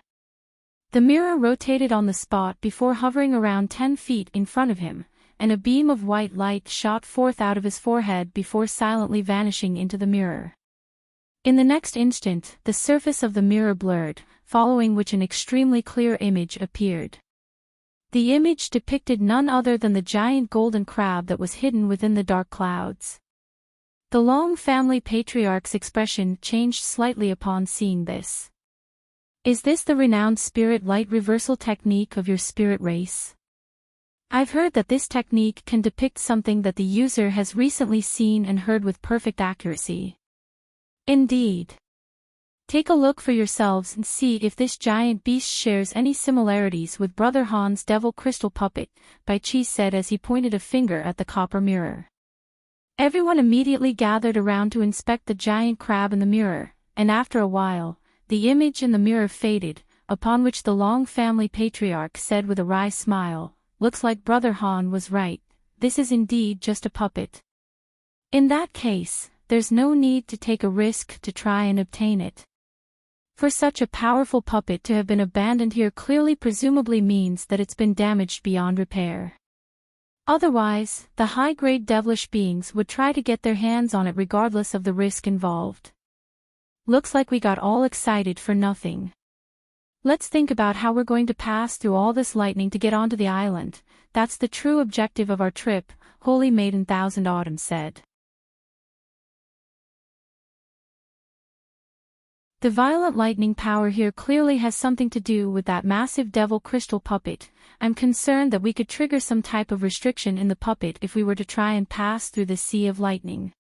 The mirror rotated on the spot before hovering around 10 feet in front of him, and a beam of white light shot forth out of his forehead before silently vanishing into the mirror. In the next instant, the surface of the mirror blurred, following which an extremely clear image appeared. The image depicted none other than the giant golden crab that was hidden within the dark clouds. The Long family patriarch's expression changed slightly upon seeing this. "Is this the renowned spirit light reversal technique of your spirit race? I've heard that this technique can depict something that the user has recently seen and heard with perfect accuracy." "Indeed. Take a look for yourselves and see if this giant beast shares any similarities with Brother Han's devil crystal puppet," Bai Qi said as he pointed a finger at the copper mirror. Everyone immediately gathered around to inspect the giant crab in the mirror, and after a while, the image in the mirror faded, upon which the Long family patriarch said with a wry smile, "Looks like Brother Han was right, this is indeed just a puppet. In that case, there's no need to take a risk to try and obtain it. For such a powerful puppet to have been abandoned here clearly presumably means that it's been damaged beyond repair. Otherwise, the high-grade devilish beings would try to get their hands on it regardless of the risk involved." Looks like we got all excited for nothing. Let's think about how we're going to pass through all this lightning to get onto the island. That's the true objective of our trip, Holy Maiden Thousand Autumn said. The violent lightning power here clearly has something to do with that massive devil crystal puppet. I'm concerned that we could trigger some type of restriction in the puppet if we were to try and pass through the sea of lightning.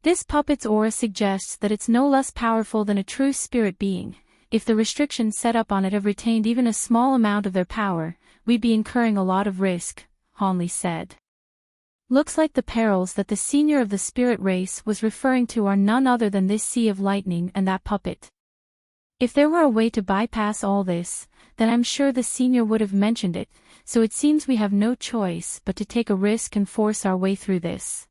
This puppet's aura suggests that it's no less powerful than a true spirit being. If the restrictions set up on it have retained even a small amount of their power, we'd be incurring a lot of risk, Hanley said. Looks like the perils that the senior of the spirit race was referring to are none other than this sea of lightning and that puppet. If there were a way to bypass all this, then I'm sure the senior would have mentioned it, so it seems we have no choice but to take a risk and force our way through this.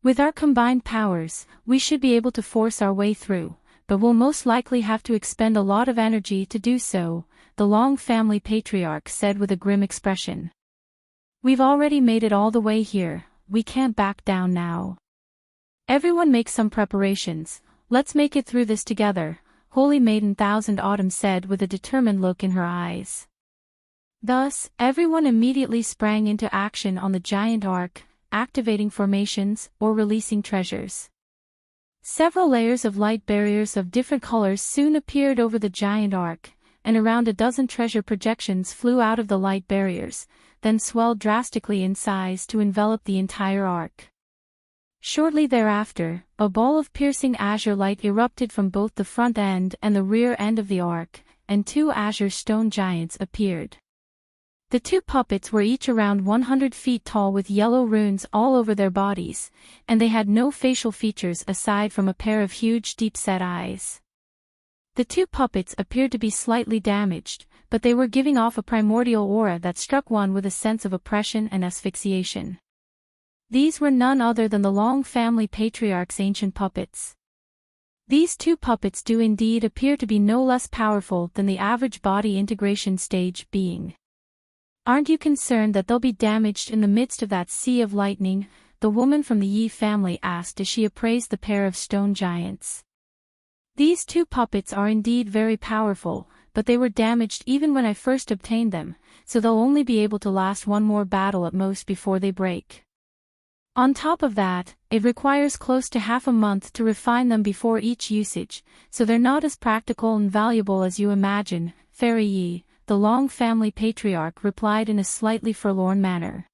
With our combined powers, we should be able to force our way through, but we'll most likely have to expend a lot of energy to do so, the Long family patriarch said with a grim expression. We've already made it all the way here, we can't back down now. Everyone make some preparations, let's make it through this together, Holy Maiden Thousand Autumn said with a determined look in her eyes. Thus, everyone immediately sprang into action on the giant ark, activating formations or releasing treasures. Several layers of light barriers of different colors soon appeared over the giant ark, and around a dozen treasure projections flew out of the light barriers, then swelled drastically in size to envelop the entire ark. Shortly thereafter, a ball of piercing azure light erupted from both the front end and the rear end of the ark, and two azure stone giants appeared. The two puppets were each around 100 feet tall with yellow runes all over their bodies, and they had no facial features aside from a pair of huge deep-set eyes. The two puppets appeared to be slightly damaged, but they were giving off a primordial aura that struck one with a sense of oppression and asphyxiation. These were none other than the Long family patriarch's ancient puppets. These two puppets do indeed appear to be no less powerful than the average body integration stage being. Aren't you concerned that they'll be damaged in the midst of that sea of lightning? The woman from the Yi family asked as she appraised the pair of stone giants. These two puppets are indeed very powerful, but they were damaged even when I first obtained them, so they'll only be able to last one more battle at most before they break. On top of that, it requires close to half a month to refine them before each usage, so they're not as practical and valuable as you imagine, Fairy Yi, the Long family patriarch replied in a slightly forlorn manner.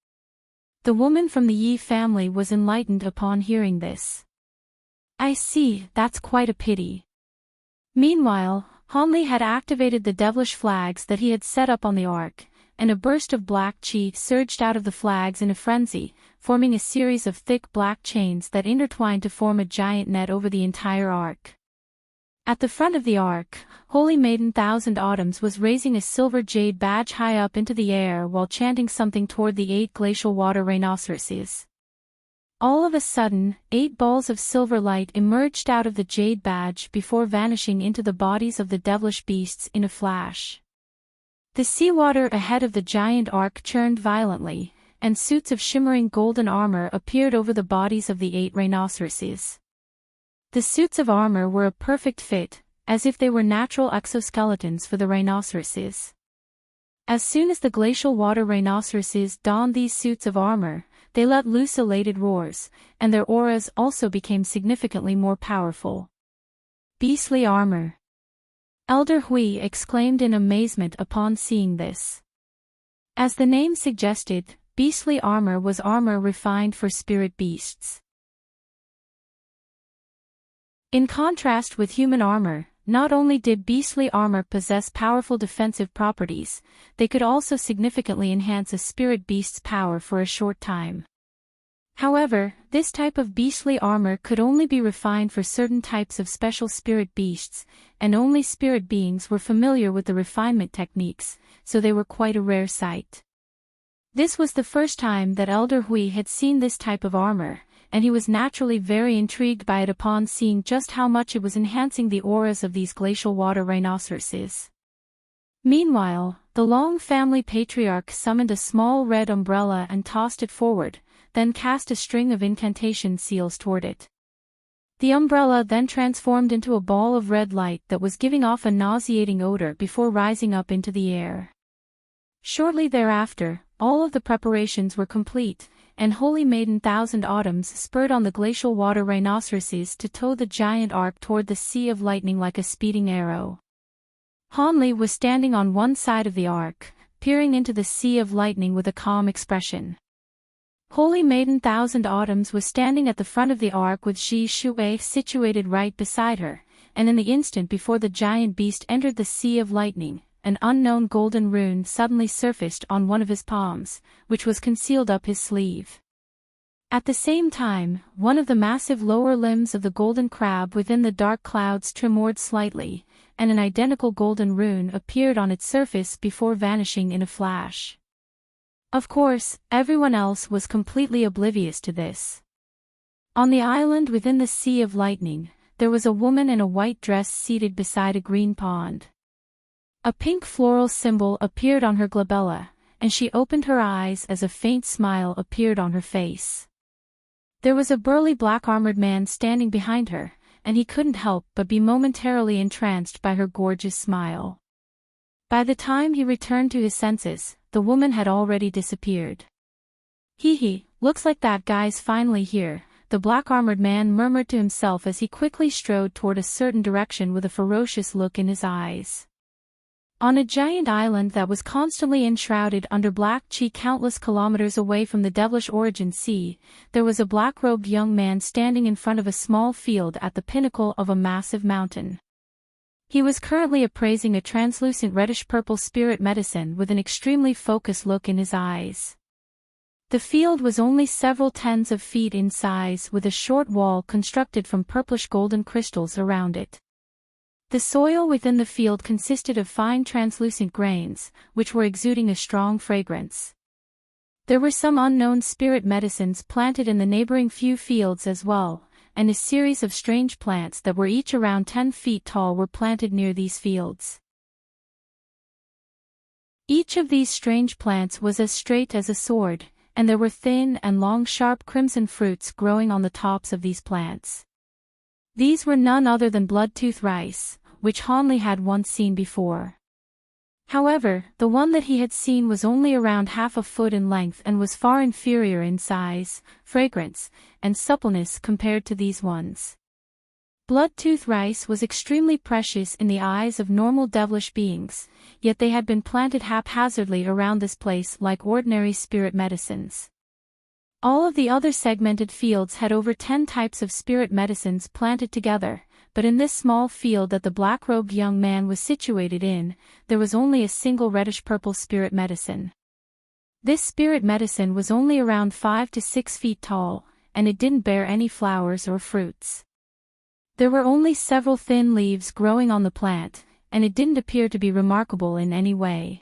The woman from the Yi family was enlightened upon hearing this. I see, that's quite a pity. Meanwhile, Hanley had activated the devilish flags that he had set up on the ark, and a burst of black chi surged out of the flags in a frenzy, forming a series of thick black chains that intertwined to form a giant net over the entire ark. At the front of the ark, Holy Maiden Thousand Autumns was raising a silver jade badge high up into the air while chanting something toward the 8 glacial water rhinoceroses. All of a sudden, 8 balls of silver light emerged out of the jade badge before vanishing into the bodies of the devilish beasts in a flash. The seawater ahead of the giant ark churned violently, and suits of shimmering golden armor appeared over the bodies of the 8 rhinoceroses. The suits of armor were a perfect fit, as if they were natural exoskeletons for the rhinoceroses. As soon as the glacial water rhinoceroses donned these suits of armor, they let loose elated roars, and their auras also became significantly more powerful. Beastly armor! Elder Hui exclaimed in amazement upon seeing this. As the name suggested, beastly armor was armor refined for spirit beasts. In contrast with human armor, not only did beastly armor possess powerful defensive properties, they could also significantly enhance a spirit beast's power for a short time. However, this type of beastly armor could only be refined for certain types of special spirit beasts, and only spirit beings were familiar with the refinement techniques, so they were quite a rare sight. This was the first time that Elder Hui had seen this type of armor, and he was naturally very intrigued by it upon seeing just how much it was enhancing the auras of these glacial water rhinoceroses. Meanwhile, the Long family patriarch summoned a small red umbrella and tossed it forward, then cast a string of incantation seals toward it. The umbrella then transformed into a ball of red light that was giving off a nauseating odor before rising up into the air. Shortly thereafter, all of the preparations were complete, and Holy Maiden Thousand Autumns spurred on the glacial water rhinoceroses to tow the giant ark toward the Sea of Lightning like a speeding arrow. Hanli was standing on one side of the ark, peering into the Sea of Lightning with a calm expression. Holy Maiden Thousand Autumns was standing at the front of the ark with Ji Shui situated right beside her, and in the instant before the giant beast entered the Sea of Lightning, an unknown golden rune suddenly surfaced on one of his palms, which was concealed up his sleeve. At the same time, one of the massive lower limbs of the golden crab within the dark clouds tremored slightly, and an identical golden rune appeared on its surface before vanishing in a flash. Of course, everyone else was completely oblivious to this. On the island within the Sea of Lightning, there was a woman in a white dress seated beside a green pond. A pink floral symbol appeared on her glabella, and she opened her eyes as a faint smile appeared on her face. There was a burly black-armored man standing behind her, and he couldn't help but be momentarily entranced by her gorgeous smile. By the time he returned to his senses, the woman had already disappeared. Hee, looks like that guy's finally here, the black-armored man murmured to himself as he quickly strode toward a certain direction with a ferocious look in his eyes. On a giant island that was constantly enshrouded under black chi countless kilometers away from the devilish origin sea, there was a black-robed young man standing in front of a small field at the pinnacle of a massive mountain. He was currently appraising a translucent reddish-purple spirit medicine with an extremely focused look in his eyes. The field was only several tens of feet in size with a short wall constructed from purplish golden crystals around it. The soil within the field consisted of fine translucent grains, which were exuding a strong fragrance. There were some unknown spirit medicines planted in the neighboring few fields as well, and a series of strange plants that were each around 10 feet tall were planted near these fields. Each of these strange plants was as straight as a sword, and there were thin and long sharp crimson fruits growing on the tops of these plants. These were none other than blood-tooth rice, which Hanli had once seen before. However, the one that he had seen was only around half a foot in length and was far inferior in size, fragrance, and suppleness compared to these ones. Blood-tooth rice was extremely precious in the eyes of normal devilish beings, yet they had been planted haphazardly around this place like ordinary spirit medicines. All of the other segmented fields had over 10 types of spirit medicines planted together, but in this small field that the black-robed young man was situated in, there was only a single reddish-purple spirit medicine. This spirit medicine was only around 5 to 6 feet tall, and it didn't bear any flowers or fruits. There were only several thin leaves growing on the plant, and it didn't appear to be remarkable in any way.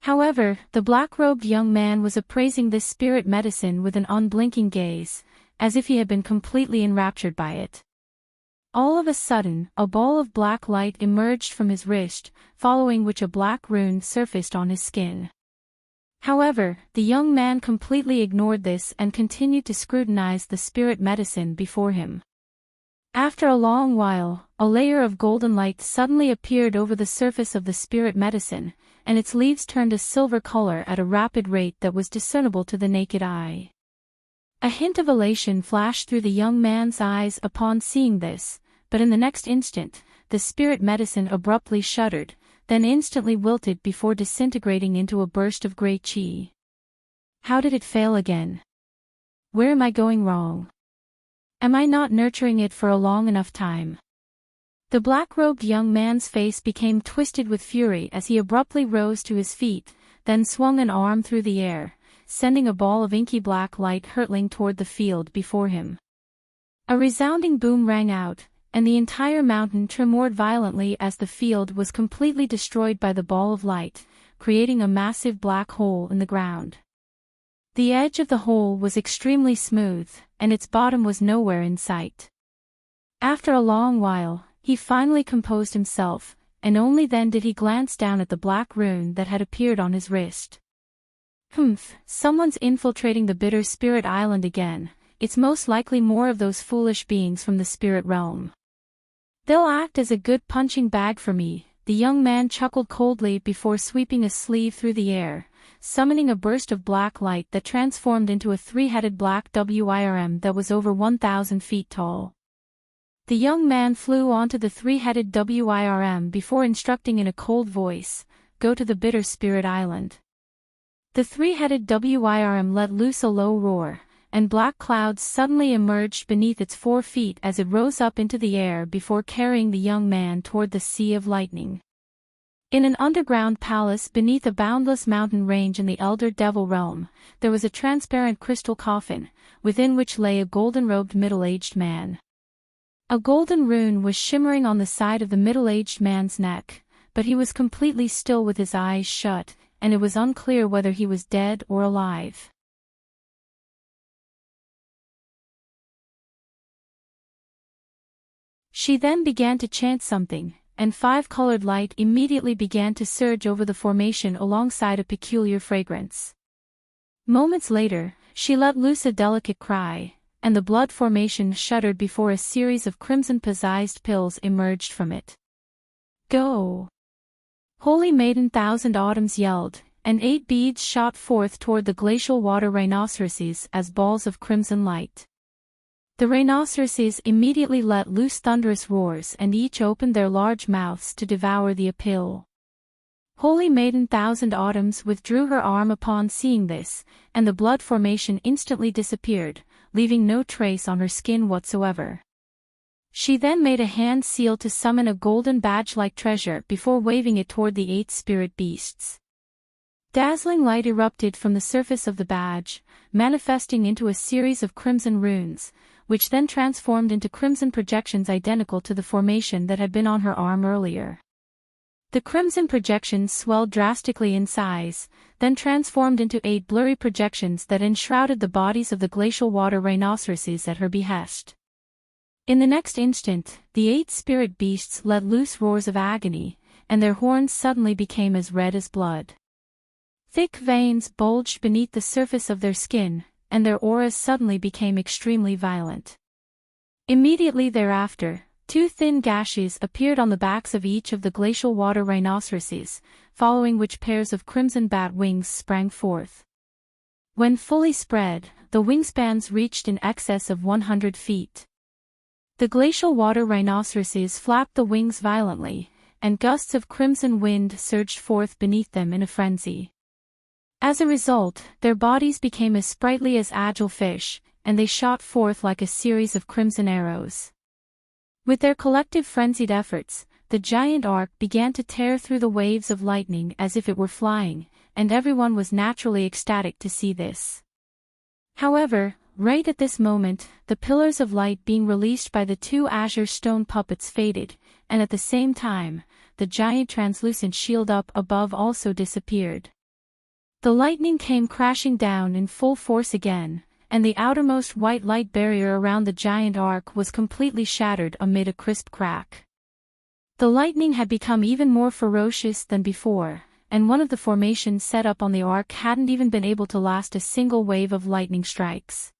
However, the black-robed young man was appraising this spirit medicine with an unblinking gaze, as if he had been completely enraptured by it. All of a sudden, a ball of black light emerged from his wrist, following which a black rune surfaced on his skin. However, the young man completely ignored this and continued to scrutinize the spirit medicine before him. After a long while, a layer of golden light suddenly appeared over the surface of the spirit medicine, and its leaves turned a silver color at a rapid rate that was discernible to the naked eye. A hint of elation flashed through the young man's eyes upon seeing this, but in the next instant, the spirit medicine abruptly shuddered, then instantly wilted before disintegrating into a burst of grey chi. How did it fail again? Where am I going wrong? Am I not nurturing it for a long enough time? The black-robed young man's face became twisted with fury as he abruptly rose to his feet, then swung an arm through the air, sending a ball of inky black light hurtling toward the field before him. A resounding boom rang out, and the entire mountain tremored violently as the field was completely destroyed by the ball of light, creating a massive black hole in the ground. The edge of the hole was extremely smooth, and its bottom was nowhere in sight. After a long while, he finally composed himself, and only then did he glance down at the black rune that had appeared on his wrist. Someone's infiltrating the Bitter Spirit Island again. it's most likely more of those foolish beings from the spirit realm. They'll act as a good punching bag for me, the young man chuckled coldly before sweeping a sleeve through the air, summoning a burst of black light that transformed into a three-headed black WIRM that was over 1,000 feet tall. The young man flew onto the three-headed WIRM before instructing in a cold voice, "Go to the Bitter Spirit Island." The three-headed WIRM let loose a low roar, and black clouds suddenly emerged beneath its 4 feet as it rose up into the air before carrying the young man toward the Sea of Lightning. In an underground palace beneath a boundless mountain range in the Elder Devil realm, there was a transparent crystal coffin, within which lay a golden-robed middle-aged man. A golden rune was shimmering on the side of the middle-aged man's neck, but he was completely still with his eyes shut, and it was unclear whether he was dead or alive. She then began to chant something, and 5-colored light immediately began to surge over the formation alongside a peculiar fragrance. Moments later, she let loose a delicate cry, and the blood formation shuddered before a series of crimson-possessed pills emerged from it. "Go! Holy Maiden!" Thousand Autumns yelled, and 8 beads shot forth toward the glacial water rhinoceroses as balls of crimson light. The rhinoceroses immediately let loose thunderous roars and each opened their large mouths to devour the appeal. Holy Maiden Thousand Autumns withdrew her arm upon seeing this, and the blood formation instantly disappeared, leaving no trace on her skin whatsoever. She then made a hand seal to summon a golden badge-like treasure before waving it toward the 8 spirit beasts. Dazzling light erupted from the surface of the badge, manifesting into a series of crimson runes, which then transformed into crimson projections identical to the formation that had been on her arm earlier. The crimson projections swelled drastically in size, then transformed into 8 blurry projections that enshrouded the bodies of the glacial water rhinoceroses at her behest. In the next instant, the 8 spirit beasts let loose roars of agony, and their horns suddenly became as red as blood. Thick veins bulged beneath the surface of their skin, and their auras suddenly became extremely violent. Immediately thereafter, 2 thin gashes appeared on the backs of each of the glacial water rhinoceroses, following which pairs of crimson bat wings sprang forth. When fully spread, the wingspans reached in excess of 100 feet. The glacial water rhinoceroses flapped the wings violently, and gusts of crimson wind surged forth beneath them in a frenzy. As a result, their bodies became as sprightly as agile fish, and they shot forth like a series of crimson arrows. With their collective frenzied efforts, the giant ark began to tear through the waves of lightning as if it were flying, and everyone was naturally ecstatic to see this. However, right at this moment, the pillars of light being released by the 2 azure stone puppets faded, and at the same time, the giant translucent shield up above also disappeared. The lightning came crashing down in full force again, and the outermost white light barrier around the giant ark was completely shattered amid a crisp crack. The lightning had become even more ferocious than before, and one of the formations set up on the ark hadn't even been able to last a single wave of lightning strikes.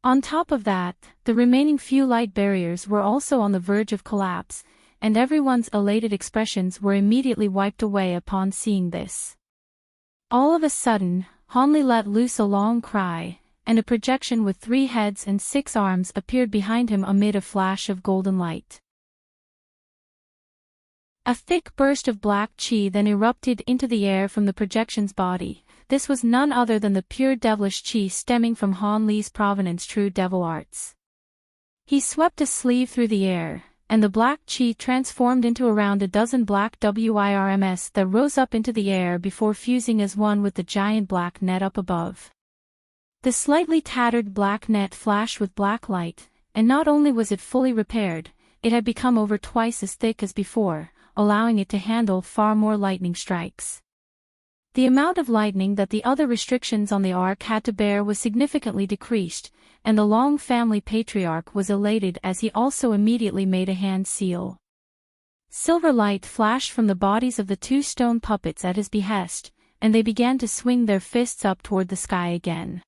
On top of that, the remaining few light barriers were also on the verge of collapse, and everyone's elated expressions were immediately wiped away upon seeing this. All of a sudden, Hanli let loose a long cry, and a projection with 3 heads and 6 arms appeared behind him amid a flash of golden light. A thick burst of black chi then erupted into the air from the projection's body. This was none other than the pure devilish chi stemming from Han Li's provenance true devil arts. He swept a sleeve through the air, and the black chi transformed into around a dozen black WIRMs that rose up into the air before fusing as one with the giant black net up above. The slightly tattered black net flashed with black light, and not only was it fully repaired, it had become over twice as thick as before, allowing it to handle far more lightning strikes. The amount of lightning that the other restrictions on the ark had to bear was significantly decreased, and the Long family patriarch was elated as he also immediately made a hand seal. Silver light flashed from the bodies of the 2 stone puppets at his behest, and they began to swing their fists up toward the sky again.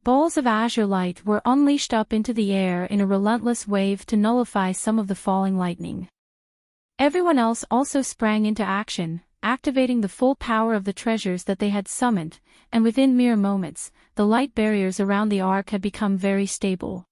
Balls of azure light were unleashed up into the air in a relentless wave to nullify some of the falling lightning. Everyone else also sprang into action, activating the full power of the treasures that they had summoned, and within mere moments, the light barriers around the ark had become very stable.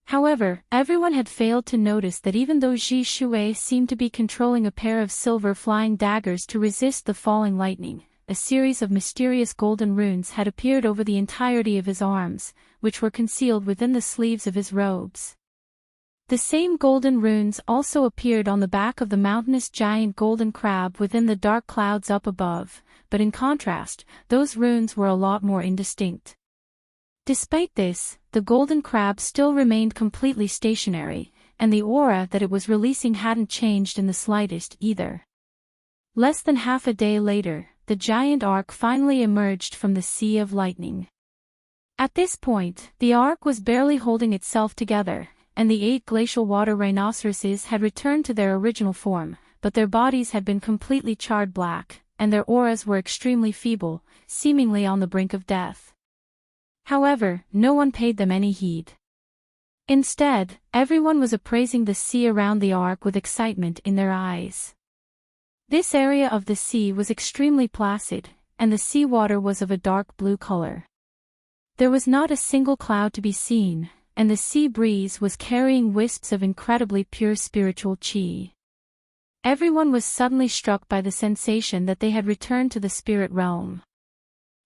However, everyone had failed to notice that even though Ji Shui seemed to be controlling a pair of silver flying daggers to resist the falling lightning, a series of mysterious golden runes had appeared over the entirety of his arms, which were concealed within the sleeves of his robes. The same golden runes also appeared on the back of the mountainous giant golden crab within the dark clouds up above, but in contrast, those runes were a lot more indistinct. Despite this, the golden crab still remained completely stationary, and the aura that it was releasing hadn't changed in the slightest either. Less than half a day later, the giant ark finally emerged from the sea of lightning. At this point, the ark was barely holding itself together, and the 8 glacial water rhinoceroses had returned to their original form, but their bodies had been completely charred black, and their auras were extremely feeble, seemingly on the brink of death. However, no one paid them any heed. Instead, everyone was appraising the sea around the ark with excitement in their eyes. This area of the sea was extremely placid, and the seawater was of a dark blue color. There was not a single cloud to be seen, and the sea breeze was carrying wisps of incredibly pure spiritual qi. Everyone was suddenly struck by the sensation that they had returned to the spirit realm.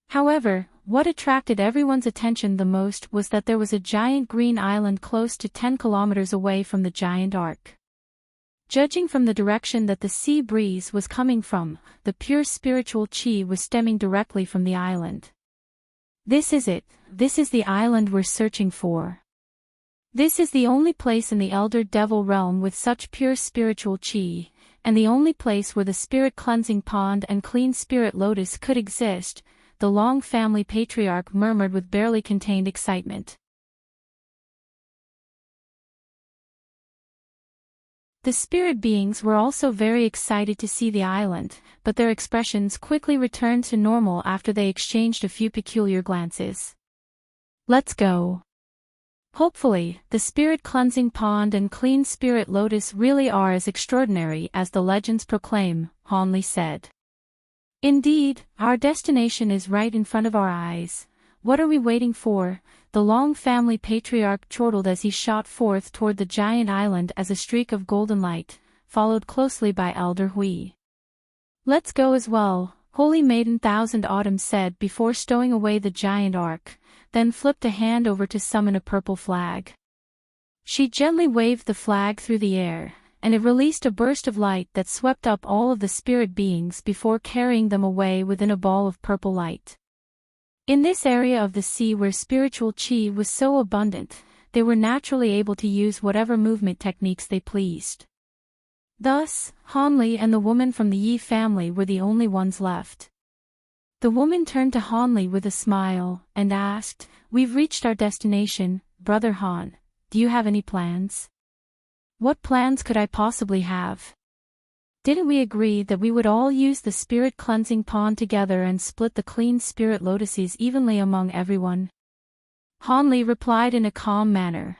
However, what attracted everyone's attention the most was that there was a giant green island close to 10 kilometers away from the giant ark. Judging from the direction that the sea breeze was coming from, the pure spiritual qi was stemming directly from the island. This is it, this is the island we're searching for. This is the only place in the Elder Devil realm with such pure spiritual qi, and the only place where the spirit cleansing pond and clean spirit lotus could exist, the Long family patriarch murmured with barely contained excitement. The spirit beings were also very excited to see the island, but their expressions quickly returned to normal after they exchanged a few peculiar glances. Let's go. Hopefully, the spirit cleansing pond and clean spirit lotus really are as extraordinary as the legends proclaim, Hanli said. Indeed, our destination is right in front of our eyes. What are we waiting for? The Long family patriarch chortled as he shot forth toward the giant island as a streak of golden light, followed closely by Elder Hui. Let's go as well, Holy Maiden Thousand Autumn said before stowing away the giant ark, then flipped a hand over to summon a purple flag. She gently waved the flag through the air, and it released a burst of light that swept up all of the spirit beings before carrying them away within a ball of purple light. In this area of the sea where spiritual qi was so abundant, they were naturally able to use whatever movement techniques they pleased. Thus, Hanli and the woman from the Yi family were the only ones left. The woman turned to Hanli with a smile, and asked, "We've reached our destination, Brother Han. Do you have any plans?" "What plans could I possibly have? Didn't we agree that we would all use the spirit cleansing pond together and split the clean spirit lotuses evenly among everyone?" Hanli replied in a calm manner.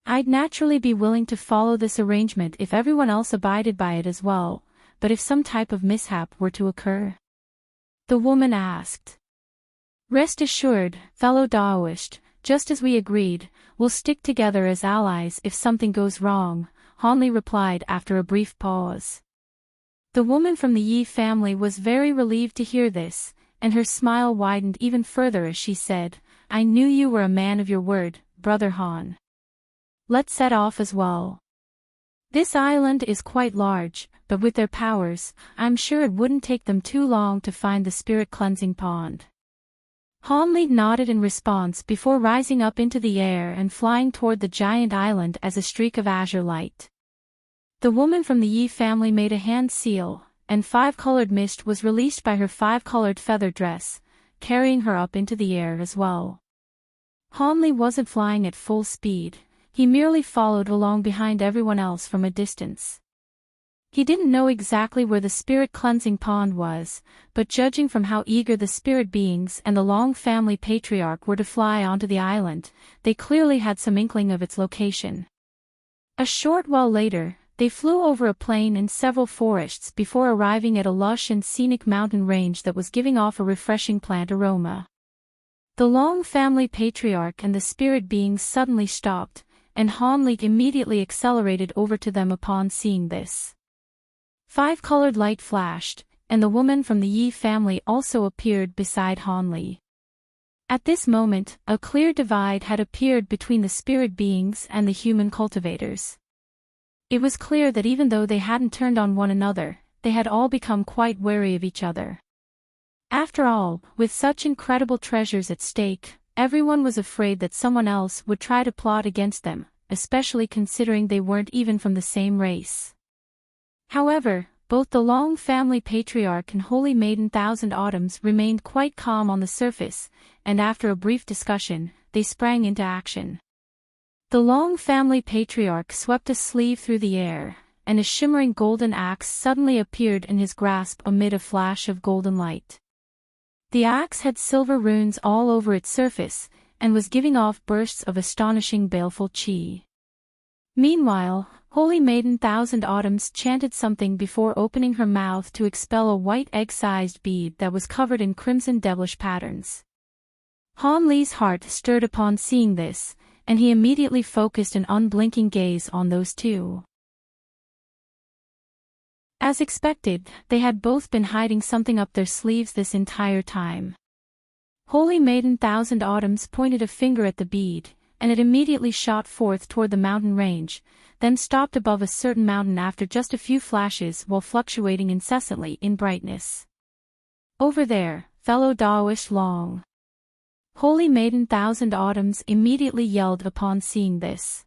"I'd naturally be willing to follow this arrangement if everyone else abided by it as well, but if some type of mishap were to occur?" The woman asked. "Rest assured, fellow Daoist, just as we agreed, we'll stick together as allies if something goes wrong," Hanli replied after a brief pause. The woman from the Yi family was very relieved to hear this, and her smile widened even further as she said, "I knew you were a man of your word, Brother Han. Let's set off as well. This island is quite large, but with their powers, I'm sure it wouldn't take them too long to find the spirit cleansing pond." Hanli nodded in response before rising up into the air and flying toward the giant island as a streak of azure light. The woman from the Yi family made a hand seal, and 5-colored mist was released by her 5-colored feather dress, carrying her up into the air as well. Hanli wasn't flying at full speed, he merely followed along behind everyone else from a distance. He didn't know exactly where the spirit cleansing pond was, but judging from how eager the spirit beings and the Long family patriarch were to fly onto the island, they clearly had some inkling of its location. A short while later, they flew over a plain and several forests before arriving at a lush and scenic mountain range that was giving off a refreshing plant aroma. The Long family patriarch and the spirit beings suddenly stopped, and Hanli immediately accelerated over to them upon seeing this. Five-colored light flashed, and the woman from the Yi family also appeared beside Hanli. At this moment, a clear divide had appeared between the spirit beings and the human cultivators. It was clear that even though they hadn't turned on one another, they had all become quite wary of each other. After all, with such incredible treasures at stake, everyone was afraid that someone else would try to plot against them, especially considering they weren't even from the same race. However, both the Long family patriarch and Holy Maiden Thousand Autumns remained quite calm on the surface, and after a brief discussion, they sprang into action. The Long family patriarch swept a sleeve through the air, and a shimmering golden axe suddenly appeared in his grasp amid a flash of golden light. The axe had silver runes all over its surface, and was giving off bursts of astonishing baleful chi. Meanwhile, Holy Maiden Thousand Autumns chanted something before opening her mouth to expel a white egg-sized bead that was covered in crimson devilish patterns. Han Li's heart stirred upon seeing this, and he immediately focused an unblinking gaze on those two. As expected, they had both been hiding something up their sleeves this entire time. Holy Maiden Thousand Autumns pointed a finger at the bead, and it immediately shot forth toward the mountain range, then stopped above a certain mountain after just a few flashes while fluctuating incessantly in brightness. Over there, fellow Daoist Long. Holy Maiden Thousand Autumns immediately yelled upon seeing this.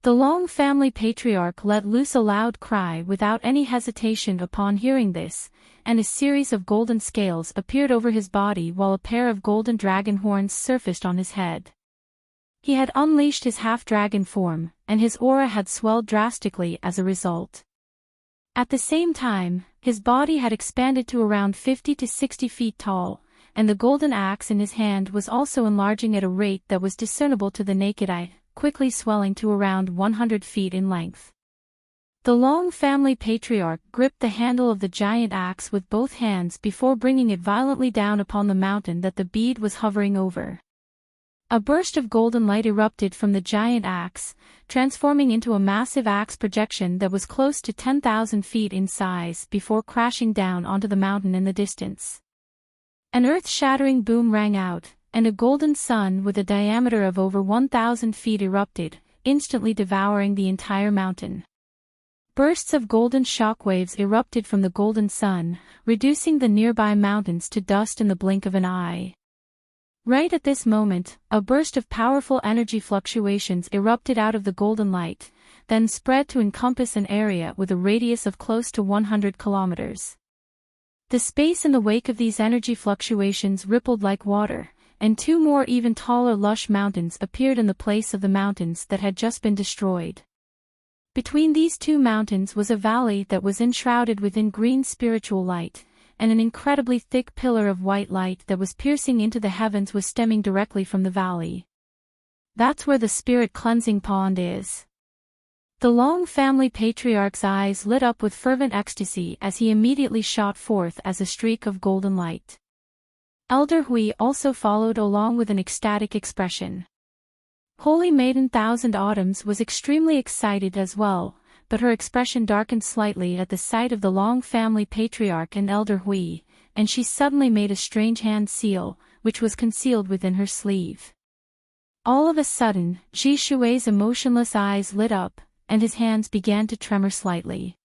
The Long family patriarch let loose a loud cry without any hesitation upon hearing this, and a series of golden scales appeared over his body while a pair of golden dragon horns surfaced on his head. He had unleashed his half-dragon form, and his aura had swelled drastically as a result. At the same time, his body had expanded to around 50 to 60 feet tall, and the golden axe in his hand was also enlarging at a rate that was discernible to the naked eye, quickly swelling to around 100 feet in length. The Long family patriarch gripped the handle of the giant axe with both hands before bringing it violently down upon the mountain that the bead was hovering over. A burst of golden light erupted from the giant axe, transforming into a massive axe projection that was close to 10,000 feet in size before crashing down onto the mountain in the distance. An earth-shattering boom rang out, and a golden sun with a diameter of over 1,000 feet erupted, instantly devouring the entire mountain. Bursts of golden shockwaves erupted from the golden sun, reducing the nearby mountains to dust in the blink of an eye. Right at this moment, a burst of powerful energy fluctuations erupted out of the golden light, then spread to encompass an area with a radius of close to 100 kilometers. The space in the wake of these energy fluctuations rippled like water, and two more even taller lush mountains appeared in the place of the mountains that had just been destroyed. Between these two mountains was a valley that was enshrouded within green spiritual light, and an incredibly thick pillar of white light that was piercing into the heavens was stemming directly from the valley. That's where the spirit cleansing pond is. The Long family patriarch's eyes lit up with fervent ecstasy as he immediately shot forth as a streak of golden light. Elder Hui also followed along with an ecstatic expression. Holy Maiden Thousand Autumns was extremely excited as well, but her expression darkened slightly at the sight of the Long family patriarch and Elder Hui, and she suddenly made a strange hand seal, which was concealed within her sleeve. All of a sudden, Ji Shui's emotionless eyes lit up, and his hands began to tremor slightly.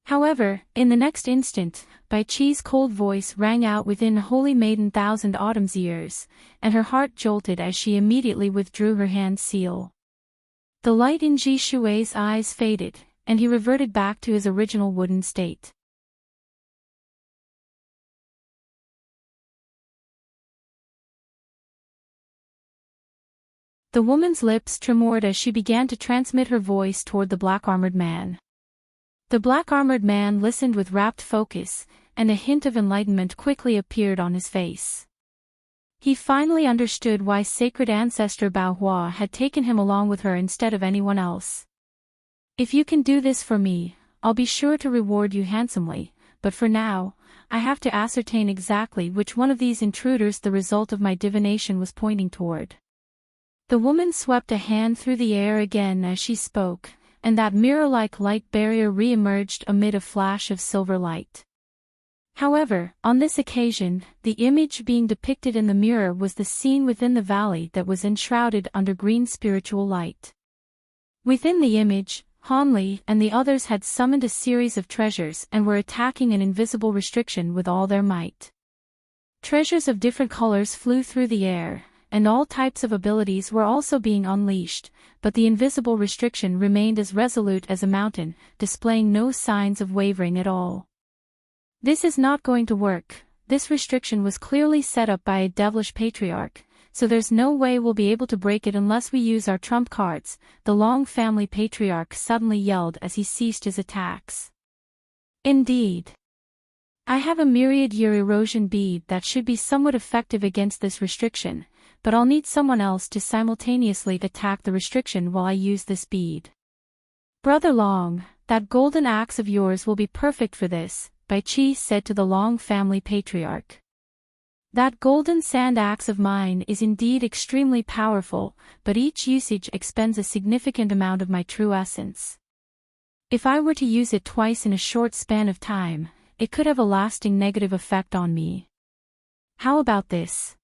However, in the next instant, Bai Qi's cold voice rang out within Holy Maiden Thousand Autumn's ears, and her heart jolted as she immediately withdrew her hand seal. The light in Ji Shui's eyes faded, and he reverted back to his original wooden state. The woman's lips tremored as she began to transmit her voice toward the black-armored man. The black-armored man listened with rapt focus, and a hint of enlightenment quickly appeared on his face. He finally understood why sacred ancestor Bao Hua had taken him along with her instead of anyone else. If you can do this for me, I'll be sure to reward you handsomely, but for now, I have to ascertain exactly which one of these intruders the result of my divination was pointing toward. The woman swept a hand through the air again as she spoke, and that mirror-like light barrier re-emerged amid a flash of silver light. However, on this occasion, the image being depicted in the mirror was the scene within the valley that was enshrouded under green spiritual light. Within the image, Hanli and the others had summoned a series of treasures and were attacking an invisible restriction with all their might. Treasures of different colors flew through the air, and all types of abilities were also being unleashed, but the invisible restriction remained as resolute as a mountain, displaying no signs of wavering at all. This is not going to work. This restriction was clearly set up by a devilish patriarch, so there's no way we'll be able to break it unless we use our trump cards, the Long family patriarch suddenly yelled as he ceased his attacks. Indeed. I have a myriad year erosion bead that should be somewhat effective against this restriction, but I'll need someone else to simultaneously attack the restriction while I use this bead. Brother Long, that golden axe of yours will be perfect for this, Bai Qi said to the Long family patriarch. That golden sand axe of mine is indeed extremely powerful, but each usage expends a significant amount of my true essence. If I were to use it twice in a short span of time, it could have a lasting negative effect on me. How about this?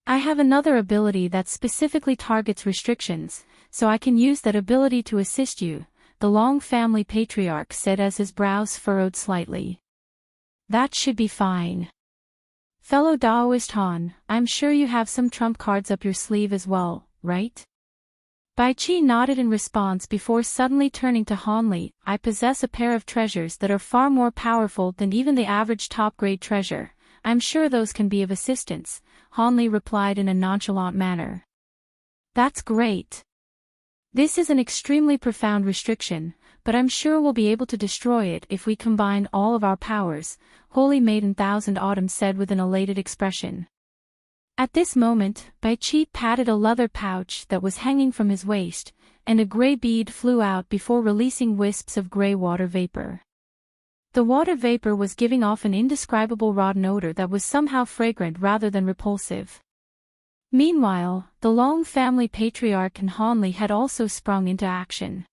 I have another ability that specifically targets restrictions, so I can use that ability to assist you, the Long family patriarch said as his brows furrowed slightly. That should be fine. Fellow Daoist Han, I'm sure you have some trump cards up your sleeve as well, right? Bai Qi nodded in response before suddenly turning to Hanli. I possess a pair of treasures that are far more powerful than even the average top-grade treasure. I'm sure those can be of assistance, Hanli replied in a nonchalant manner. That's great. This is an extremely profound restriction, but I'm sure we'll be able to destroy it if we combine all of our powers, Holy Maiden Thousand Autumns said with an elated expression. At this moment, Bai Qi patted a leather pouch that was hanging from his waist, and a gray bead flew out before releasing wisps of gray water vapor. The water vapor was giving off an indescribable rotten odor that was somehow fragrant rather than repulsive. Meanwhile, the Long family patriarch and Hanli had also sprung into action.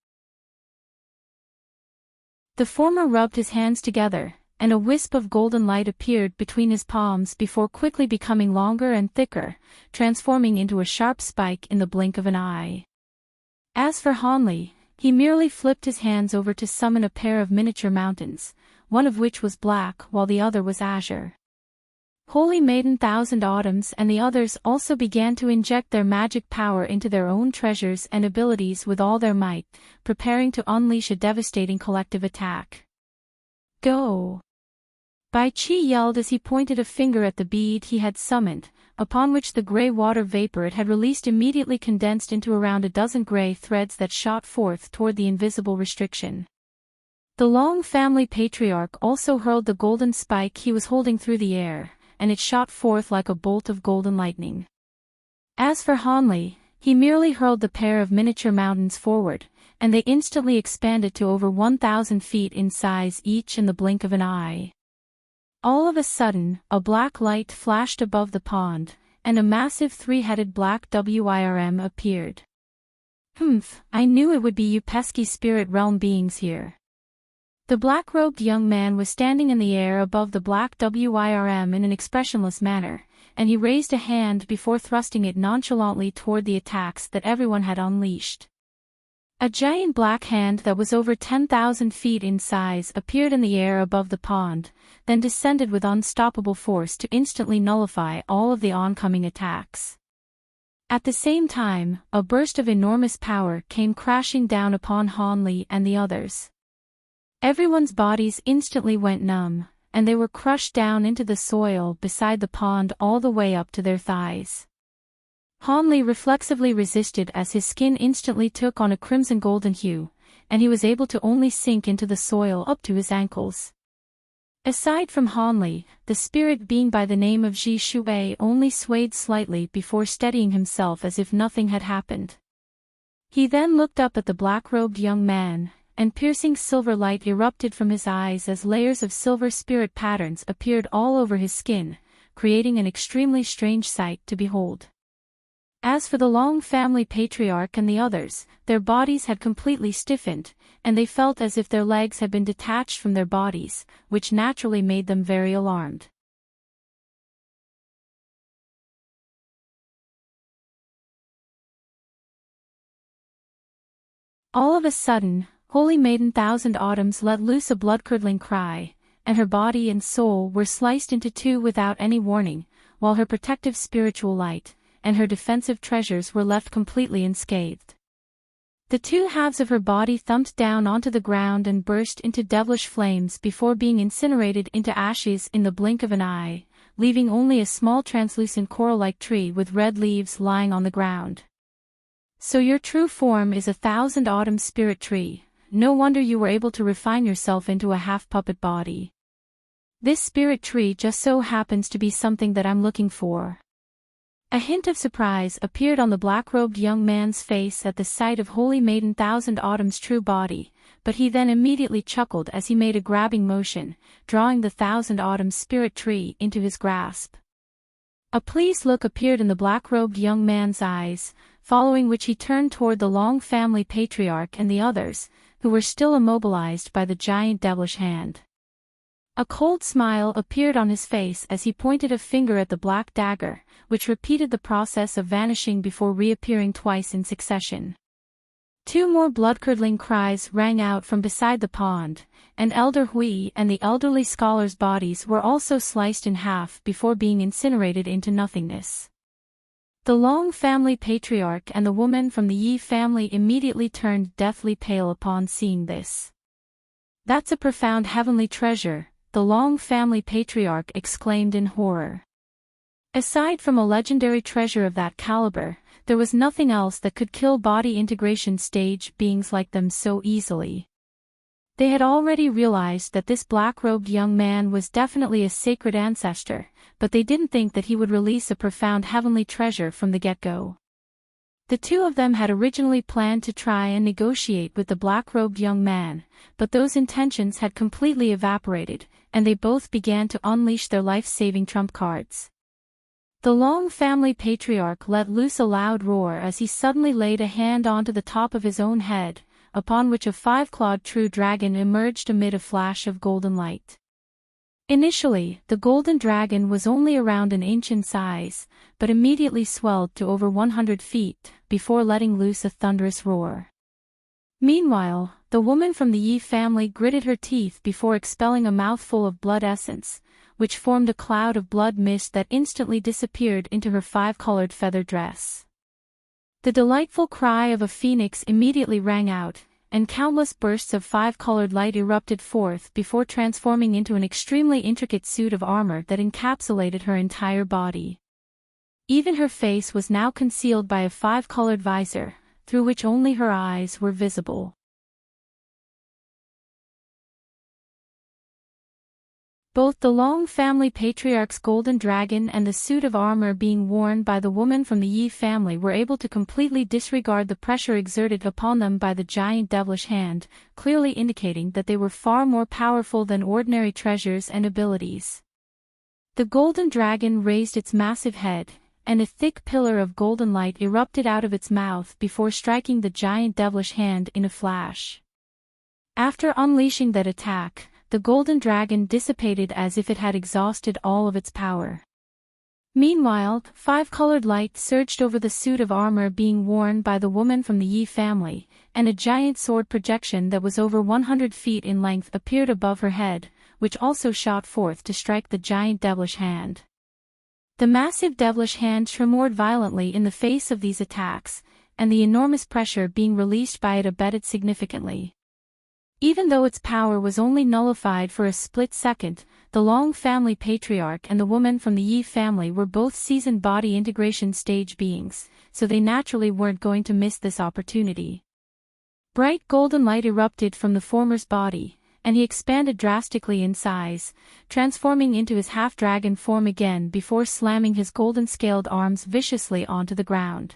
The former rubbed his hands together, and a wisp of golden light appeared between his palms before quickly becoming longer and thicker, transforming into a sharp spike in the blink of an eye. As for Hanli, he merely flipped his hands over to summon a pair of miniature mountains, one of which was black while the other was azure. Holy Maiden Thousand Autumns and the others also began to inject their magic power into their own treasures and abilities with all their might, preparing to unleash a devastating collective attack. Go! Bai Qi yelled as he pointed a finger at the bead he had summoned, upon which the gray water vapor it had released immediately condensed into around a dozen gray threads that shot forth toward the invisible restriction. The Long family patriarch also hurled the golden spike he was holding through the air, and it shot forth like a bolt of golden lightning. As for Hanli, he merely hurled the pair of miniature mountains forward, and they instantly expanded to over 1,000 feet in size each in the blink of an eye. All of a sudden, a black light flashed above the pond, and a massive three-headed black WIRM appeared. I knew it would be you pesky spirit realm beings here. The black-robed young man was standing in the air above the black WIRM in an expressionless manner, and he raised a hand before thrusting it nonchalantly toward the attacks that everyone had unleashed. A giant black hand that was over 10,000 feet in size appeared in the air above the pond, then descended with unstoppable force to instantly nullify all of the oncoming attacks. At the same time, a burst of enormous power came crashing down upon Hanli and the others. Everyone's bodies instantly went numb, and they were crushed down into the soil beside the pond all the way up to their thighs. Hanli reflexively resisted as his skin instantly took on a crimson-golden hue, and he was able to only sink into the soil up to his ankles. Aside from Hanli, the spirit being by the name of Ji Shui only swayed slightly before steadying himself as if nothing had happened. He then looked up at the black-robed young man, and piercing silver light erupted from his eyes as layers of silver spirit patterns appeared all over his skin, creating an extremely strange sight to behold. As for the Long family patriarch and the others, their bodies had completely stiffened, and they felt as if their legs had been detached from their bodies, which naturally made them very alarmed. All of a sudden, Holy Maiden Thousand Autumns let loose a blood-curdling cry, and her body and soul were sliced into two without any warning, while her protective spiritual light and her defensive treasures were left completely unscathed. The two halves of her body thumped down onto the ground and burst into devilish flames before being incinerated into ashes in the blink of an eye, leaving only a small translucent coral-like tree with red leaves lying on the ground. So your true form is a Thousand Autumn spirit tree. No wonder you were able to refine yourself into a half-puppet body. This spirit tree just so happens to be something that I'm looking for. A hint of surprise appeared on the black-robed young man's face at the sight of Holy Maiden Thousand Autumn's true body, but he then immediately chuckled as he made a grabbing motion, drawing the Thousand Autumn spirit tree into his grasp. A pleased look appeared in the black-robed young man's eyes, following which he turned toward the Long family patriarch and the others, who were still immobilized by the giant devilish hand. A cold smile appeared on his face as he pointed a finger at the black dagger, which repeated the process of vanishing before reappearing twice in succession. Two more blood-curdling cries rang out from beside the pond, and Elder Hui and the elderly scholar's bodies were also sliced in half before being incinerated into nothingness. The Long family patriarch and the woman from the Yi family immediately turned deathly pale upon seeing this. "That's a profound heavenly treasure," the Long family patriarch exclaimed in horror. Aside from a legendary treasure of that caliber, there was nothing else that could kill body integration stage beings like them so easily. They had already realized that this black-robed young man was definitely a sacred ancestor, but they didn't think that he would release a profound heavenly treasure from the get-go. The two of them had originally planned to try and negotiate with the black-robed young man, but those intentions had completely evaporated, and they both began to unleash their life-saving trump cards. The Long family patriarch let loose a loud roar as he suddenly laid a hand onto the top of his own head, upon which a five-clawed true dragon emerged amid a flash of golden light. Initially, the golden dragon was only around an inch in size, but immediately swelled to over 100 feet, before letting loose a thunderous roar. Meanwhile, the woman from the Yi family gritted her teeth before expelling a mouthful of blood essence, which formed a cloud of blood mist that instantly disappeared into her five-colored feather dress. The delightful cry of a phoenix immediately rang out, and countless bursts of five-colored light erupted forth before transforming into an extremely intricate suit of armor that encapsulated her entire body. Even her face was now concealed by a five-colored visor, through which only her eyes were visible. Both the Long family patriarch's golden dragon and the suit of armor being worn by the woman from the Yi family were able to completely disregard the pressure exerted upon them by the giant devilish hand, clearly indicating that they were far more powerful than ordinary treasures and abilities. The golden dragon raised its massive head, and a thick pillar of golden light erupted out of its mouth before striking the giant devilish hand in a flash. After unleashing that attack, the golden dragon dissipated as if it had exhausted all of its power. Meanwhile, five-colored light surged over the suit of armor being worn by the woman from the Yi family, and a giant sword projection that was over 100 feet in length appeared above her head, which also shot forth to strike the giant devilish hand. The massive devilish hand tremored violently in the face of these attacks, and the enormous pressure being released by it abated significantly. Even though its power was only nullified for a split second, the Long family patriarch and the woman from the Yi family were both seasoned body integration stage beings, so they naturally weren't going to miss this opportunity. Bright golden light erupted from the former's body, and he expanded drastically in size, transforming into his half-dragon form again before slamming his golden-scaled arms viciously onto the ground.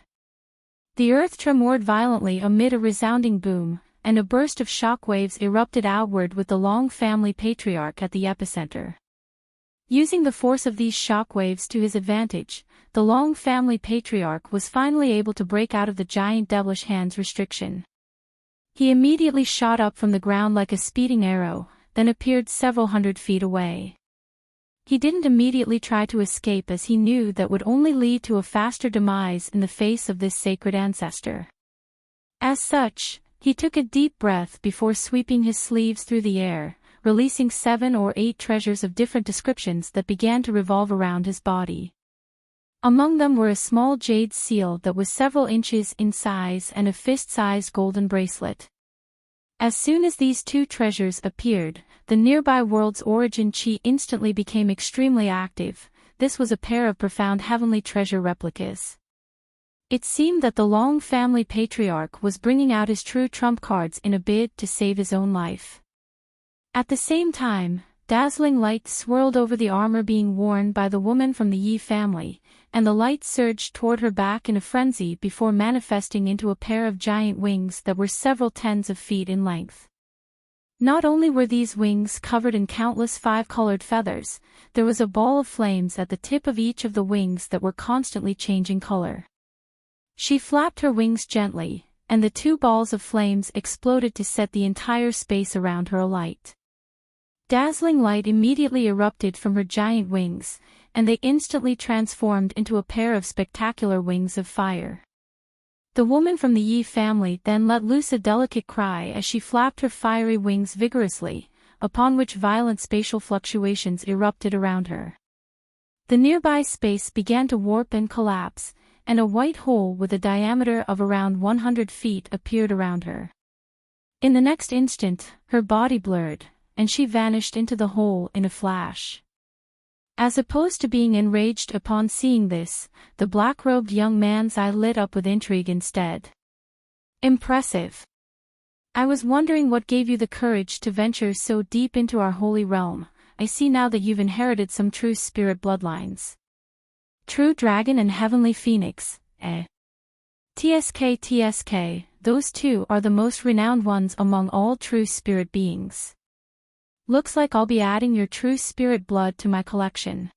The earth tremored violently amid a resounding boom, and a burst of shock waves erupted outward with the Long family patriarch at the epicenter. Using the force of these shock waves to his advantage, the Long family patriarch was finally able to break out of the giant devilish hand's restriction. He immediately shot up from the ground like a speeding arrow, then appeared several hundred feet away. He didn't immediately try to escape as he knew that would only lead to a faster demise in the face of this sacred ancestor. As such, he took a deep breath before sweeping his sleeves through the air, releasing 7 or 8 treasures of different descriptions that began to revolve around his body. Among them were a small jade seal that was several inches in size and a fist-sized golden bracelet. As soon as these 2 treasures appeared, the nearby world's origin chi instantly became extremely active. This was a pair of profound heavenly treasure replicas. It seemed that the Long family patriarch was bringing out his true trump cards in a bid to save his own life. At the same time, dazzling light swirled over the armor being worn by the woman from the Yi family, and the light surged toward her back in a frenzy before manifesting into a pair of giant wings that were several tens of feet in length. Not only were these wings covered in countless 5-colored feathers, there was a ball of flames at the tip of each of the wings that were constantly changing color. She flapped her wings gently, and the 2 balls of flames exploded to set the entire space around her alight. Dazzling light immediately erupted from her giant wings, and they instantly transformed into a pair of spectacular wings of fire. The woman from the Yi family then let loose a delicate cry as she flapped her fiery wings vigorously, upon which violent spatial fluctuations erupted around her. The nearby space began to warp and collapse, and a white hole with a diameter of around 100 feet appeared around her. In the next instant, her body blurred, and she vanished into the hole in a flash. As opposed to being enraged upon seeing this, the black-robed young man's eye lit up with intrigue instead. Impressive. I was wondering what gave you the courage to venture so deep into our holy realm. I see now that you've inherited some true spirit bloodlines. True dragon and heavenly phoenix, eh? TSK, those 2 are the most renowned ones among all true spirit beings. Looks like I'll be adding your true spirit blood to my collection.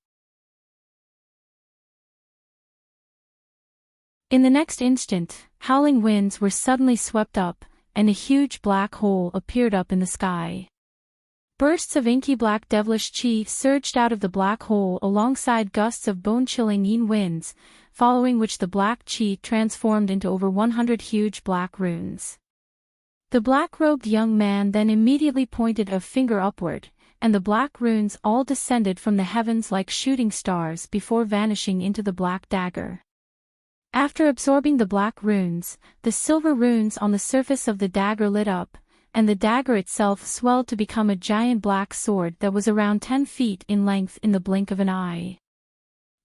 In the next instant, howling winds were suddenly swept up, and a huge black hole appeared up in the sky. Bursts of inky black devilish chi surged out of the black hole alongside gusts of bone-chilling yin winds, following which the black chi transformed into over 100 huge black runes. The black-robed young man then immediately pointed a finger upward, and the black runes all descended from the heavens like shooting stars before vanishing into the black dagger. After absorbing the black runes, the silver runes on the surface of the dagger lit up, and the dagger itself swelled to become a giant black sword that was around 10 feet in length in the blink of an eye.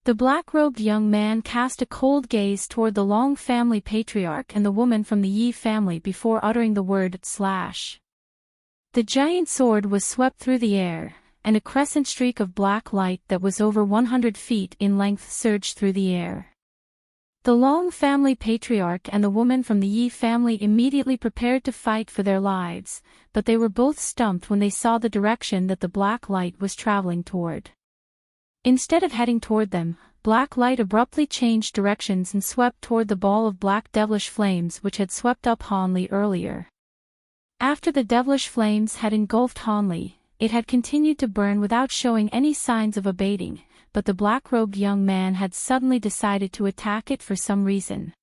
The black-robed young man cast a cold gaze toward the Long family patriarch and the woman from the Yi family before uttering the word slash. The giant sword was swept through the air, and a crescent streak of black light that was over 100 feet in length surged through the air. The Long family patriarch and the woman from the Yi family immediately prepared to fight for their lives, but they were both stumped when they saw the direction that the black light was traveling toward. Instead of heading toward them, black light abruptly changed directions and swept toward the ball of black devilish flames which had swept up Hanli earlier. After the devilish flames had engulfed Hanli, it had continued to burn without showing any signs of abating, but the black-robed young man had suddenly decided to attack it for some reason.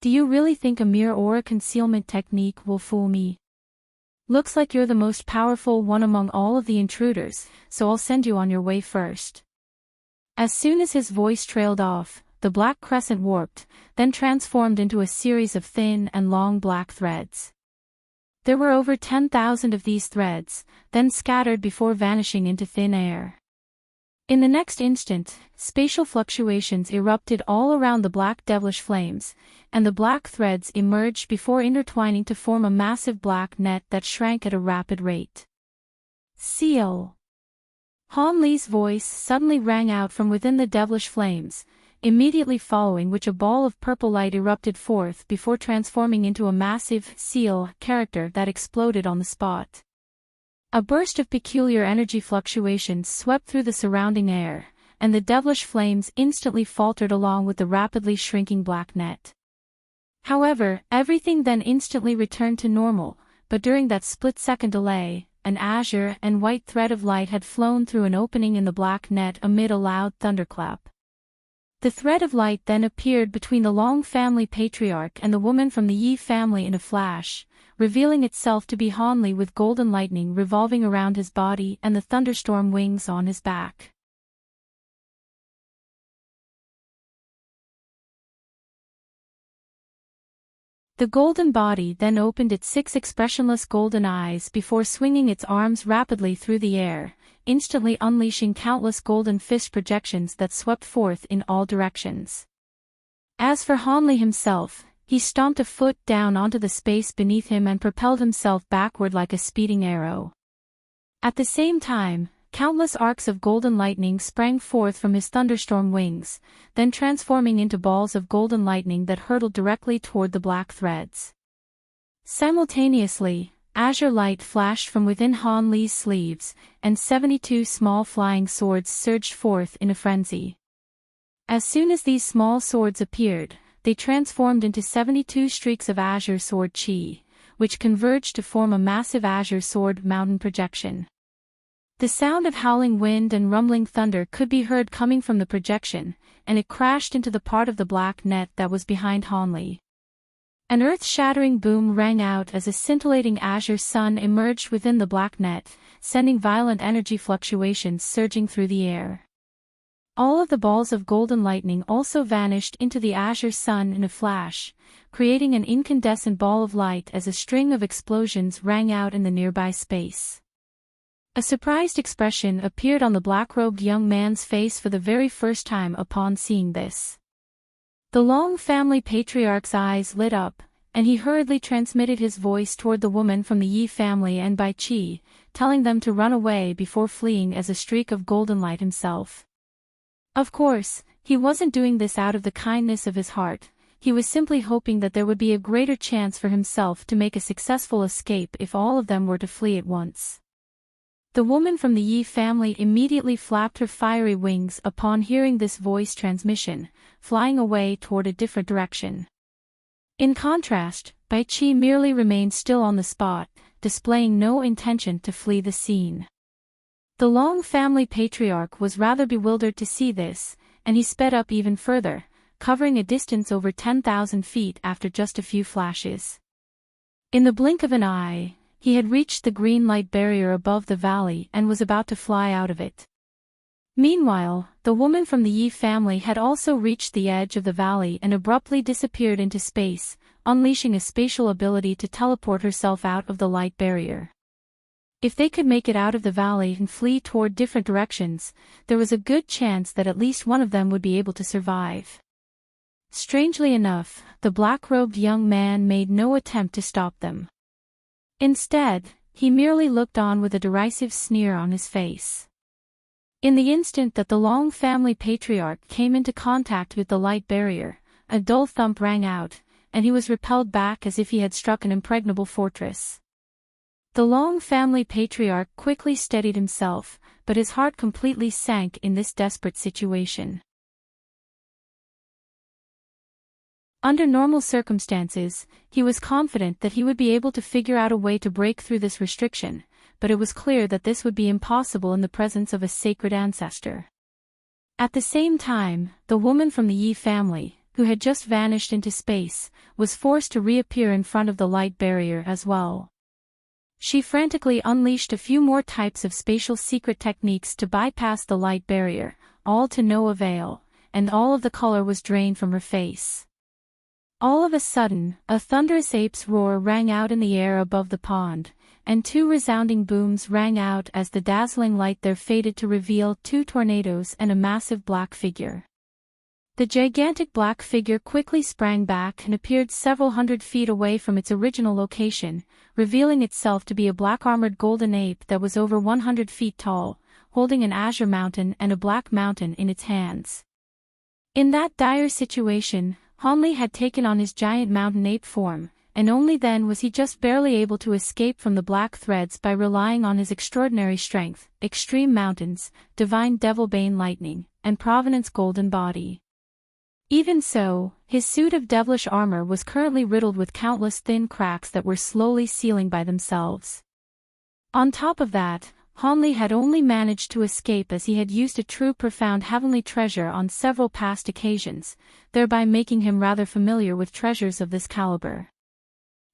Do you really think a mere aura concealment technique will fool me? Looks like you're the most powerful one among all of the intruders, so I'll send you on your way first. As soon as his voice trailed off, the black crescent warped, then transformed into a series of thin and long black threads. There were over 10,000 of these threads, then scattered before vanishing into thin air. In the next instant, spatial fluctuations erupted all around the black devilish flames, and the black threads emerged before intertwining to form a massive black net that shrank at a rapid rate. Seal! Han Li's voice suddenly rang out from within the devilish flames, immediately following which a ball of purple light erupted forth before transforming into a massive seal character that exploded on the spot. A burst of peculiar energy fluctuations swept through the surrounding air, and the devilish flames instantly faltered along with the rapidly shrinking black net. However, everything then instantly returned to normal, but during that split-second delay, an azure and white thread of light had flown through an opening in the black net amid a loud thunderclap. The thread of light then appeared between the Long family patriarch and the woman from the Yi family in a flash, revealing itself to be Han Li with golden lightning revolving around his body and the thunderstorm wings on his back. The golden body then opened its 6 expressionless golden eyes before swinging its arms rapidly through the air, instantly unleashing countless golden fist projections that swept forth in all directions. As for Han Li himself, he stomped a foot down onto the space beneath him and propelled himself backward like a speeding arrow. At the same time, countless arcs of golden lightning sprang forth from his thunderstorm wings, then transforming into balls of golden lightning that hurtled directly toward the black threads. Simultaneously, azure light flashed from within Han Li's sleeves, and 72 small flying swords surged forth in a frenzy. As soon as these small swords appeared, they transformed into 72 streaks of azure sword chi, which converged to form a massive azure sword mountain projection. The sound of howling wind and rumbling thunder could be heard coming from the projection, and it crashed into the part of the black net that was behind Han Li. An earth-shattering boom rang out as a scintillating azure sun emerged within the black net, sending violent energy fluctuations surging through the air. All of the balls of golden lightning also vanished into the azure sun in a flash, creating an incandescent ball of light as a string of explosions rang out in the nearby space. A surprised expression appeared on the black-robed young man's face for the very first time upon seeing this. The Long family patriarch's eyes lit up, and he hurriedly transmitted his voice toward the woman from the Yi family and Bai Qi, telling them to run away before fleeing as a streak of golden light himself. Of course, he wasn't doing this out of the kindness of his heart. He was simply hoping that there would be a greater chance for himself to make a successful escape if all of them were to flee at once. The woman from the Yi family immediately flapped her fiery wings upon hearing this voice transmission, flying away toward a different direction. In contrast, Bai Qi merely remained still on the spot, displaying no intention to flee the scene. The Long family patriarch was rather bewildered to see this, and he sped up even further, covering a distance over 10,000 feet after just a few flashes. In the blink of an eye, he had reached the green light barrier above the valley and was about to fly out of it. Meanwhile, the woman from the Yi family had also reached the edge of the valley and abruptly disappeared into space, unleashing a spatial ability to teleport herself out of the light barrier. If they could make it out of the valley and flee toward different directions, there was a good chance that at least one of them would be able to survive. Strangely enough, the black-robed young man made no attempt to stop them. Instead, he merely looked on with a derisive sneer on his face. In the instant that the Long family patriarch came into contact with the light barrier, a dull thump rang out, and he was repelled back as if he had struck an impregnable fortress. The Long family patriarch quickly steadied himself, but his heart completely sank in this desperate situation. Under normal circumstances, he was confident that he would be able to figure out a way to break through this restriction, but it was clear that this would be impossible in the presence of a sacred ancestor. At the same time, the woman from the Yi family, who had just vanished into space, was forced to reappear in front of the light barrier as well. She frantically unleashed a few more types of spatial secret techniques to bypass the light barrier, all to no avail, and all of the color was drained from her face. All of a sudden, a thunderous ape's roar rang out in the air above the pond, and two resounding booms rang out as the dazzling light there faded to reveal two tornadoes and a massive black figure. The gigantic black figure quickly sprang back and appeared several hundred feet away from its original location, revealing itself to be a black-armored golden ape that was over 100 feet tall, holding an azure mountain and a black mountain in its hands. In that dire situation, Hanli had taken on his giant mountain ape form, and only then was he just barely able to escape from the black threads by relying on his extraordinary strength, extreme mountains, divine devil-bane lightning, and provenance golden body. Even so, his suit of devilish armor was currently riddled with countless thin cracks that were slowly sealing by themselves. On top of that, Hanli had only managed to escape as he had used a true profound heavenly treasure on several past occasions, thereby making him rather familiar with treasures of this caliber.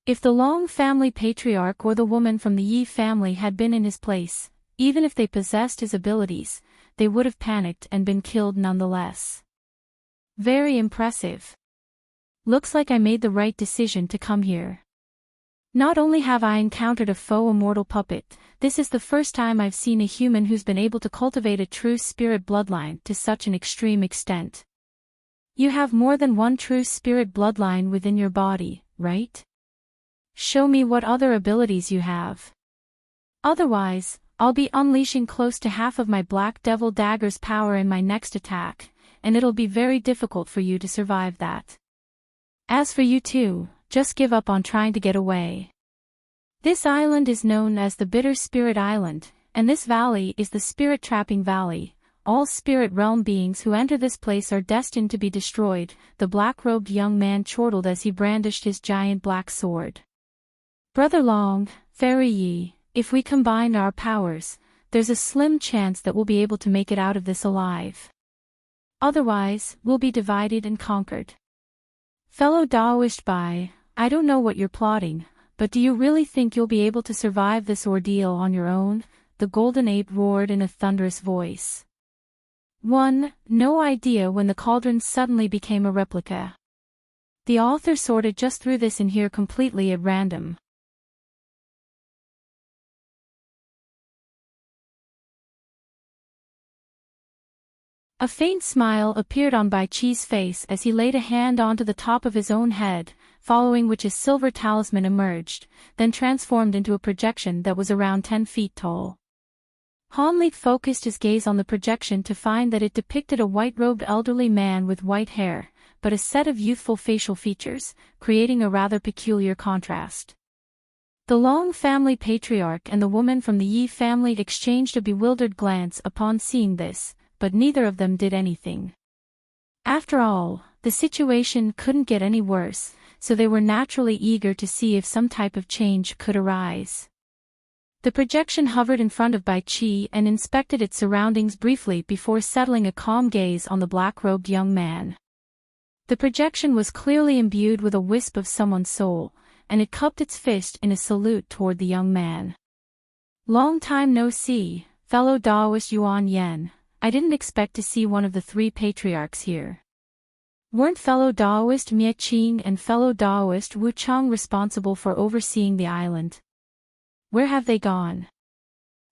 If the Long family patriarch or the woman from the Yi family had been in his place, even if they possessed his abilities, they would have panicked and been killed nonetheless. Very impressive. Looks like I made the right decision to come here. Not only have I encountered a foe immortal puppet, this is the first time I've seen a human who's been able to cultivate a true spirit bloodline to such an extreme extent. You have more than one true spirit bloodline within your body, right? Show me what other abilities you have. Otherwise, I'll be unleashing close to half of my Black Devil Dagger's power in my next attack, and it'll be very difficult for you to survive that. As for you two, just give up on trying to get away. This island is known as the Bitter Spirit Island, and this valley is the Spirit Trapping Valley. All spirit realm beings who enter this place are destined to be destroyed, the black-robed young man chortled as he brandished his giant black sword. Brother Long, Fairy Yi, if we combine our powers, there's a slim chance that we'll be able to make it out of this alive. Otherwise, we'll be divided and conquered. Fellow Daoist Bai, I don't know what you're plotting, but do you really think you'll be able to survive this ordeal on your own? The golden ape roared in a thunderous voice. No idea when the cauldron suddenly became a replica. The author sorted just threw this in here completely at random. A faint smile appeared on Bai Chi's face as he laid a hand onto the top of his own head, following which a silver talisman emerged, then transformed into a projection that was around 10 feet tall. Hanli focused his gaze on the projection to find that it depicted a white-robed elderly man with white hair, but a set of youthful facial features, creating a rather peculiar contrast. The Long family patriarch and the woman from the Yi family exchanged a bewildered glance upon seeing this, but neither of them did anything. After all, the situation couldn't get any worse, so they were naturally eager to see if some type of change could arise. The projection hovered in front of Bai Chi and inspected its surroundings briefly before settling a calm gaze on the black-robed young man. The projection was clearly imbued with a wisp of someone's soul, and it cupped its fist in a salute toward the young man. Long time no see, fellow Daoist Yuan Yen. I didn't expect to see one of the three patriarchs here. Weren't fellow Daoist Mie Qing and fellow Daoist Wu Chang responsible for overseeing the island? Where have they gone?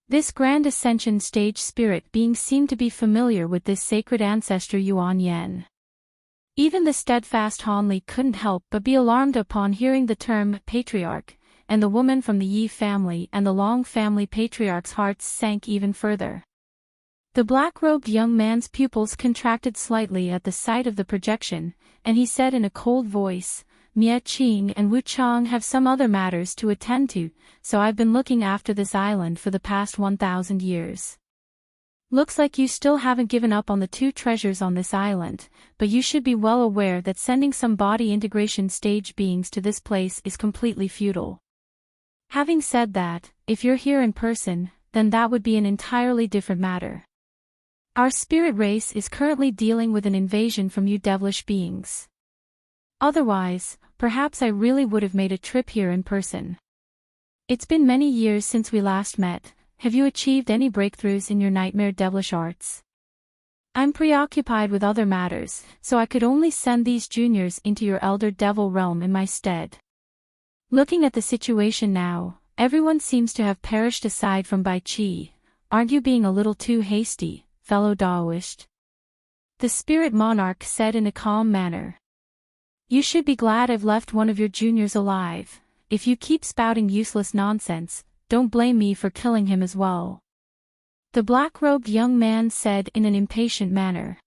This grand ascension stage spirit being seemed to be familiar with this sacred ancestor Yuan Yen. Even the steadfast Hanli couldn't help but be alarmed upon hearing the term patriarch, and the woman from the Yi family and the Long family patriarch's hearts sank even further. The black-robed young man's pupils contracted slightly at the sight of the projection, and he said in a cold voice, Mie Qing and Wu Chang have some other matters to attend to, so I've been looking after this island for the past 1,000 years. Looks like you still haven't given up on the two treasures on this island, but you should be well aware that sending some body integration stage beings to this place is completely futile. Having said that, if you're here in person, then that would be an entirely different matter. Our spirit race is currently dealing with an invasion from you devilish beings. Otherwise, perhaps I really would have made a trip here in person. It's been many years since we last met. Have you achieved any breakthroughs in your nightmare devilish arts? I'm preoccupied with other matters, so I could only send these juniors into your elder devil realm in my stead. Looking at the situation now, Everyone seems to have perished aside from Bai Qi. Aren't you being a little too hasty, fellow Daoist? The spirit monarch said in a calm manner. You should be glad I've left one of your juniors alive. If you keep spouting useless nonsense, don't blame me for killing him as well. The black-robed young man said in an impatient manner.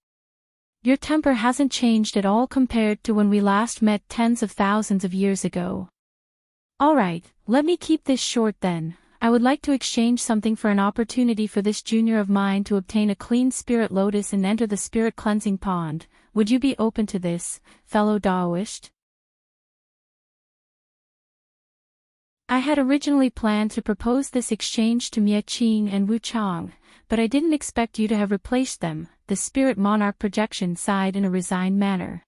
Your temper hasn't changed at all compared to when we last met tens of thousands of years ago. All right, let me keep this short then. I would like to exchange something for an opportunity for this junior of mine to obtain a clean spirit lotus and enter the spirit cleansing pond. Would you be open to this, fellow Daoist? I had originally planned to propose this exchange to Mia Qing and Wu Chang, but I didn't expect you to have replaced them, the spirit monarch projection sighed in a resigned manner.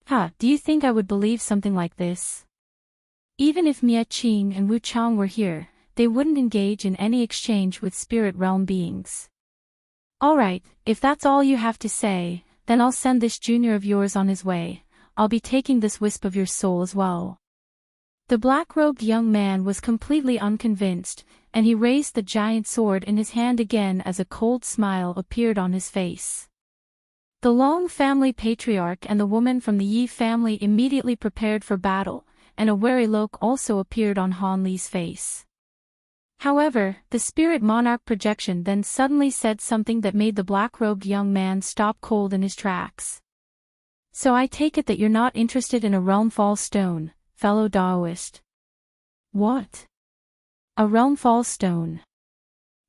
Do you think I would believe something like this? Even if Mia Qing and Wu Chang were here, they wouldn't engage in any exchange with spirit realm beings. Alright, if that's all you have to say, then I'll send this junior of yours on his way. I'll be taking this wisp of your soul as well. The black-robed young man was completely unconvinced, and he raised the giant sword in his hand again as a cold smile appeared on his face. The Long family patriarch and the woman from the Yi family immediately prepared for battle, and a wary look also appeared on Han Li's face. However, the spirit monarch projection then suddenly said something that made the black-robed young man stop cold in his tracks. So I take it that you're not interested in a realmfall stone, fellow Daoist. What? A realmfall stone?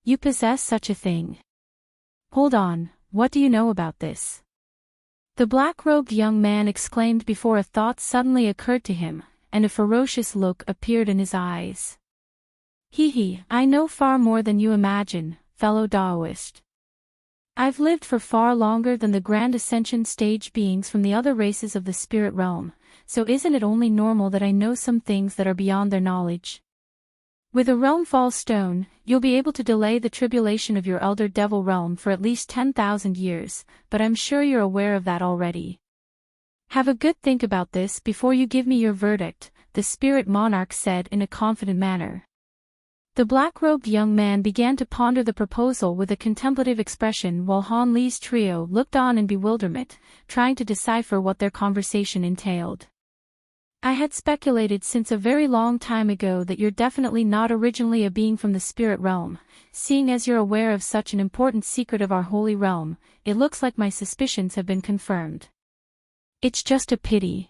You possess such a thing? Hold on, what do you know about this? The black-robed young man exclaimed before a thought suddenly occurred to him, and a ferocious look appeared in his eyes. I know far more than you imagine, fellow Daoist. I've lived for far longer than the Grand Ascension stage beings from the other races of the spirit realm, so isn't it only normal that I know some things that are beyond their knowledge? With a realmfall stone, you'll be able to delay the tribulation of your elder devil realm for at least 10,000 years, but I'm sure you're aware of that already. Have a good think about this before you give me your verdict, the spirit monarch said in a confident manner. The black-robed young man began to ponder the proposal with a contemplative expression while Han Li's trio looked on in bewilderment, trying to decipher what their conversation entailed. I had speculated since a very long time ago that you're definitely not originally a being from the spirit realm. Seeing as you're aware of such an important secret of our holy realm, it looks like my suspicions have been confirmed. It's just a pity.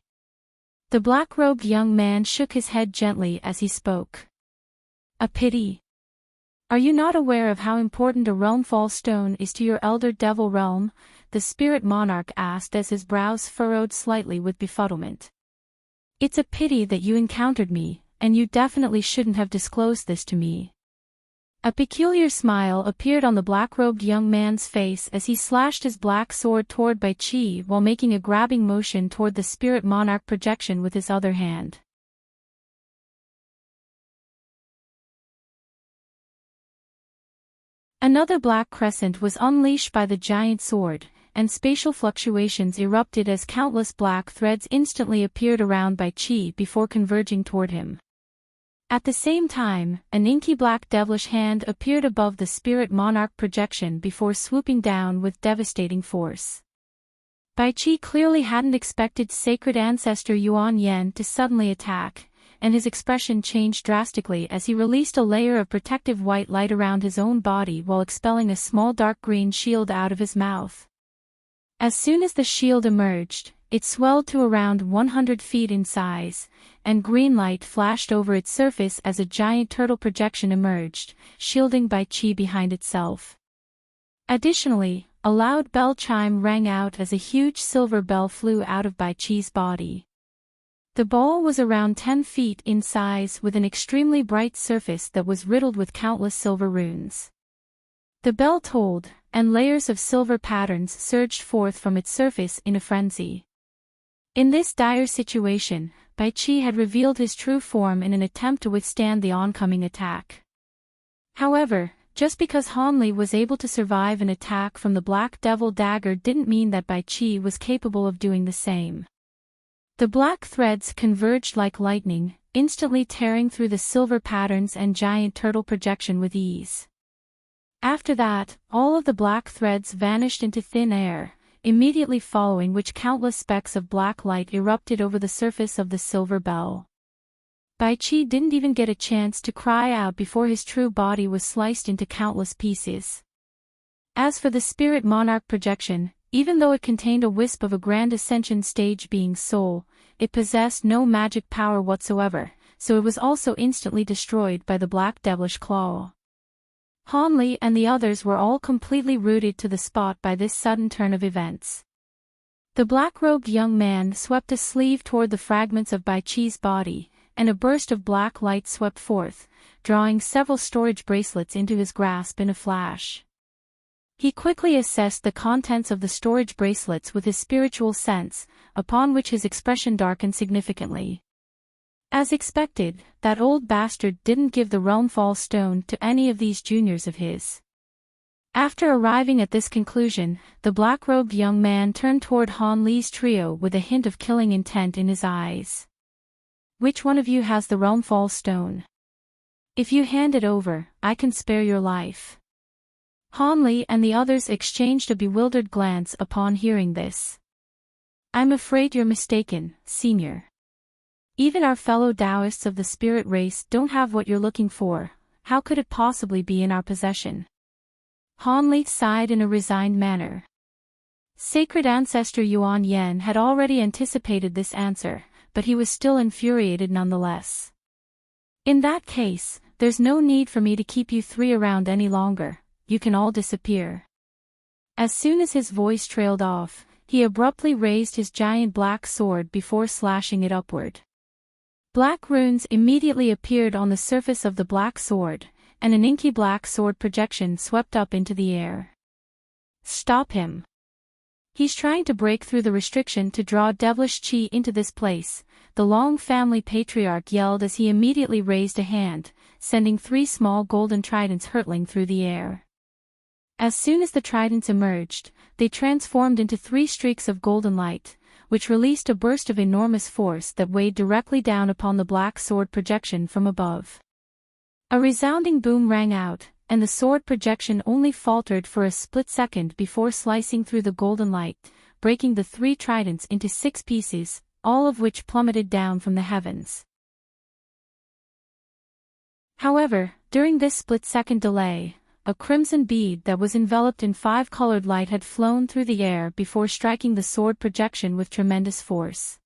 The black-robed young man shook his head gently as he spoke. A pity? Are you not aware of how important a realmfall stone is to your elder devil realm? The spirit monarch asked as his brows furrowed slightly with befuddlement. It's a pity that you encountered me, and you definitely shouldn't have disclosed this to me. A peculiar smile appeared on the black-robed young man's face as he slashed his black sword toward Bai Qi while making a grabbing motion toward the spirit monarch projection with his other hand. Another black crescent was unleashed by the giant sword, and spatial fluctuations erupted as countless black threads instantly appeared around Bai Qi before converging toward him. At the same time, an inky black devilish hand appeared above the spirit monarch projection before swooping down with devastating force. Bai Qi clearly hadn't expected sacred ancestor Yuan Yan to suddenly attack, and his expression changed drastically as he released a layer of protective white light around his own body while expelling a small dark green shield out of his mouth. As soon as the shield emerged, it swelled to around 100 feet in size, and green light flashed over its surface as a giant turtle projection emerged, shielding Bai Qi behind itself. Additionally, a loud bell chime rang out as a huge silver bell flew out of Bai Qi's body. The ball was around 10 feet in size with an extremely bright surface that was riddled with countless silver runes. The bell tolled, and layers of silver patterns surged forth from its surface in a frenzy. In this dire situation, Bai Qi had revealed his true form in an attempt to withstand the oncoming attack. However, just because Han Li was able to survive an attack from the Black Devil dagger didn't mean that Bai Qi was capable of doing the same. The black threads converged like lightning, instantly tearing through the silver patterns and giant turtle projection with ease. After that, all of the black threads vanished into thin air, immediately following which countless specks of black light erupted over the surface of the silver bell. Bai Qi didn't even get a chance to cry out before his true body was sliced into countless pieces. As for the spirit monarch projection, even though it contained a wisp of a grand ascension stage being's soul, it possessed no magic power whatsoever, so it was also instantly destroyed by the black devilish claw. Han Li and the others were all completely rooted to the spot by this sudden turn of events. The black-robed young man swept a sleeve toward the fragments of Bai Qi's body, and a burst of black light swept forth, drawing several storage bracelets into his grasp in a flash. He quickly assessed the contents of the storage bracelets with his spiritual sense, upon which his expression darkened significantly. As expected, that old bastard didn't give the Realmfall Stone to any of these juniors of his. After arriving at this conclusion, the black-robed young man turned toward Han Li's trio with a hint of killing intent in his eyes. Which one of you has the Realmfall Stone? If you hand it over, I can spare your life. Han Li and the others exchanged a bewildered glance upon hearing this. I'm afraid you're mistaken, senior. Even our fellow Taoists of the spirit race don't have what you're looking for. How could it possibly be in our possession? Han Li sighed in a resigned manner. Sacred Ancestor Yuan Yen had already anticipated this answer, but he was still infuriated nonetheless. In that case, there's no need for me to keep you three around any longer. You can all disappear. As soon as his voice trailed off, he abruptly raised his giant black sword before slashing it upward. Black runes immediately appeared on the surface of the black sword, and an inky black sword projection swept up into the air. Stop him. He's trying to break through the restriction to draw devilish qi into this place, the Long family patriarch yelled as he immediately raised a hand, sending 3 small golden tridents hurtling through the air. As soon as the tridents emerged, they transformed into 3 streaks of golden light, which released a burst of enormous force that weighed directly down upon the black sword projection from above. A resounding boom rang out, and the sword projection only faltered for a split second before slicing through the golden light, breaking the 3 tridents into 6 pieces, all of which plummeted down from the heavens. However, during this split-second delay, a crimson bead that was enveloped in 5-colored light had flown through the air before striking the sword projection with tremendous force.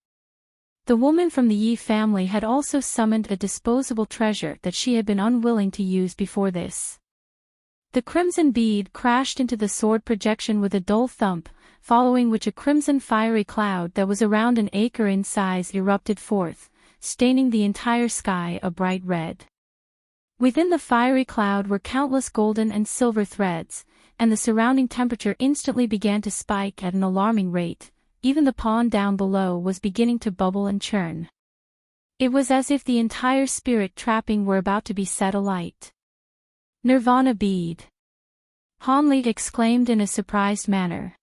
The woman from the Yi family had also summoned a disposable treasure that she had been unwilling to use before this. The crimson bead crashed into the sword projection with a dull thump, following which a crimson fiery cloud that was around an acre in size erupted forth, staining the entire sky a bright red. Within the fiery cloud were countless golden and silver threads, and the surrounding temperature instantly began to spike at an alarming rate. Even the pond down below was beginning to bubble and churn. It was as if the entire spirit trapping were about to be set alight. Nirvana bead. Han Li exclaimed in a surprised manner.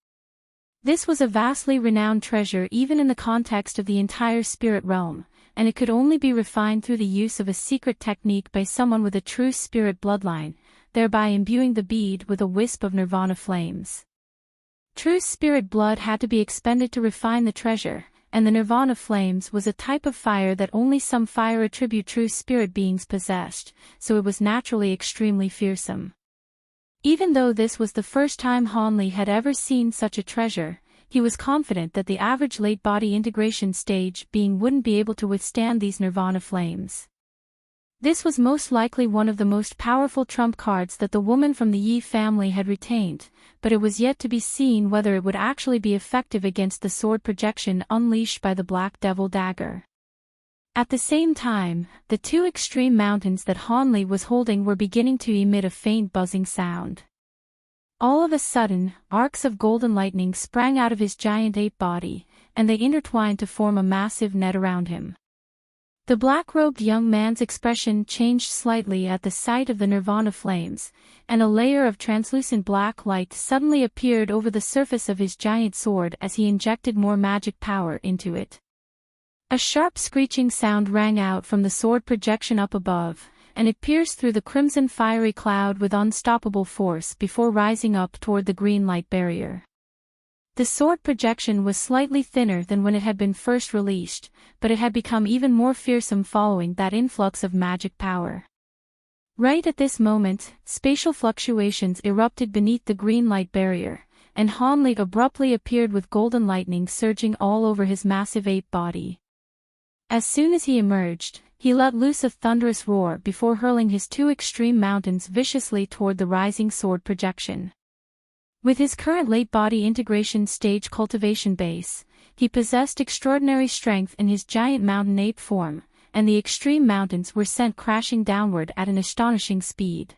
This was a vastly renowned treasure even in the context of the entire spirit realm, and it could only be refined through the use of a secret technique by someone with a true spirit bloodline, thereby imbuing the bead with a wisp of nirvana flames. True spirit blood had to be expended to refine the treasure, and the nirvana flames was a type of fire that only some fire attribute true spirit beings possessed, so it was naturally extremely fearsome. Even though this was the first time Han Li had ever seen such a treasure, he was confident that the average late body integration stage being wouldn't be able to withstand these nirvana flames. This was most likely one of the most powerful trump cards that the woman from the Yi family had retained, but it was yet to be seen whether it would actually be effective against the sword projection unleashed by the Black Devil dagger. At the same time, the 2 extreme mountains that Han Li was holding were beginning to emit a faint buzzing sound. All of a sudden, arcs of golden lightning sprang out of his giant ape body, and they intertwined to form a massive net around him. The black-robed young man's expression changed slightly at the sight of the nirvana flames, and a layer of translucent black light suddenly appeared over the surface of his giant sword as he injected more magic power into it. A sharp screeching sound rang out from the sword projection up above, and it pierced through the crimson fiery cloud with unstoppable force before rising up toward the green light barrier. The sword projection was slightly thinner than when it had been first released, but it had become even more fearsome following that influx of magic power. Right at this moment, spatial fluctuations erupted beneath the green light barrier, and Hanli abruptly appeared with golden lightning surging all over his massive ape body. As soon as he emerged, he let loose a thunderous roar before hurling his two extreme mountains viciously toward the rising sword projection. With his current late body integration stage cultivation base, he possessed extraordinary strength in his giant mountain ape form, and the extreme mountains were sent crashing downward at an astonishing speed.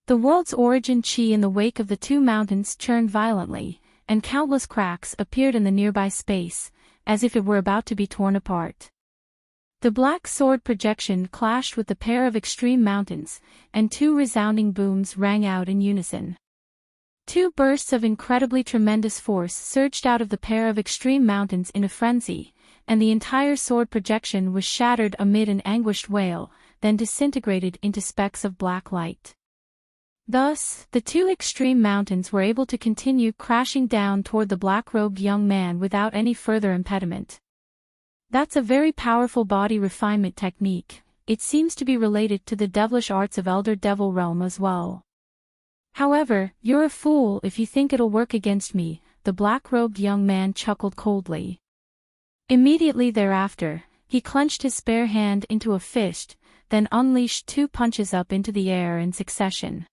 The world's origin chi in the wake of the two mountains churned violently, and countless cracks appeared in the nearby space, as if it were about to be torn apart. The black sword projection clashed with the pair of extreme mountains, and two resounding booms rang out in unison. Two bursts of incredibly tremendous force surged out of the pair of extreme mountains in a frenzy, and the entire sword projection was shattered amid an anguished wail, then disintegrated into specks of black light. Thus, the two extreme mountains were able to continue crashing down toward the black-robed young man without any further impediment. That's a very powerful body refinement technique. It seems to be related to the devilish arts of Elder Devil Realm as well. However, you're a fool if you think it'll work against me, the black-robed young man chuckled coldly. Immediately thereafter, he clenched his spare hand into a fist, then unleashed two punches up into the air in succession.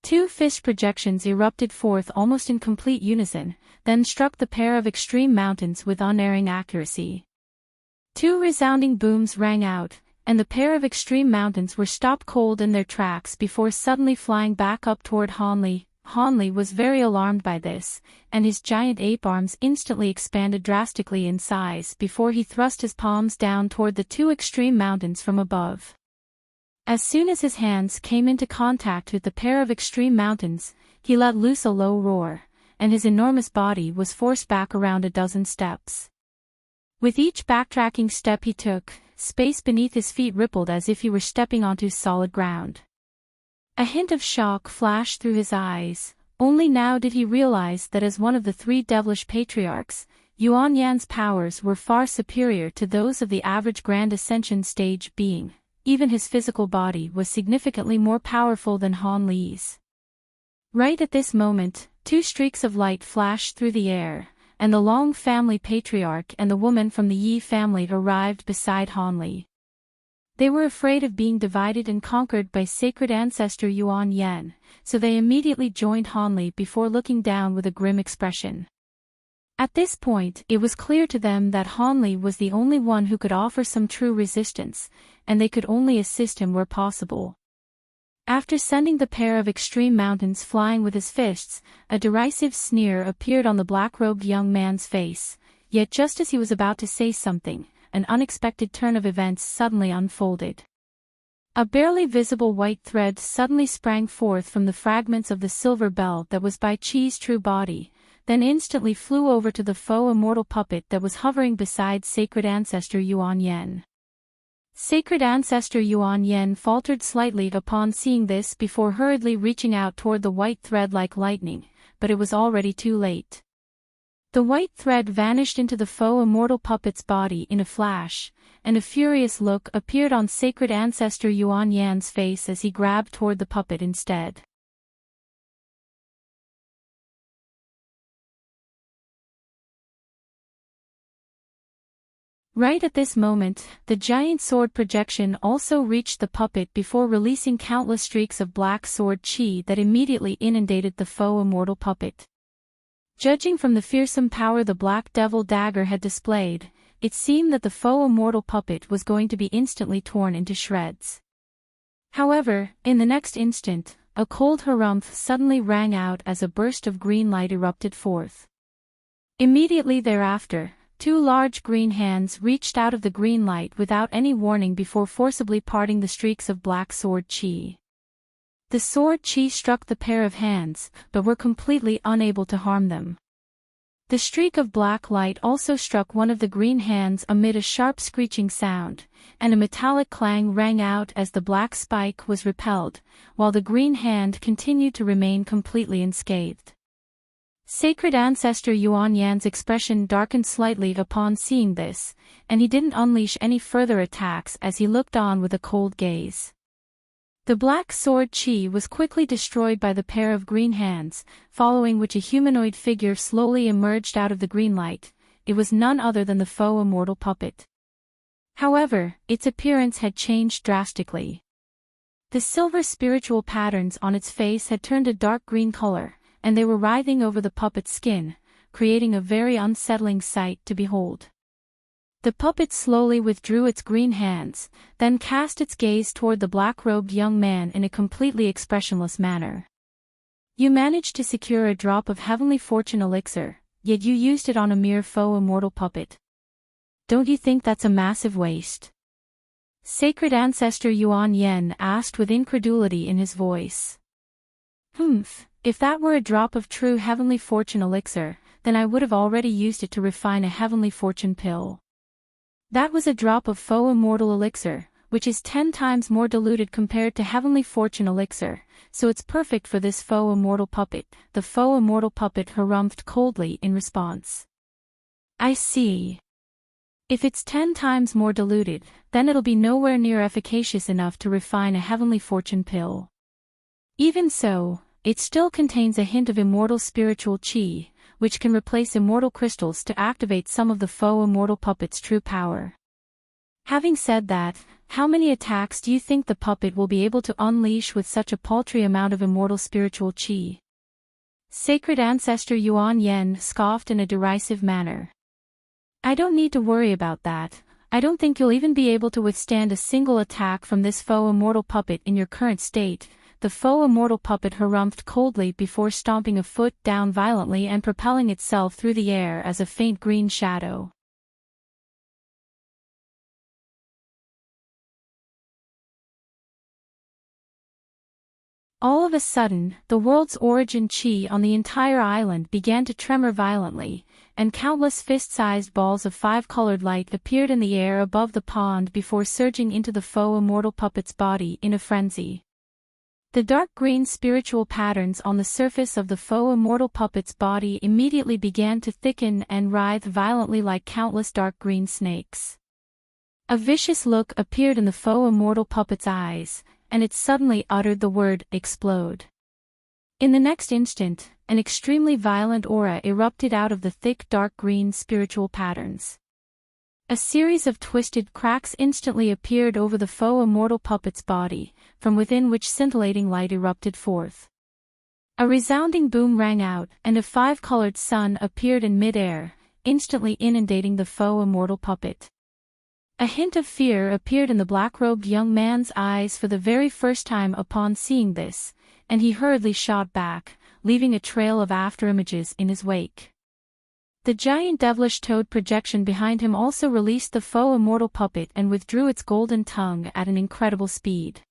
Two fist projections erupted forth almost in complete unison, then struck the pair of extreme mountains with unerring accuracy. Two resounding booms rang out, and the pair of extreme mountains were stopped cold in their tracks before suddenly flying back up toward Hanli. Hanli was very alarmed by this, and his giant ape arms instantly expanded drastically in size before he thrust his palms down toward the two extreme mountains from above. As soon as his hands came into contact with the pair of extreme mountains, he let loose a low roar, and his enormous body was forced back around a dozen steps. With each backtracking step he took, space beneath his feet rippled as if he were stepping onto solid ground. A hint of shock flashed through his eyes. Only now did he realize that as one of the three devilish patriarchs, Yuan Yan's powers were far superior to those of the average Grand Ascension stage being. Even his physical body was significantly more powerful than Han Li's. Right at this moment, two streaks of light flashed through the air, and the Long family patriarch and the woman from the Yi family arrived beside Han Li. They were afraid of being divided and conquered by sacred ancestor Yuan Yan, so they immediately joined Han Li before looking down with a grim expression. At this point, it was clear to them that Han Li was the only one who could offer some true resistance, and they could only assist him where possible. After sending the pair of extreme mountains flying with his fists, a derisive sneer appeared on the black-robed young man's face, yet just as he was about to say something, an unexpected turn of events suddenly unfolded. A barely visible white thread suddenly sprang forth from the fragments of the silver bell that was Bai Chi's true body, then instantly flew over to the faux immortal puppet that was hovering beside sacred ancestor Yuan Yan. Sacred ancestor Yuan Yan faltered slightly upon seeing this before hurriedly reaching out toward the white thread like lightning, but it was already too late. The white thread vanished into the faux immortal puppet's body in a flash, and a furious look appeared on sacred ancestor Yuan Yan's face as he grabbed toward the puppet instead. Right at this moment, the giant sword projection also reached the puppet before releasing countless streaks of black sword chi that immediately inundated the faux immortal puppet. Judging from the fearsome power the black devil dagger had displayed, it seemed that the faux immortal puppet was going to be instantly torn into shreds. However, in the next instant, a cold harumph suddenly rang out as a burst of green light erupted forth. Immediately thereafter, two large green hands reached out of the green light without any warning before forcibly parting the streaks of black sword chi. The sword chi struck the pair of hands, but were completely unable to harm them. The streak of black light also struck one of the green hands amid a sharp screeching sound, and a metallic clang rang out as the black spike was repelled, while the green hand continued to remain completely unscathed. Sacred Ancestor Yuan Yan's expression darkened slightly upon seeing this, and he didn't unleash any further attacks as he looked on with a cold gaze. The black sword Qi was quickly destroyed by the pair of green hands, following which a humanoid figure slowly emerged out of the green light. It was none other than the foe immortal puppet. However, its appearance had changed drastically. The silver spiritual patterns on its face had turned a dark green color, and they were writhing over the puppet's skin, creating a very unsettling sight to behold. The puppet slowly withdrew its green hands, then cast its gaze toward the black-robed young man in a completely expressionless manner. You managed to secure a drop of heavenly fortune elixir, yet you used it on a mere foe immortal puppet. Don't you think that's a massive waste? Sacred Ancestor Yuan Yan asked with incredulity in his voice. If that were a drop of true heavenly fortune elixir, then I would have already used it to refine a heavenly fortune pill. That was a drop of foe immortal elixir, which is 10 times more diluted compared to heavenly fortune elixir, so it's perfect for this foe immortal puppet. The foe immortal puppet harumphed coldly in response. I see. If it's 10 times more diluted, then it'll be nowhere near efficacious enough to refine a heavenly fortune pill. Even so, it still contains a hint of immortal spiritual qi, which can replace immortal crystals to activate some of the foe immortal puppet's true power. Having said that, how many attacks do you think the puppet will be able to unleash with such a paltry amount of immortal spiritual qi? Sacred Ancestor Yuan Yan scoffed in a derisive manner. I don't need to worry about that. I don't think you'll even be able to withstand a single attack from this foe immortal puppet in your current state. The foe immortal puppet harumphed coldly before stomping a foot down violently and propelling itself through the air as a faint green shadow. All of a sudden, the world's origin qi on the entire island began to tremor violently, and countless fist-sized balls of five-colored light appeared in the air above the pond before surging into the foe immortal puppet's body in a frenzy. The dark green spiritual patterns on the surface of the foe immortal puppet's body immediately began to thicken and writhe violently like countless dark green snakes. A vicious look appeared in the foe immortal puppet's eyes, and it suddenly uttered the word, explode. In the next instant, an extremely violent aura erupted out of the thick dark green spiritual patterns. A series of twisted cracks instantly appeared over the foe immortal puppet's body, from within which scintillating light erupted forth. A resounding boom rang out, and a five-colored sun appeared in mid-air, instantly inundating the foe immortal puppet. A hint of fear appeared in the black-robed young man's eyes for the very first time upon seeing this, and he hurriedly shot back, leaving a trail of afterimages in his wake. The giant devilish toad projection behind him also released the foe immortal puppet and withdrew its golden tongue at an incredible speed.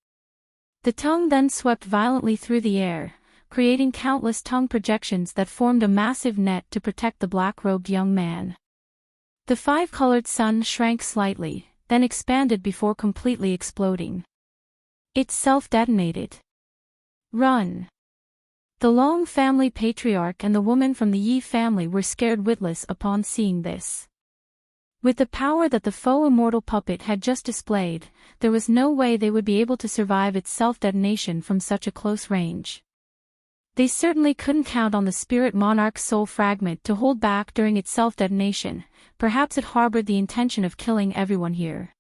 The tongue then swept violently through the air, creating countless tongue projections that formed a massive net to protect the black-robed young man. The five-colored sun shrank slightly, then expanded before completely exploding. It self-detonated. Run! The Long family patriarch and the woman from the Yi family were scared witless upon seeing this. With the power that the foe immortal puppet had just displayed, there was no way they would be able to survive its self-detonation from such a close range. They certainly couldn't count on the spirit monarch's soul fragment to hold back during its self-detonation. Perhaps it harbored the intention of killing everyone here.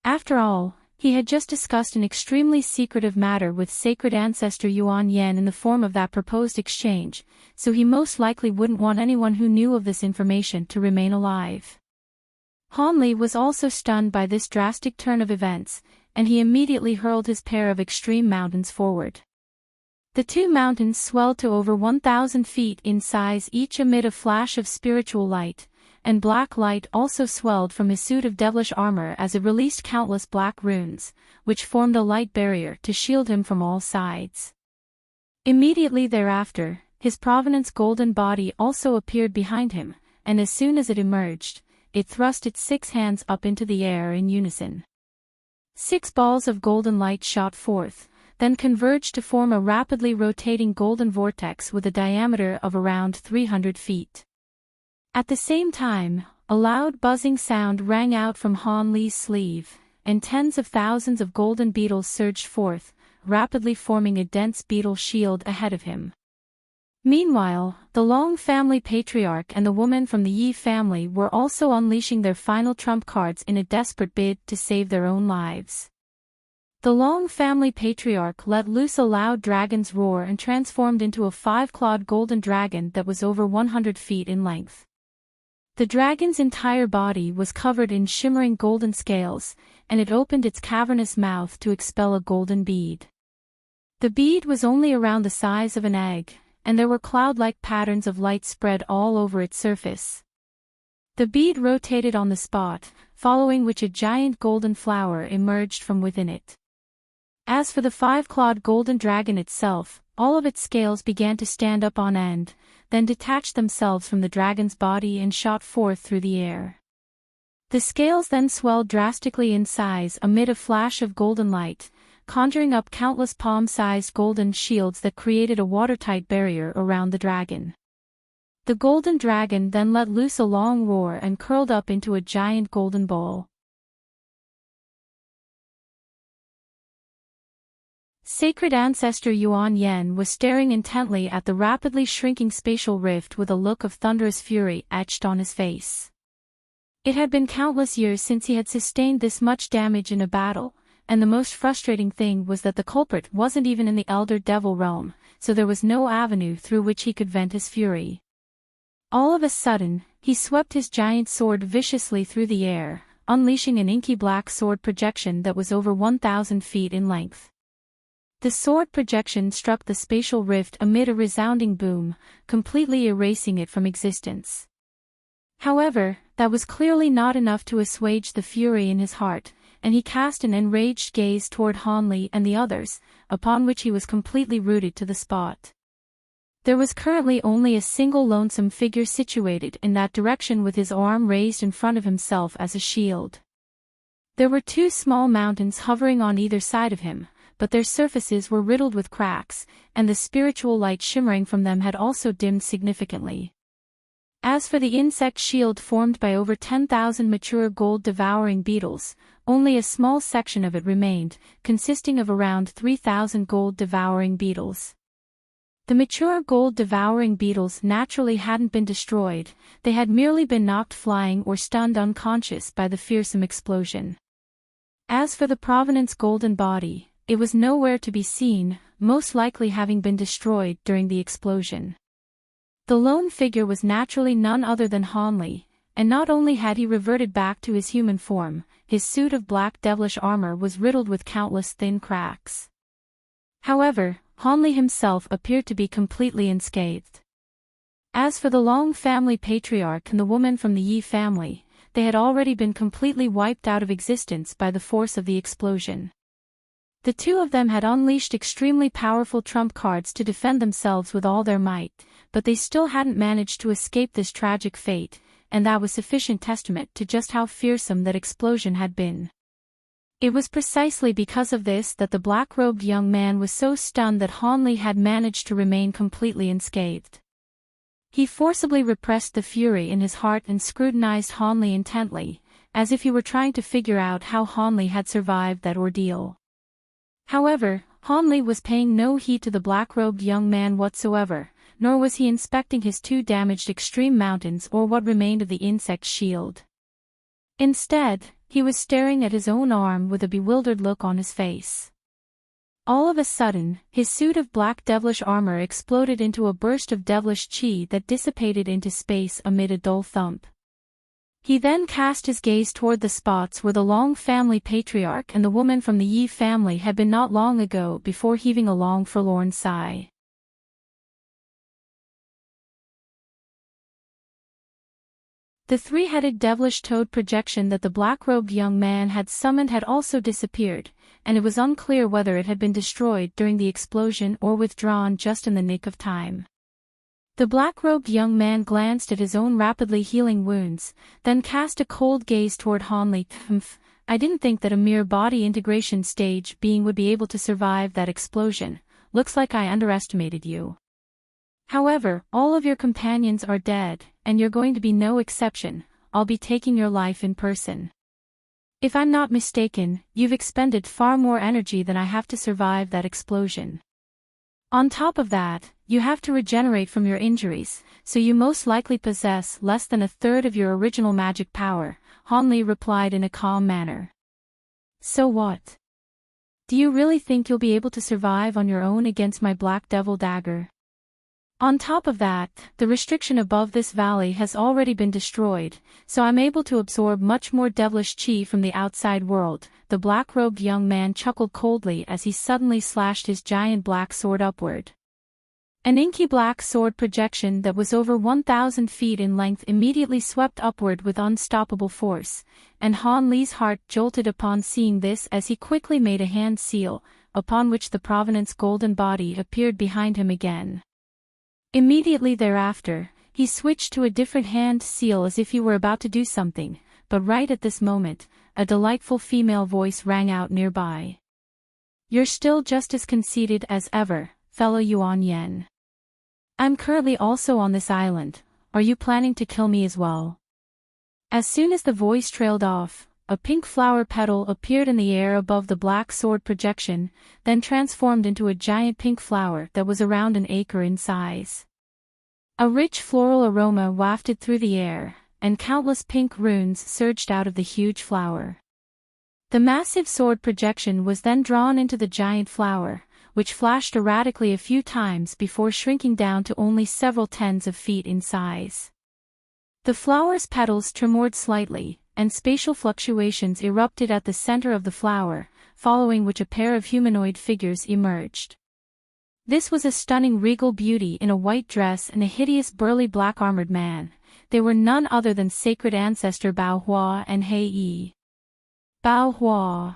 After all, he had just discussed an extremely secretive matter with Sacred Ancestor Yuan Yan in the form of that proposed exchange, so he most likely wouldn't want anyone who knew of this information to remain alive. Hanli was also stunned by this drastic turn of events, and he immediately hurled his pair of extreme mountains forward. The two mountains swelled to over 1,000 feet in size each amid a flash of spiritual light, and black light also swelled from his suit of devilish armor as it released countless black runes, which formed a light barrier to shield him from all sides. Immediately thereafter, his provenance golden body also appeared behind him, and as soon as it emerged, it thrust its 6 hands up into the air in unison. 6 balls of golden light shot forth, then converged to form a rapidly rotating golden vortex with a diameter of around 300 feet. At the same time, a loud buzzing sound rang out from Han Li's sleeve, and tens of thousands of golden beetles surged forth, rapidly forming a dense beetle shield ahead of him. Meanwhile, the Long family patriarch and the woman from the Yi family were also unleashing their final trump cards in a desperate bid to save their own lives. The Long family patriarch let loose a loud dragon's roar and transformed into a 5-clawed golden dragon that was over 100 feet in length. The dragon's entire body was covered in shimmering golden scales, and it opened its cavernous mouth to expel a golden bead. The bead was only around the size of an egg, and there were cloud-like patterns of light spread all over its surface. The bead rotated on the spot, following which a giant golden flower emerged from within it. As for the 5-clawed golden dragon itself, all of its scales began to stand up on end, then detached themselves from the dragon's body and shot forth through the air. The scales then swelled drastically in size amid a flash of golden light, conjuring up countless palm-sized golden shields that created a watertight barrier around the dragon. The golden dragon then let loose a long roar and curled up into a giant golden ball. Sacred Ancestor Yuan Yen was staring intently at the rapidly shrinking spatial rift with a look of thunderous fury etched on his face. It had been countless years since he had sustained this much damage in a battle, and the most frustrating thing was that the culprit wasn't even in the Elder Devil realm, so there was no avenue through which he could vent his fury. All of a sudden, he swept his giant sword viciously through the air, unleashing an inky black sword projection that was over 1,000 feet in length. The sword projection struck the spatial rift amid a resounding boom, completely erasing it from existence. However, that was clearly not enough to assuage the fury in his heart, and he cast an enraged gaze toward Han Li and the others, upon which he was completely rooted to the spot. There was currently only a single lonesome figure situated in that direction with his arm raised in front of himself as a shield. There were 2 small mountains hovering on either side of him, but their surfaces were riddled with cracks, and the spiritual light shimmering from them had also dimmed significantly. As for the insect shield formed by over 10,000 mature gold-devouring beetles, only a small section of it remained, consisting of around 3,000 gold-devouring beetles. The mature gold-devouring beetles naturally hadn't been destroyed, they had merely been knocked flying or stunned unconscious by the fearsome explosion. As for the provenance golden body, it was nowhere to be seen, most likely having been destroyed during the explosion. The lone figure was naturally none other than Han Li, and not only had he reverted back to his human form, his suit of black devilish armor was riddled with countless thin cracks. However, Han Li himself appeared to be completely unscathed. As for the Long family patriarch and the woman from the Yi family, they had already been completely wiped out of existence by the force of the explosion. The 2 of them had unleashed extremely powerful trump cards to defend themselves with all their might, but they still hadn't managed to escape this tragic fate, and that was sufficient testament to just how fearsome that explosion had been. It was precisely because of this that the black-robed young man was so stunned that Han Li had managed to remain completely unscathed. He forcibly repressed the fury in his heart and scrutinized Han Li intently, as if he were trying to figure out how Han Li had survived that ordeal. However, Han Li was paying no heed to the black-robed young man whatsoever, nor was he inspecting his 2 damaged extreme mountains or what remained of the insect shield. Instead, he was staring at his own arm with a bewildered look on his face. All of a sudden, his suit of black devilish armor exploded into a burst of devilish chi that dissipated into space amid a dull thump. He then cast his gaze toward the spots where the Long family patriarch and the woman from the Yi family had been not long ago before heaving a long forlorn sigh. The 3-headed devilish toad projection that the black-robed young man had summoned had also disappeared, and it was unclear whether it had been destroyed during the explosion or withdrawn just in the nick of time. The black-robed young man glanced at his own rapidly healing wounds, then cast a cold gaze toward Hanli. I didn't think that a mere body integration stage being would be able to survive that explosion. Looks like I underestimated you. However, all of your companions are dead, and you're going to be no exception. I'll be taking your life in person. If I'm not mistaken, you've expended far more energy than I have to survive that explosion. On top of that, you have to regenerate from your injuries, so you most likely possess less than a third of your original magic power, Hanli replied in a calm manner. So what? Do you really think you'll be able to survive on your own against my Black Devil dagger? On top of that, the restriction above this valley has already been destroyed, so I'm able to absorb much more devilish chi from the outside world. The black-robed young man chuckled coldly as he suddenly slashed his giant black sword upward. An inky black sword projection that was over 1,000 feet in length immediately swept upward with unstoppable force, and Han Li's heart jolted upon seeing this as he quickly made a hand seal, upon which the Provenance golden body appeared behind him again. Immediately thereafter, he switched to a different hand seal as if he were about to do something, but right at this moment, a delightful female voice rang out nearby. You're still just as conceited as ever, fellow Yuan Yen. I'm currently also on this island. Are you planning to kill me as well? As soon as the voice trailed off, a pink flower petal appeared in the air above the black sword projection, then transformed into a giant pink flower that was around an acre in size. A rich floral aroma wafted through the air, and countless pink runes surged out of the huge flower. The massive sword projection was then drawn into the giant flower, which flashed erratically a few times before shrinking down to only several tens of feet in size. The flower's petals tremored slightly, and spatial fluctuations erupted at the center of the flower, following which a pair of humanoid figures emerged. This was a stunning regal beauty in a white dress and a hideous burly black-armored man. They were none other than sacred ancestor Bao Hua and Hei Yi. Bao Hua.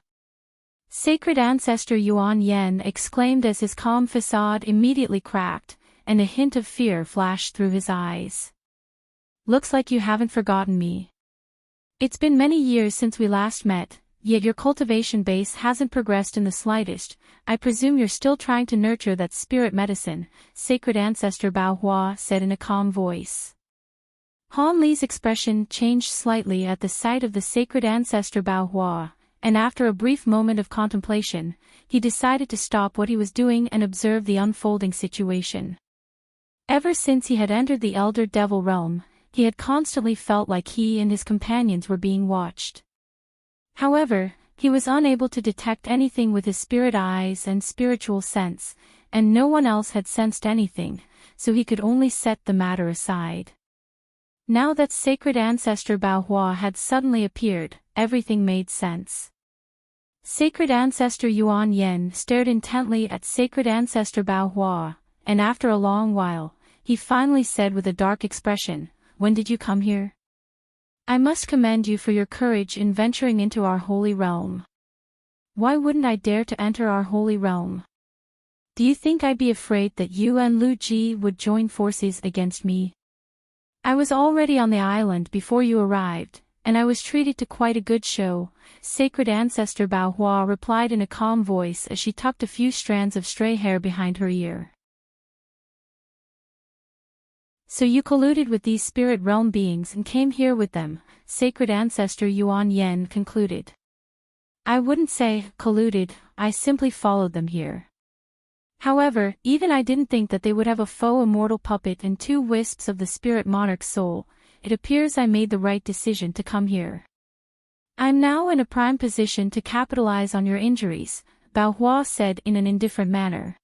Sacred ancestor Yuan Yen exclaimed as his calm facade immediately cracked, and a hint of fear flashed through his eyes. Looks like you haven't forgotten me. It's been many years since we last met, yet your cultivation base hasn't progressed in the slightest. I presume you're still trying to nurture that spirit medicine, sacred ancestor Bao Hua said in a calm voice. Han Li's expression changed slightly at the sight of the sacred ancestor Bao Hua, and after a brief moment of contemplation, he decided to stop what he was doing and observe the unfolding situation. Ever since he had entered the Elder Devil realm, he had constantly felt like he and his companions were being watched. However, he was unable to detect anything with his spirit eyes and spiritual sense, and no one else had sensed anything, so he could only set the matter aside. Now that sacred ancestor Bao Hua had suddenly appeared, everything made sense. Sacred ancestor Yuan Yen stared intently at sacred ancestor Bao Hua, and after a long while, he finally said with a dark expression, "When did you come here? I must commend you for your courage in venturing into our holy realm." "Why wouldn't I dare to enter our holy realm? Do you think I'd be afraid that you and Lu Ji would join forces against me? I was already on the island before you arrived, and I was treated to quite a good show," sacred ancestor Bao Hua replied in a calm voice as she tucked a few strands of stray hair behind her ear. "So you colluded with these spirit realm beings and came here with them," sacred ancestor Yuan Yen concluded. "I wouldn't say colluded, I simply followed them here. However, even I didn't think that they would have a faux immortal puppet and 2 wisps of the spirit monarch's soul. It appears I made the right decision to come here. I'm now in a prime position to capitalize on your injuries," Bao Hua said in an indifferent manner.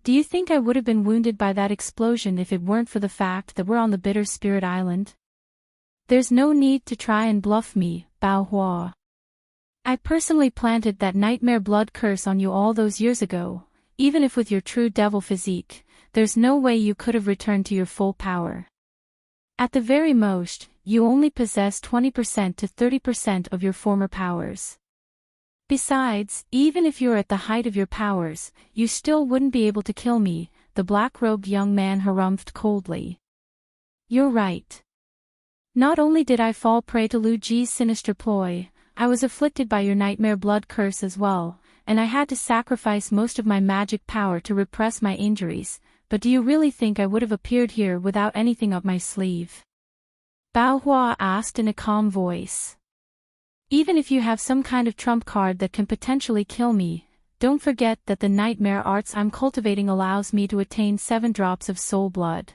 Do you think I would have been wounded by that explosion if it weren't for the fact that we're on the Bitter Spirit Island? There's no need to try and bluff me, Bao Hua. I personally planted that nightmare blood curse on you all those years ago. Even if with your true devil physique, there's no way you could have returned to your full power. At the very most, you only possess 20% to 30% of your former powers. Besides, even if you're at the height of your powers, you still wouldn't be able to kill me, the black-robed young man harumphed coldly. You're right. Not only did I fall prey to Lu Ji's sinister ploy, I was afflicted by your nightmare blood curse as well, and I had to sacrifice most of my magic power to repress my injuries, but do you really think I would have appeared here without anything up my sleeve? Bao Hua asked in a calm voice. Even if you have some kind of trump card that can potentially kill me, don't forget that the nightmare arts I'm cultivating allows me to attain 7 drops of soul blood.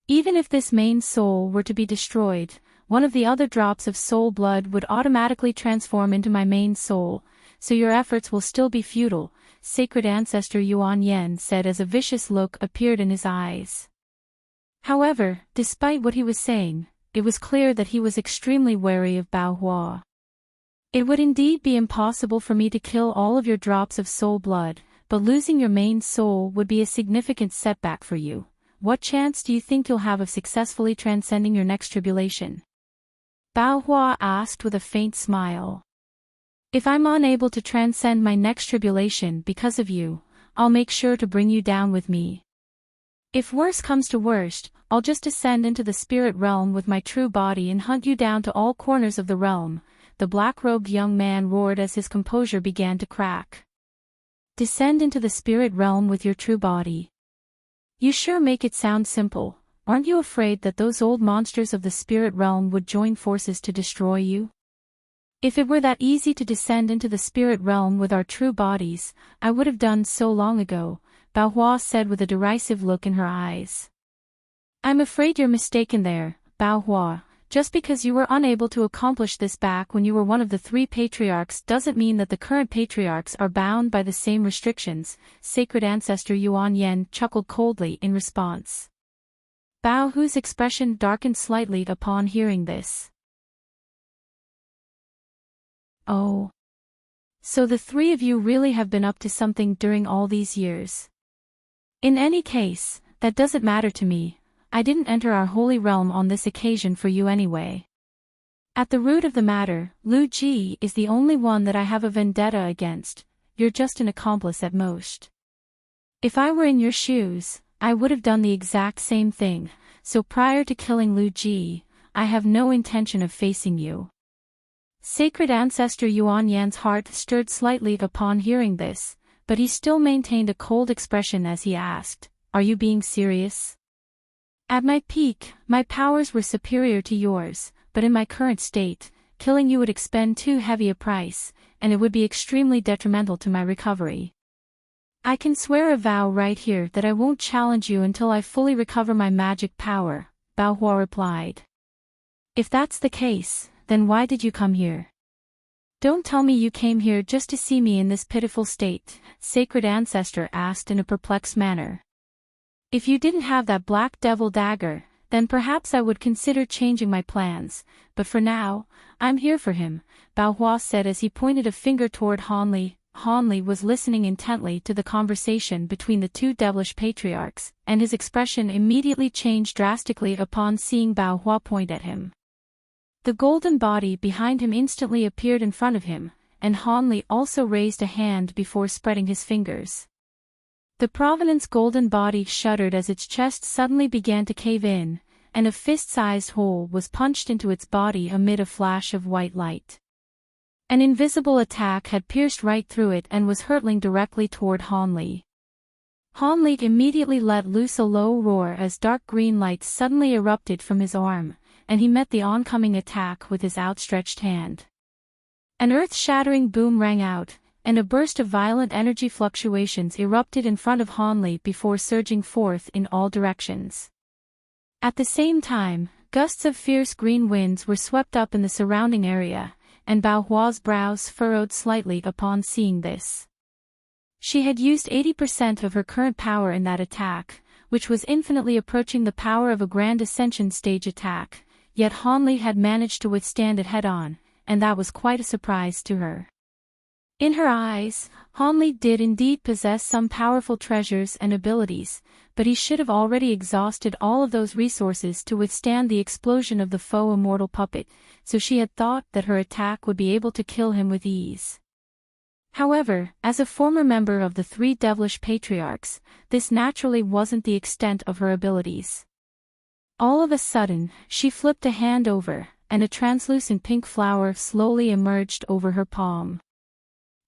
Even if this main soul were to be destroyed, one of the other drops of soul blood would automatically transform into my main soul, so your efforts will still be futile, Sacred Ancestor Yuan Yen said as a vicious look appeared in his eyes. However, despite what he was saying, it was clear that he was extremely wary of Bao Hua. It would indeed be impossible for me to kill all of your drops of soul blood, but losing your main soul would be a significant setback for you. What chance do you think you'll have of successfully transcending your next tribulation? Bao Hua asked with a faint smile. If I'm unable to transcend my next tribulation because of you, I'll make sure to bring you down with me. If worse comes to worst, I'll just descend into the spirit realm with my true body and hunt you down to all corners of the realm, the black-robed young man roared as his composure began to crack. Descend into the spirit realm with your true body. You sure make it sound simple. Aren't you afraid that those old monsters of the spirit realm would join forces to destroy you? If it were that easy to descend into the spirit realm with our true bodies, I would have done so long ago, Bao Hua said with a derisive look in her eyes. I'm afraid you're mistaken there, Bao Hua. Just because you were unable to accomplish this back when you were one of the 3 patriarchs doesn't mean that the current patriarchs are bound by the same restrictions, Sacred Ancestor Yuan Yen chuckled coldly in response. Bao Hu's expression darkened slightly upon hearing this. Oh. So the 3 of you really have been up to something during all these years. In any case, that doesn't matter to me. I didn't enter our holy realm on this occasion for you anyway. At the root of the matter, Lu Ji is the only one that I have a vendetta against. You're just an accomplice at most. If I were in your shoes, I would have done the exact same thing, so prior to killing Lu Ji, I have no intention of facing you. Sacred Ancestor Yuan Yan's heart stirred slightly upon hearing this, but he still maintained a cold expression as he asked, Are you being serious? At my peak, my powers were superior to yours, but in my current state, killing you would expend too heavy a price, and it would be extremely detrimental to my recovery. I can swear a vow right here that I won't challenge you until I fully recover my magic power, Bao Hua replied. If that's the case, then why did you come here? Don't tell me you came here just to see me in this pitiful state, Sacred Ancestor asked in a perplexed manner. If you didn't have that black devil dagger, then perhaps I would consider changing my plans, but for now, I'm here for him, Bao Hua said as he pointed a finger toward Han Li. Han Li was listening intently to the conversation between the 2 devilish patriarchs, and his expression immediately changed drastically upon seeing Bao Hua point at him. The golden body behind him instantly appeared in front of him, and Han Li also raised a hand before spreading his fingers. The Provenance golden body shuddered as its chest suddenly began to cave in, and a fist-sized hole was punched into its body amid a flash of white light. An invisible attack had pierced right through it and was hurtling directly toward Han Li. Han Li immediately let loose a low roar as dark green light suddenly erupted from his arm, and he met the oncoming attack with his outstretched hand. An earth-shattering boom rang out, and a burst of violent energy fluctuations erupted in front of Han Li before surging forth in all directions. At the same time, gusts of fierce green winds were swept up in the surrounding area, and Bao Hua's brows furrowed slightly upon seeing this. She had used 80% of her current power in that attack, which was infinitely approaching the power of a Grand Ascension stage attack, yet Han Li had managed to withstand it head-on, and that was quite a surprise to her. In her eyes, Han Li did indeed possess some powerful treasures and abilities, but he should have already exhausted all of those resources to withstand the explosion of the foe immortal puppet, so she had thought that her attack would be able to kill him with ease. However, as a former member of the three devilish patriarchs, this naturally wasn't the extent of her abilities. All of a sudden, she flipped a hand over, and a translucent pink flower slowly emerged over her palm.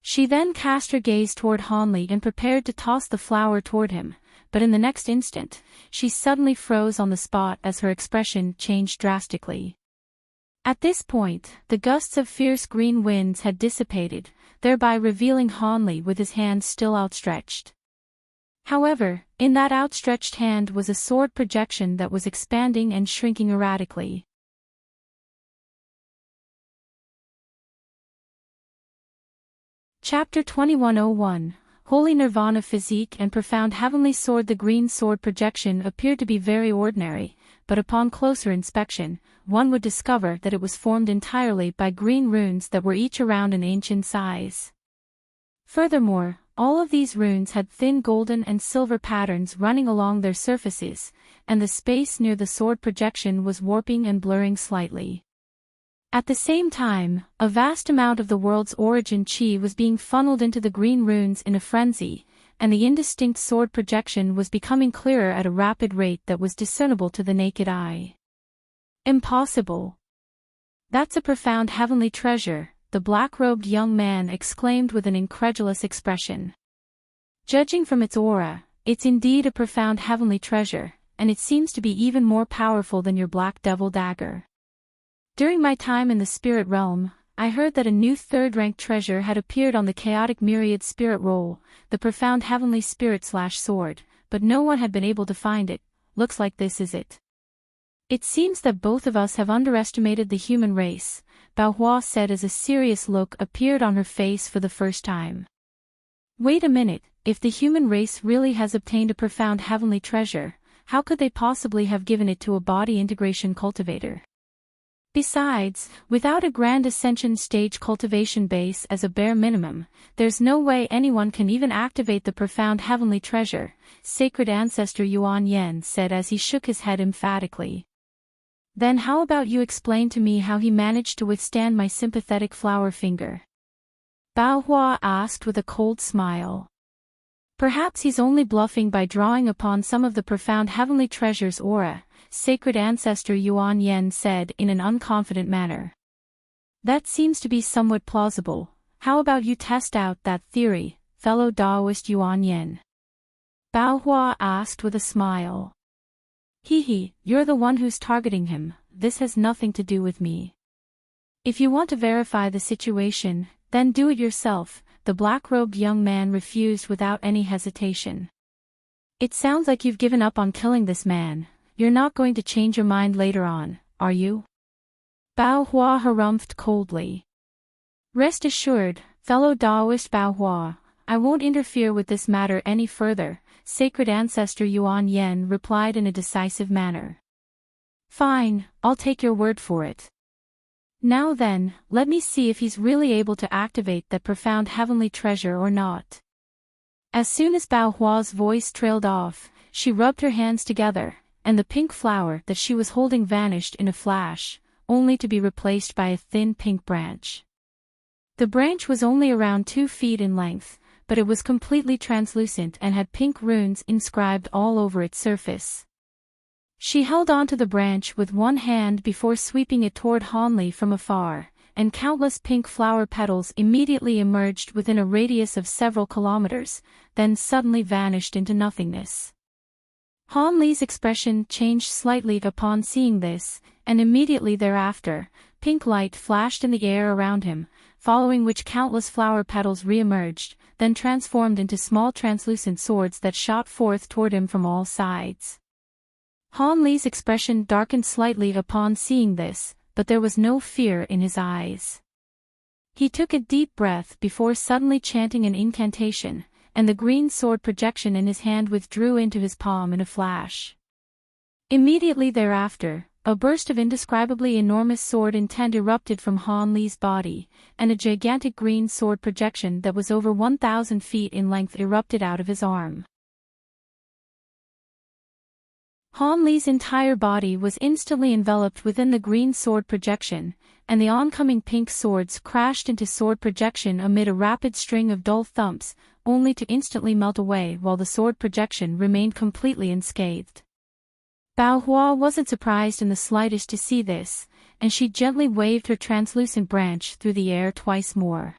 She then cast her gaze toward Hanli and prepared to toss the flower toward him, but in the next instant, she suddenly froze on the spot as her expression changed drastically. At this point, the gusts of fierce green winds had dissipated, thereby revealing Hanli with his hand still outstretched. However, in that outstretched hand was a sword projection that was expanding and shrinking erratically. Chapter 2101, Holy Nirvana Physique and Profound Heavenly Sword. The green sword projection appeared to be very ordinary, but upon closer inspection, one would discover that it was formed entirely by green runes that were each around an inch in size. Furthermore, all of these runes had thin golden and silver patterns running along their surfaces, and the space near the sword projection was warping and blurring slightly. At the same time, a vast amount of the world's origin chi was being funneled into the green runes in a frenzy, and the indistinct sword projection was becoming clearer at a rapid rate that was discernible to the naked eye. Impossible. That's a profound heavenly treasure, the black-robed young man exclaimed with an incredulous expression. Judging from its aura, it's indeed a profound heavenly treasure, and it seems to be even more powerful than your black devil dagger. During my time in the spirit realm, I heard that a new third-ranked treasure had appeared on the chaotic myriad spirit roll, the profound heavenly spirit/sword, but no one had been able to find it. Looks like this is it. It seems that both of us have underestimated the human race, Bao Hua said as a serious look appeared on her face for the first time. Wait a minute, if the human race really has obtained a profound heavenly treasure, how could they possibly have given it to a body integration cultivator? Besides, without a grand ascension stage cultivation base as a bare minimum, there's no way anyone can even activate the profound heavenly treasure, Sacred Ancestor Yuan Yen said as he shook his head emphatically. Then how about you explain to me how he managed to withstand my sympathetic flower finger? Bao Hua asked with a cold smile. Perhaps he's only bluffing by drawing upon some of the profound heavenly treasure's aura, Sacred Ancestor Yuan Yen said in an unconfident manner. That seems to be somewhat plausible. How about you test out that theory, fellow Taoist Yuan Yen? Bao Hua asked with a smile. Hee, you're the one who's targeting him, this has nothing to do with me. If you want to verify the situation, then do it yourself, the black-robed young man refused without any hesitation. It sounds like you've given up on killing this man. You're not going to change your mind later on, are you? Bao Hua harumphed coldly. Rest assured, fellow Taoist Bao Hua, I won't interfere with this matter any further, Sacred Ancestor Yuan Yen replied in a decisive manner. Fine, I'll take your word for it. Now then, let me see if he's really able to activate that profound heavenly treasure or not. As soon as Bao Hua's voice trailed off, she rubbed her hands together, and the pink flower that she was holding vanished in a flash, only to be replaced by a thin pink branch. The branch was only around 2 feet in length, but it was completely translucent and had pink runes inscribed all over its surface. She held onto the branch with one hand before sweeping it toward Hanli from afar, and countless pink flower petals immediately emerged within a radius of several kilometers, then suddenly vanished into nothingness. Hanli's expression changed slightly upon seeing this, and immediately thereafter, pink light flashed in the air around him, following which countless flower petals re-emerged, then transformed into small translucent swords that shot forth toward him from all sides. Hanli's expression darkened slightly upon seeing this, but there was no fear in his eyes. He took a deep breath before suddenly chanting an incantation, and the green sword projection in his hand withdrew into his palm in a flash. Immediately thereafter, a burst of indescribably enormous sword intent erupted from Hanli's body, and a gigantic green sword projection that was over 1,000 feet in length erupted out of his arm. Han Li's entire body was instantly enveloped within the green sword projection, and the oncoming pink swords crashed into sword projection amid a rapid string of dull thumps, only to instantly melt away while the sword projection remained completely unscathed. Bao Hua wasn't surprised in the slightest to see this, and she gently waved her translucent branch through the air twice more.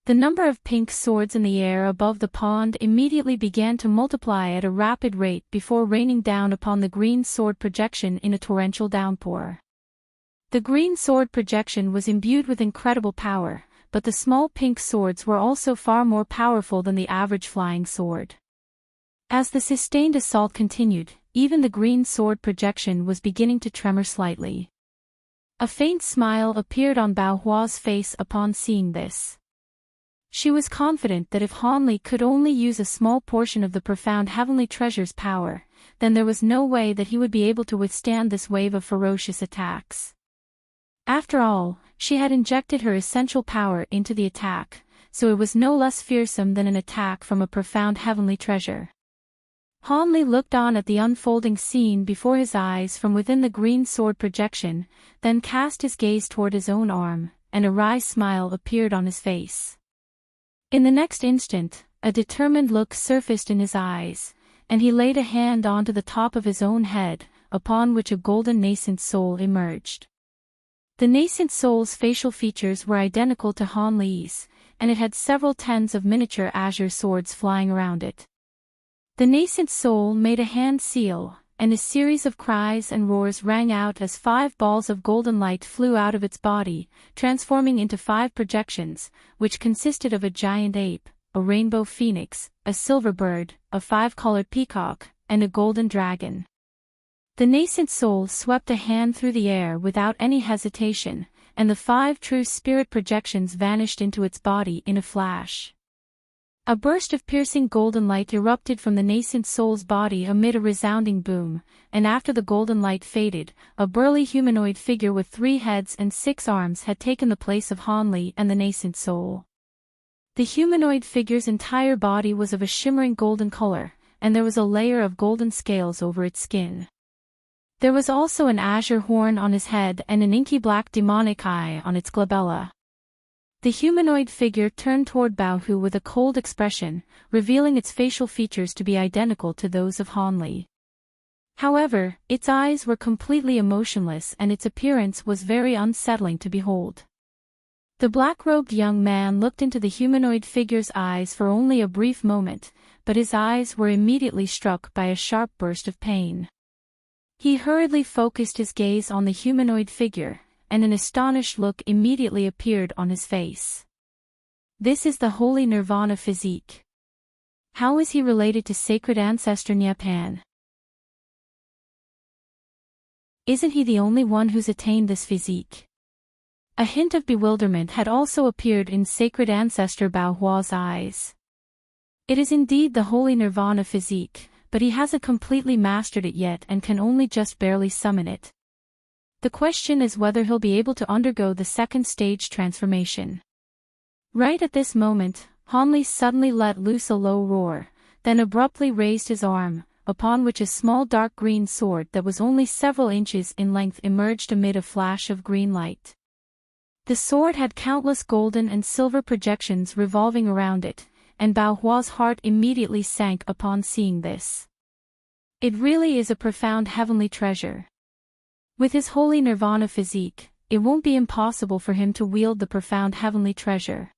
The number of pink swords in the air above the pond immediately began to multiply at a rapid rate before raining down upon the green sword projection in a torrential downpour. The green sword projection was imbued with incredible power, but the small pink swords were also far more powerful than the average flying sword. As the sustained assault continued, even the green sword projection was beginning to tremor slightly. A faint smile appeared on Bao Hua's face upon seeing this. She was confident that if Han Li could only use a small portion of the profound heavenly treasure's power, then there was no way that he would be able to withstand this wave of ferocious attacks. After all, she had injected her essential power into the attack, so it was no less fearsome than an attack from a profound heavenly treasure. Han Li looked on at the unfolding scene before his eyes from within the green sword projection, then cast his gaze toward his own arm, and a wry smile appeared on his face. In the next instant, a determined look surfaced in his eyes, and he laid a hand onto the top of his own head, upon which a golden nascent soul emerged. The nascent soul's facial features were identical to Han Li's, and it had several tens of miniature azure swords flying around it. The nascent soul made a hand seal, and a series of cries and roars rang out as 5 balls of golden light flew out of its body, transforming into 5 projections, which consisted of a giant ape, a rainbow phoenix, a silver bird, a 5-colored peacock, and a golden dragon. The nascent soul swept a hand through the air without any hesitation, and the 5 true spirit projections vanished into its body in a flash. A burst of piercing golden light erupted from the nascent soul's body amid a resounding boom, and after the golden light faded, a burly humanoid figure with 3 heads and 6 arms had taken the place of Han Li and the nascent soul. The humanoid figure's entire body was of a shimmering golden color, and there was a layer of golden scales over its skin. There was also an azure horn on his head and an inky black demonic eye on its glabella. The humanoid figure turned toward Bao Hu with a cold expression, revealing its facial features to be identical to those of Han Li. However, its eyes were completely emotionless and its appearance was very unsettling to behold. The black-robed young man looked into the humanoid figure's eyes for only a brief moment, but his eyes were immediately struck by a sharp burst of pain. He hurriedly focused his gaze on the humanoid figure, and an astonished look immediately appeared on his face. This is the holy nirvana physique. How is he related to sacred ancestor Nyepan? Isn't he the only one who's attained this physique? A hint of bewilderment had also appeared in sacred ancestor Bao Hua's eyes. It is indeed the holy nirvana physique, but he hasn't completely mastered it yet and can only just barely summon it. The question is whether he'll be able to undergo the second stage transformation. Right at this moment, Han Li suddenly let loose a low roar, then abruptly raised his arm, upon which a small dark green sword that was only several inches in length emerged amid a flash of green light. The sword had countless golden and silver projections revolving around it, and Bao Hua's heart immediately sank upon seeing this. It really is a profound heavenly treasure. With his holy nirvana physique, it won't be impossible for him to wield the profound heavenly treasure.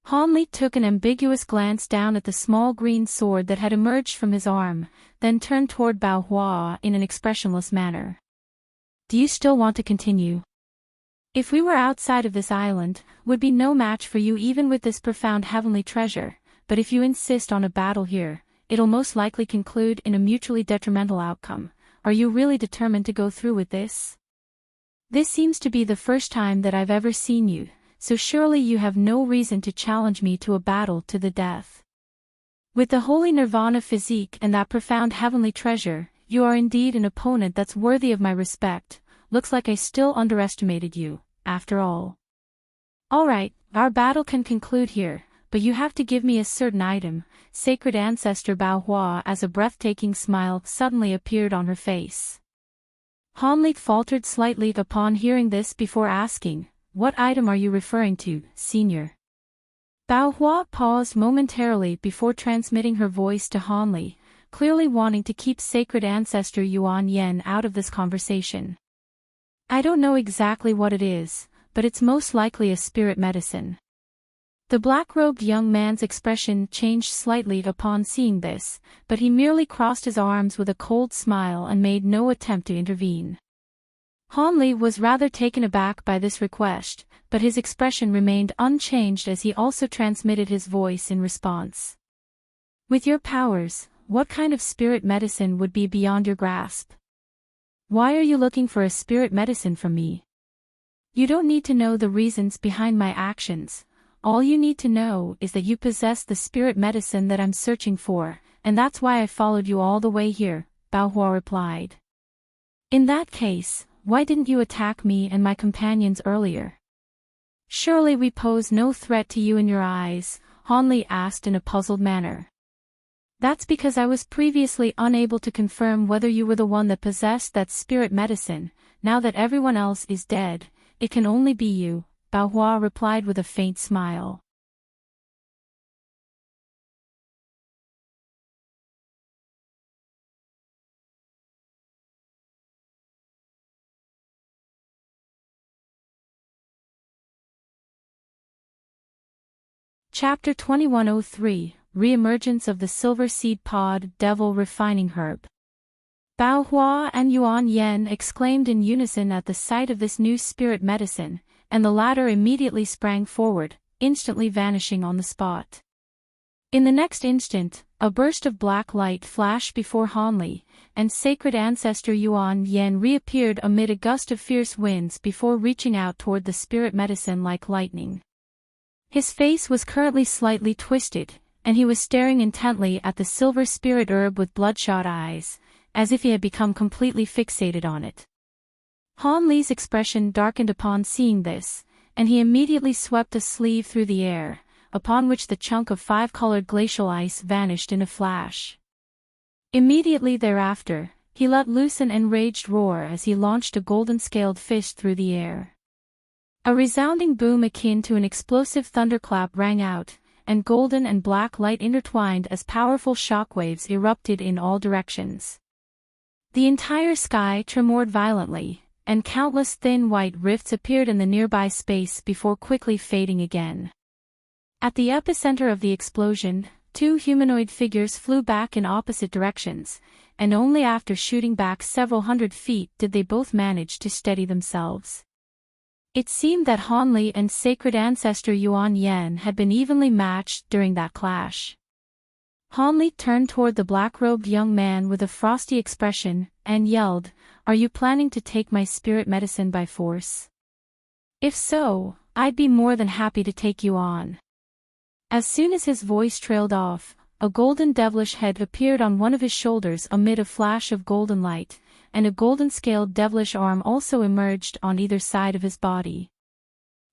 Han Li took an ambiguous glance down at the small green sword that had emerged from his arm, then turned toward Bao Hua in an expressionless manner. Do you still want to continue? If we were outside of this island, would be no match for you even with this profound heavenly treasure, but if you insist on a battle here, it'll most likely conclude in a mutually detrimental outcome. Are you really determined to go through with this? This seems to be the first time that I've ever seen you, so surely you have no reason to challenge me to a battle to the death. With the holy nirvana physique and that profound heavenly treasure, you are indeed an opponent that's worthy of my respect. Looks like I still underestimated you, after all. Alright, our battle can conclude here, but you have to give me a certain item, sacred ancestor Bao Hua, as a breathtaking smile suddenly appeared on her face. Han Li faltered slightly upon hearing this before asking, "What item are you referring to, senior?" Bao Hua paused momentarily before transmitting her voice to Han Li, clearly wanting to keep sacred ancestor Yuan Yen out of this conversation. "I don't know exactly what it is, but it's most likely a spirit medicine." The black-robed young man's expression changed slightly upon seeing this, but he merely crossed his arms with a cold smile and made no attempt to intervene. Han Li was rather taken aback by this request, but his expression remained unchanged as he also transmitted his voice in response. "With your powers, what kind of spirit medicine would be beyond your grasp? Why are you looking for a spirit medicine from me? You don't need to know the reasons behind my actions. All you need to know is that you possess the spirit medicine that I'm searching for, and that's why I followed you all the way here," Bao Hua replied. "In that case, why didn't you attack me and my companions earlier? Surely we pose no threat to you in your eyes," Han Li asked in a puzzled manner. "That's because I was previously unable to confirm whether you were the one that possessed that spirit medicine. Now that everyone else is dead, it can only be you," Bao Hua replied with a faint smile. Chapter 2103, Reemergence of the Silver Seed Pod Devil Refining Herb. Bao Hua and Yuan Yen exclaimed in unison at the sight of this new spirit medicine, and the latter immediately sprang forward, instantly vanishing on the spot. In the next instant, a burst of black light flashed before Han Li, and sacred ancestor Yuan Yen reappeared amid a gust of fierce winds before reaching out toward the spirit medicine like lightning. His face was currently slightly twisted, and he was staring intently at the silver spirit herb with bloodshot eyes, as if he had become completely fixated on it. Han Li's expression darkened upon seeing this, and he immediately swept a sleeve through the air, upon which the chunk of five-colored glacial ice vanished in a flash. Immediately thereafter, he let loose an enraged roar as he launched a golden-scaled fist through the air. A resounding boom akin to an explosive thunderclap rang out, and golden and black light intertwined as powerful shockwaves erupted in all directions. The entire sky tremored violently, and countless thin white rifts appeared in the nearby space before quickly fading again. At the epicenter of the explosion, two humanoid figures flew back in opposite directions, and only after shooting back several hundred feet did they both manage to steady themselves. It seemed that Han Li and sacred ancestor Yuan Yen had been evenly matched during that clash. Han Li turned toward the black-robed young man with a frosty expression, and yelled, "Are you planning to take my spirit medicine by force? If so, I'd be more than happy to take you on." As soon as his voice trailed off, a golden devilish head appeared on one of his shoulders amid a flash of golden light, and a golden-scaled devilish arm also emerged on either side of his body.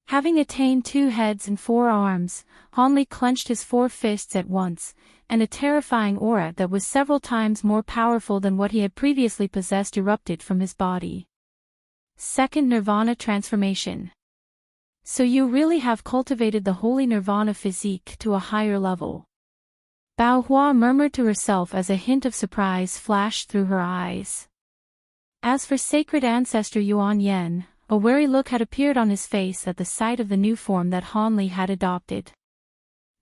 Having attained 2 heads and 4 arms, Han Li clenched his 4 fists at once, and a terrifying aura that was several times more powerful than what he had previously possessed erupted from his body. Second Nirvana Transformation. So you really have cultivated the holy Nirvana physique to a higher level. Bao Hua murmured to herself as a hint of surprise flashed through her eyes. As for sacred ancestor Yuan Yen, a wary look had appeared on his face at the sight of the new form that Han Li had adopted.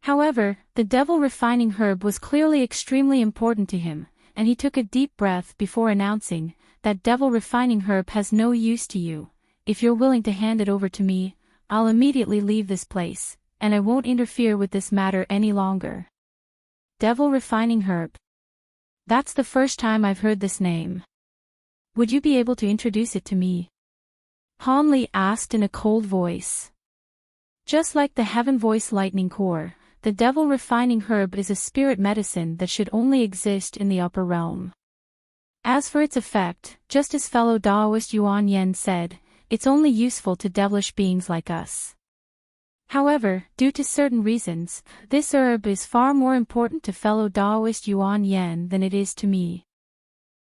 However, the devil refining herb was clearly extremely important to him, and he took a deep breath before announcing, "That devil refining herb has no use to you. If you're willing to hand it over to me, I'll immediately leave this place, and I won't interfere with this matter any longer." Devil refining herb. That's the first time I've heard this name. Would you be able to introduce it to me? Han Li asked in a cold voice. Just like the Heaven Voice Lightning Core, the devil refining herb is a spirit medicine that should only exist in the upper realm. As for its effect, just as fellow Taoist Yuan Yen said, it's only useful to devilish beings like us. However, due to certain reasons, this herb is far more important to fellow Taoist Yuan Yen than it is to me.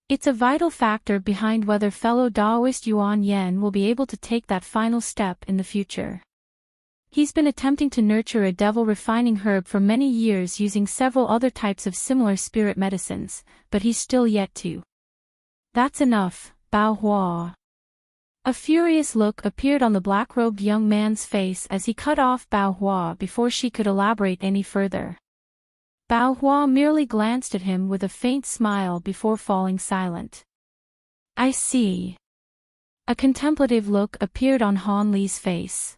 It's a vital factor behind whether fellow Taoist Yuan Yen will be able to take that final step in the future. He's been attempting to nurture a devil refining herb for many years using several other types of similar spirit medicines, but he's still yet to. That's enough, Bao Hua. A furious look appeared on the black-robed young man's face as he cut off Bao Hua before she could elaborate any further. Bao Hua merely glanced at him with a faint smile before falling silent. I see. A contemplative look appeared on Han Li's face.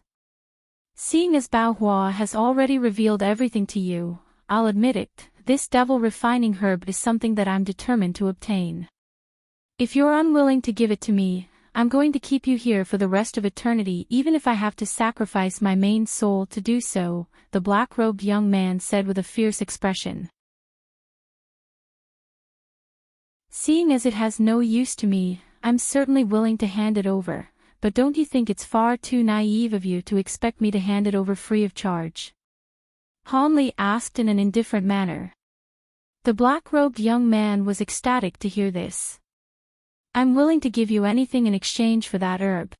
Seeing as Bao Hua has already revealed everything to you, I'll admit it, this devil refining herb is something that I'm determined to obtain. If you're unwilling to give it to me, I'm going to keep you here for the rest of eternity even if I have to sacrifice my main soul to do so, the black-robed young man said with a fierce expression. Seeing as it has no use to me, I'm certainly willing to hand it over, but don't you think it's far too naive of you to expect me to hand it over free of charge? Han Li asked in an indifferent manner. The black-robed young man was ecstatic to hear this. I'm willing to give you anything in exchange for that herb.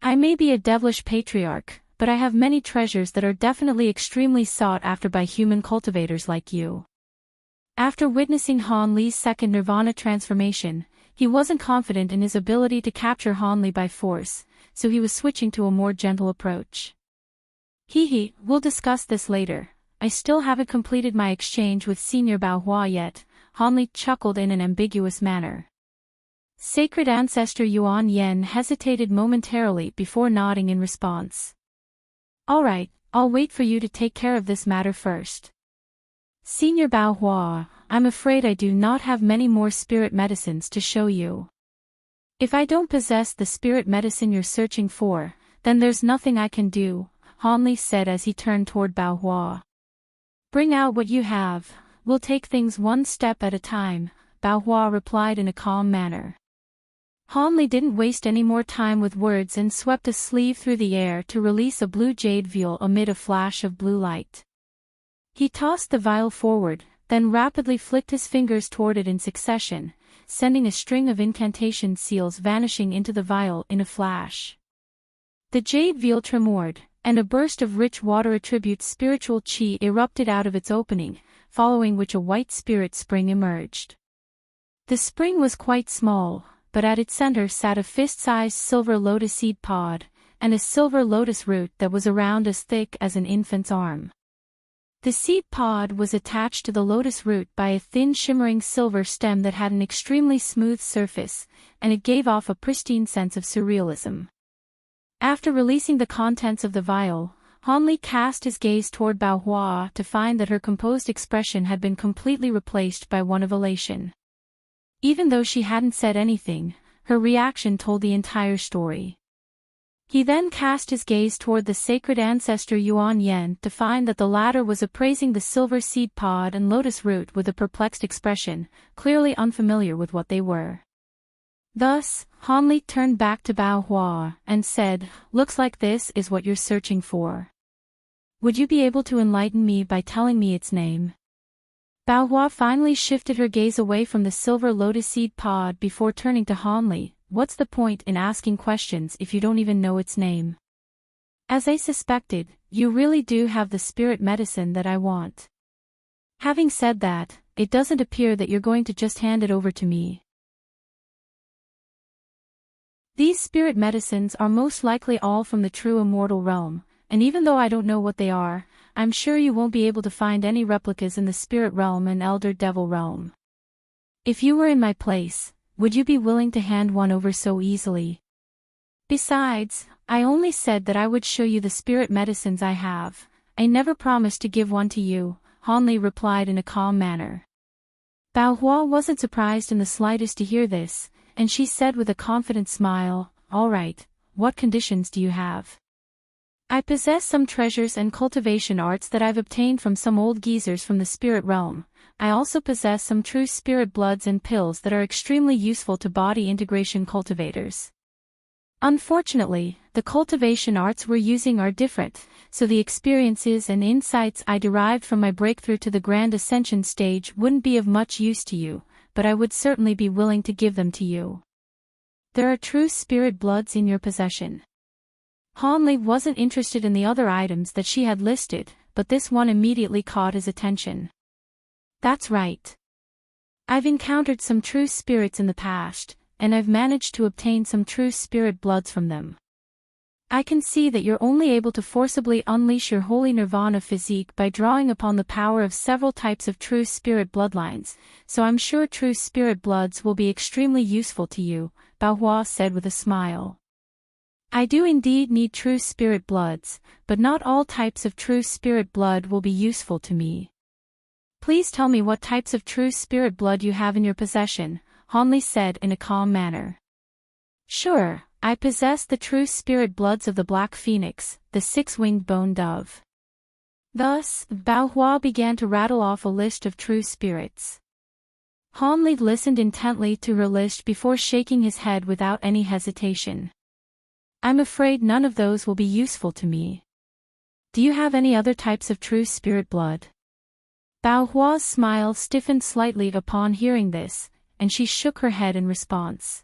I may be a devilish patriarch, but I have many treasures that are definitely extremely sought after by human cultivators like you. After witnessing Han Li's second nirvana transformation, he wasn't confident in his ability to capture Han Li by force, so he was switching to a more gentle approach. We'll discuss this later. I still haven't completed my exchange with Senior Bao Hua yet, Han Li chuckled in an ambiguous manner. Sacred Ancestor Yuan Yen hesitated momentarily before nodding in response. All right, I'll wait for you to take care of this matter first. Senior Bao Hua, I'm afraid I do not have many more spirit medicines to show you. If I don't possess the spirit medicine you're searching for, then there's nothing I can do, Han Li said as he turned toward Bao Hua. Bring out what you have, we'll take things one step at a time, Bao Hua replied in a calm manner. Han Li didn't waste any more time with words and swept a sleeve through the air to release a blue jade vial amid a flash of blue light. He tossed the vial forward, then rapidly flicked his fingers toward it in succession, sending a string of incantation seals vanishing into the vial in a flash. The jade vial tremored, and a burst of rich water attribute spiritual chi erupted out of its opening, following which a white spirit spring emerged. The spring was quite small, but at its center sat a fist-sized silver lotus seed pod, and a silver lotus root that was around as thick as an infant's arm. The seed pod was attached to the lotus root by a thin shimmering silver stem that had an extremely smooth surface, and it gave off a pristine sense of surrealism. After releasing the contents of the vial, Han Li cast his gaze toward Bao Hua to find that her composed expression had been completely replaced by one of elation. Even though she hadn't said anything, her reaction told the entire story. He then cast his gaze toward the sacred ancestor Yuan Yen to find that the latter was appraising the silver seed pod and lotus root with a perplexed expression, clearly unfamiliar with what they were. Thus, Han Li turned back to Bao Hua and said, "Looks like this is what you're searching for. Would you be able to enlighten me by telling me its name?" Bao Hua finally shifted her gaze away from the silver lotus seed pod before turning to Han Li. "What's the point in asking questions if you don't even know its name? As I suspected, you really do have the spirit medicine that I want. Having said that, it doesn't appear that you're going to just hand it over to me. These spirit medicines are most likely all from the true immortal realm, and even though I don't know what they are, I'm sure you won't be able to find any replicas in the spirit realm and elder devil realm. If you were in my place, would you be willing to hand one over so easily? Besides, I only said that I would show you the spirit medicines I have. I never promised to give one to you," Han Li replied in a calm manner. Bao Hua wasn't surprised in the slightest to hear this, and she said with a confident smile, "All right, what conditions do you have?" "I possess some treasures and cultivation arts that I've obtained from some old geezers from the spirit realm. I also possess some true spirit bloods and pills that are extremely useful to body integration cultivators. Unfortunately, the cultivation arts we're using are different, so the experiences and insights I derived from my breakthrough to the Grand Ascension stage wouldn't be of much use to you, but I would certainly be willing to give them to you. There are true spirit bloods in your possession. Hanli wasn't interested in the other items that she had listed, but this one immediately caught his attention. That's right. I've encountered some true spirits in the past, and I've managed to obtain some true spirit bloods from them. I can see that you're only able to forcibly unleash your holy nirvana physique by drawing upon the power of several types of true spirit bloodlines, so I'm sure true spirit bloods will be extremely useful to you, Bao Hua said with a smile. I do indeed need true spirit bloods, but not all types of true spirit blood will be useful to me. Please tell me what types of true spirit blood you have in your possession, Hanli said in a calm manner. Sure, I possess the true spirit bloods of the Black Phoenix, the six-winged bone dove. Thus, Bao Hua began to rattle off a list of true spirits. Hanli listened intently to her list before shaking his head without any hesitation. I'm afraid none of those will be useful to me. Do you have any other types of true spirit blood? Bao Hua's smile stiffened slightly upon hearing this, and she shook her head in response.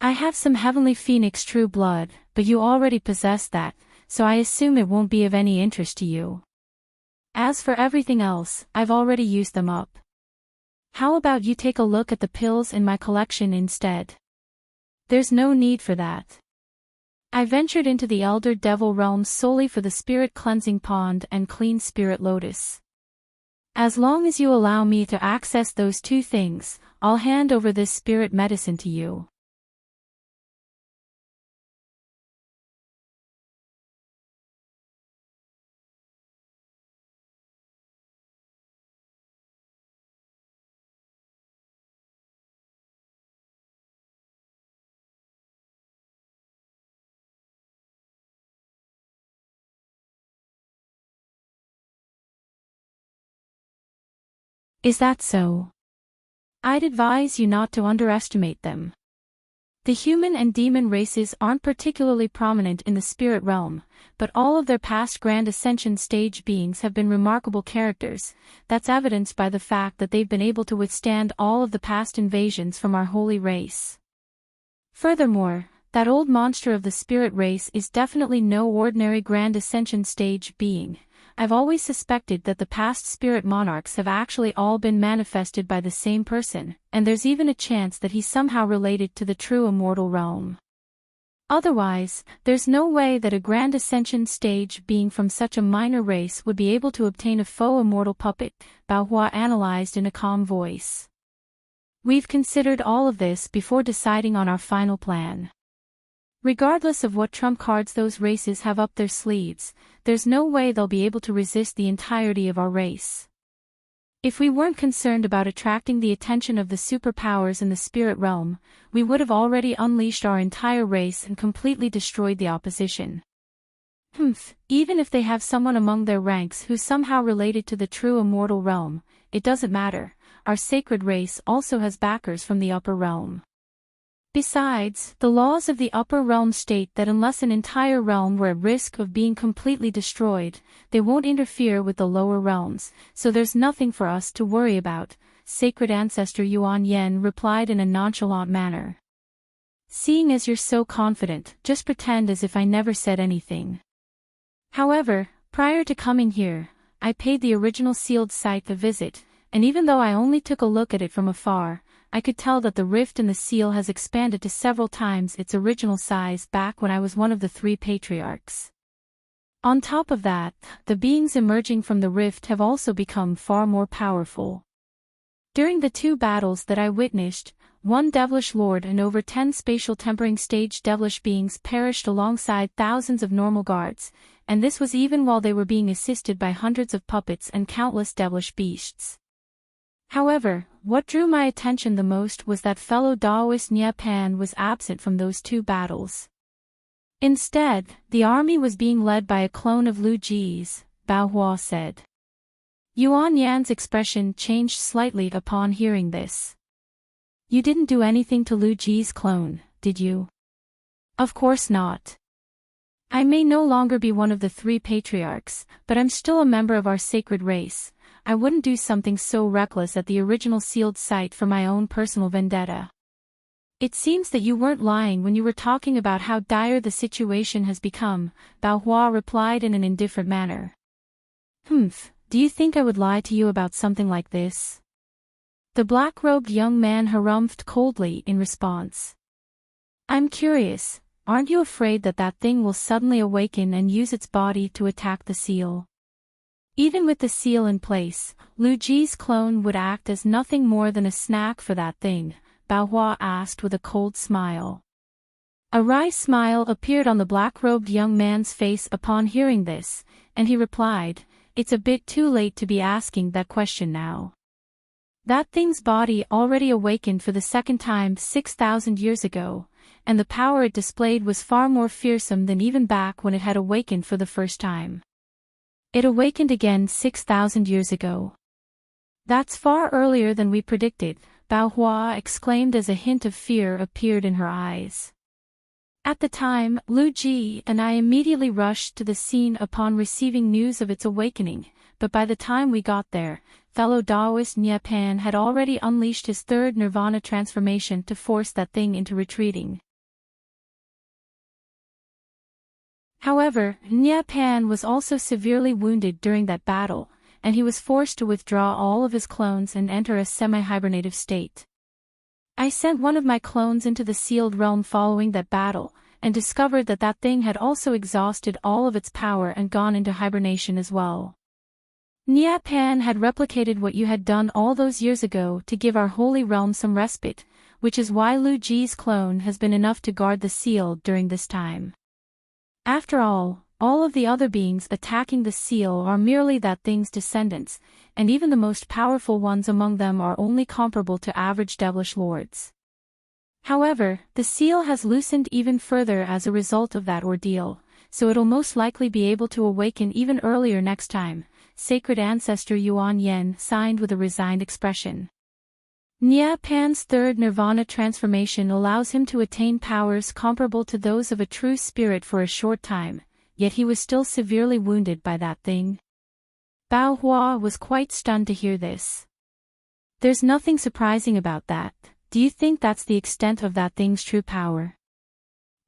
I have some Heavenly Phoenix true blood, but you already possess that, so I assume it won't be of any interest to you. As for everything else, I've already used them up. How about you take a look at the pills in my collection instead? There's no need for that. I ventured into the Elder Devil realm solely for the spirit cleansing pond and clean spirit lotus. As long as you allow me to access those two things, I'll hand over this spirit medicine to you. Is that so? I'd advise you not to underestimate them. The human and demon races aren't particularly prominent in the spirit realm, but all of their past Grand Ascension stage beings have been remarkable characters. That's evidenced by the fact that they've been able to withstand all of the past invasions from our holy race. Furthermore, that old monster of the spirit race is definitely no ordinary Grand Ascension stage being. I've always suspected that the past spirit monarchs have actually all been manifested by the same person, and there's even a chance that he's somehow related to the true immortal realm. Otherwise, there's no way that a Grand Ascension stage being from such a minor race would be able to obtain a faux immortal puppet, Bao Hua analyzed in a calm voice. We've considered all of this before deciding on our final plan. Regardless of what trump cards those races have up their sleeves, there's no way they'll be able to resist the entirety of our race. If we weren't concerned about attracting the attention of the superpowers in the spirit realm, we would have already unleashed our entire race and completely destroyed the opposition. Even if they have someone among their ranks who's somehow related to the true immortal realm, it doesn't matter. Our sacred race also has backers from the upper realm. Besides, the laws of the upper realm state that unless an entire realm were at risk of being completely destroyed, they won't interfere with the lower realms, so there's nothing for us to worry about, Sacred Ancestor Yuan Yen replied in a nonchalant manner. Seeing as you're so confident, just pretend as if I never said anything. However, prior to coming here, I paid the original sealed site a visit, and even though I only took a look at it from afar, I could tell that the rift in the seal has expanded to several times its original size back when I was one of the 3 patriarchs. On top of that, the beings emerging from the rift have also become far more powerful. During the 2 battles that I witnessed, 1 devilish lord and over 10 spatial tempering stage devilish beings perished alongside thousands of normal guards, and this was even while they were being assisted by hundreds of puppets and countless devilish beasts. However, what drew my attention the most was that fellow Daoist Nye Pan was absent from those 2 battles. Instead, the army was being led by a clone of Lu Ji's, Bao Hua said. Yuan Yan's expression changed slightly upon hearing this. You didn't do anything to Lu Ji's clone, did you? Of course not. I may no longer be one of the three patriarchs, but I'm still a member of our sacred race. I wouldn't do something so reckless at the original sealed site for my own personal vendetta. It seems that you weren't lying when you were talking about how dire the situation has become, Bao Hua replied in an indifferent manner. Do you think I would lie to you about something like this? The black-robed young man harumphed coldly in response. I'm curious, aren't you afraid that that thing will suddenly awaken and use its body to attack the seal? Even with the seal in place, Lu Ji's clone would act as nothing more than a snack for that thing, Bao Hua asked with a cold smile. A wry smile appeared on the black-robed young man's face upon hearing this, and he replied, "It's a bit too late to be asking that question now. That thing's body already awakened for the second time 6,000 years ago, and the power it displayed was far more fearsome than even back when it had awakened for the first time. It awakened again 6,000 years ago. That's far earlier than we predicted," Bao Hua exclaimed as a hint of fear appeared in her eyes. At the time, Lu Ji and I immediately rushed to the scene upon receiving news of its awakening, but by the time we got there, fellow Taoist Nye Pan had already unleashed his third nirvana transformation to force that thing into retreating. However, Nye Pan was also severely wounded during that battle, and he was forced to withdraw all of his clones and enter a semi-hibernative state. I sent one of my clones into the sealed realm following that battle, and discovered that that thing had also exhausted all of its power and gone into hibernation as well. Nye Pan had replicated what you had done all those years ago to give our holy realm some respite, which is why Lu Ji's clone has been enough to guard the seal during this time. After all of the other beings attacking the seal are merely that thing's descendants, and even the most powerful ones among them are only comparable to average devilish lords. However, the seal has loosened even further as a result of that ordeal, so it'll most likely be able to awaken even earlier next time, Sacred Ancestor Yuan Yen signed with a resigned expression. Nye Pan's third nirvana transformation allows him to attain powers comparable to those of a true spirit for a short time, yet he was still severely wounded by that thing. Bao Hua was quite stunned to hear this. There's nothing surprising about that. Do you think that's the extent of that thing's true power?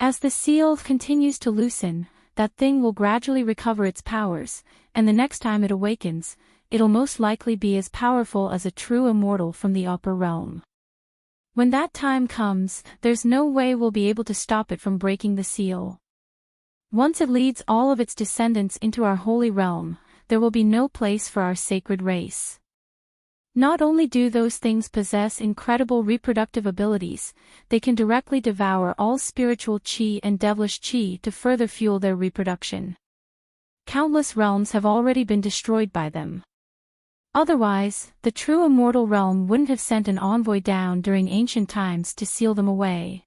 As the seal continues to loosen, that thing will gradually recover its powers, and the next time it awakens, it'll most likely be as powerful as a true immortal from the upper realm. When that time comes, there's no way we'll be able to stop it from breaking the seal. Once it leads all of its descendants into our holy realm, there will be no place for our sacred race. Not only do those things possess incredible reproductive abilities, they can directly devour all spiritual qi and devilish qi to further fuel their reproduction. Countless realms have already been destroyed by them. Otherwise, the true immortal realm wouldn't have sent an envoy down during ancient times to seal them away.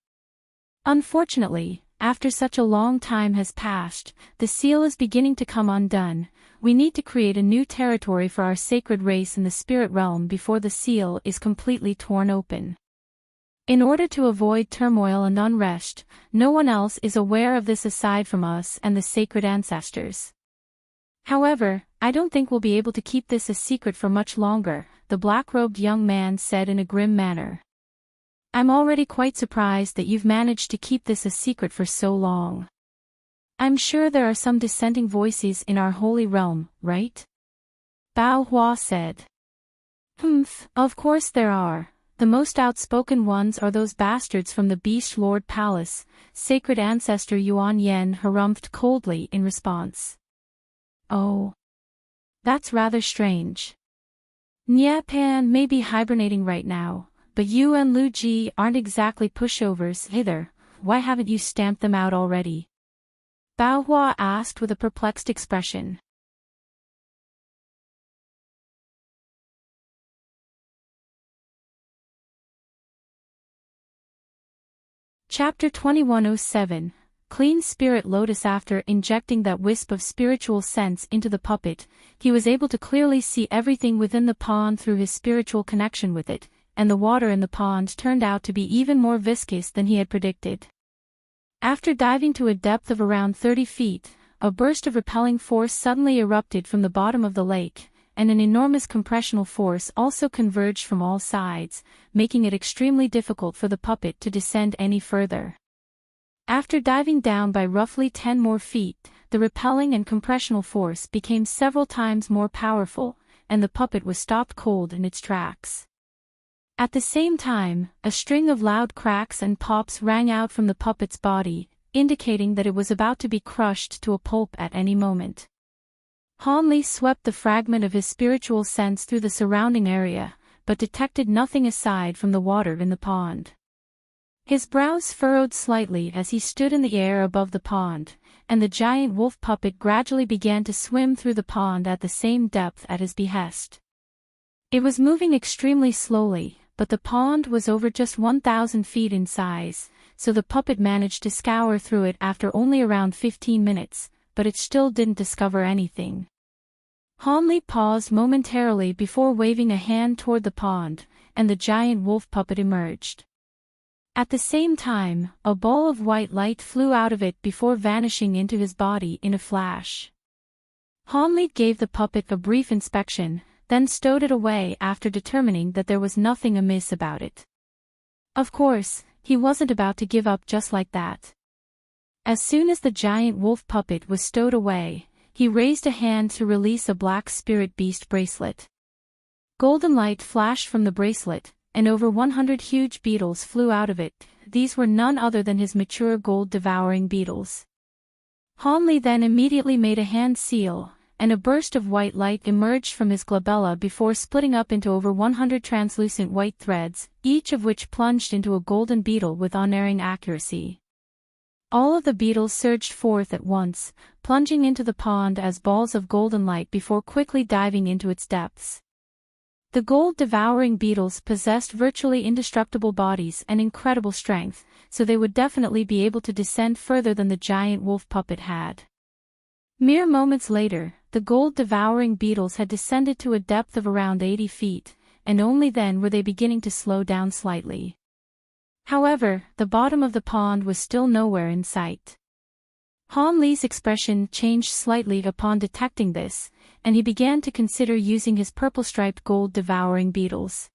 Unfortunately, after such a long time has passed, the seal is beginning to come undone. We need to create a new territory for our sacred race in the spirit realm before the seal is completely torn open. In order to avoid turmoil and unrest, no one else is aware of this aside from us and the sacred ancestors. However, I don't think we'll be able to keep this a secret for much longer, the black-robed young man said in a grim manner. I'm already quite surprised that you've managed to keep this a secret for so long. I'm sure there are some dissenting voices in our holy realm, right? Bao Hua said. Of course there are. The most outspoken ones are those bastards from the Beast Lord Palace, Sacred Ancestor Yuan Yen harumphed coldly in response. Oh. That's rather strange. Nye Pan may be hibernating right now, but you and Lu Ji aren't exactly pushovers either. Why haven't you stamped them out already? Bao Hua asked with a perplexed expression. Chapter 2107, Clean Spirit Lotus. After injecting that wisp of spiritual sense into the puppet, he was able to clearly see everything within the pond through his spiritual connection with it, and the water in the pond turned out to be even more viscous than he had predicted. After diving to a depth of around 30 feet, a burst of repelling force suddenly erupted from the bottom of the lake, and an enormous compressional force also converged from all sides, making it extremely difficult for the puppet to descend any further. After diving down by roughly 10 more feet, the repelling and compressional force became several times more powerful, and the puppet was stopped cold in its tracks. At the same time, a string of loud cracks and pops rang out from the puppet's body, indicating that it was about to be crushed to a pulp at any moment. Hanli swept the fragment of his spiritual sense through the surrounding area, but detected nothing aside from the water in the pond. His brows furrowed slightly as he stood in the air above the pond, and the giant wolf puppet gradually began to swim through the pond at the same depth at his behest. It was moving extremely slowly, but the pond was over just 1,000 feet in size, so the puppet managed to scour through it after only around 15 minutes, but it still didn't discover anything. Hanli paused momentarily before waving a hand toward the pond, and the giant wolf puppet emerged. At the same time, a ball of white light flew out of it before vanishing into his body in a flash. Hanli gave the puppet a brief inspection, then stowed it away after determining that there was nothing amiss about it. Of course, he wasn't about to give up just like that. As soon as the giant wolf puppet was stowed away, he raised a hand to release a black spirit beast bracelet. Golden light flashed from the bracelet, and over 100 huge beetles flew out of it. These were none other than his mature gold-devouring beetles. Hanli then immediately made a hand seal, and a burst of white light emerged from his glabella before splitting up into over 100 translucent white threads, each of which plunged into a golden beetle with unerring accuracy. All of the beetles surged forth at once, plunging into the pond as balls of golden light before quickly diving into its depths. The gold-devouring beetles possessed virtually indestructible bodies and incredible strength, so they would definitely be able to descend further than the giant wolf puppet had. Mere moments later, the gold-devouring beetles had descended to a depth of around 80 feet, and only then were they beginning to slow down slightly. However, the bottom of the pond was still nowhere in sight. Hanli's expression changed slightly upon detecting this, and he began to consider using his purple-striped gold-devouring beetles.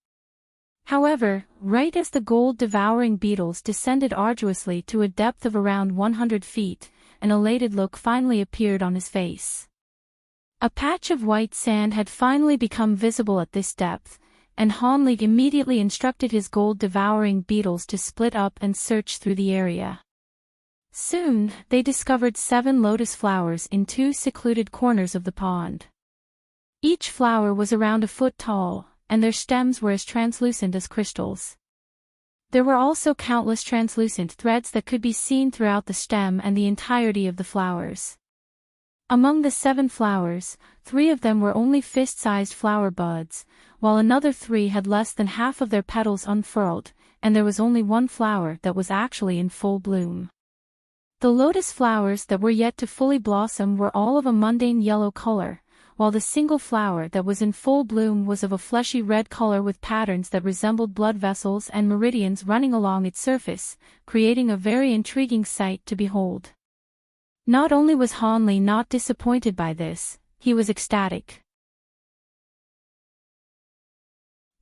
However, right as the gold-devouring beetles descended arduously to a depth of around 100 feet, an elated look finally appeared on his face. A patch of white sand had finally become visible at this depth, and Hanli immediately instructed his gold-devouring beetles to split up and search through the area. Soon, they discovered 7 lotus flowers in 2 secluded corners of the pond. Each flower was around a foot tall, and their stems were as translucent as crystals. There were also countless translucent threads that could be seen throughout the stem and the entirety of the flowers. Among the 7 flowers, 3 of them were only fist-sized flower buds, while another 3 had less than half of their petals unfurled, and there was only 1 flower that was actually in full bloom. The lotus flowers that were yet to fully blossom were all of a mundane yellow color, while the single flower that was in full bloom was of a fleshy red color with patterns that resembled blood vessels and meridians running along its surface, creating a very intriguing sight to behold. Not only was Hanli not disappointed by this, he was ecstatic.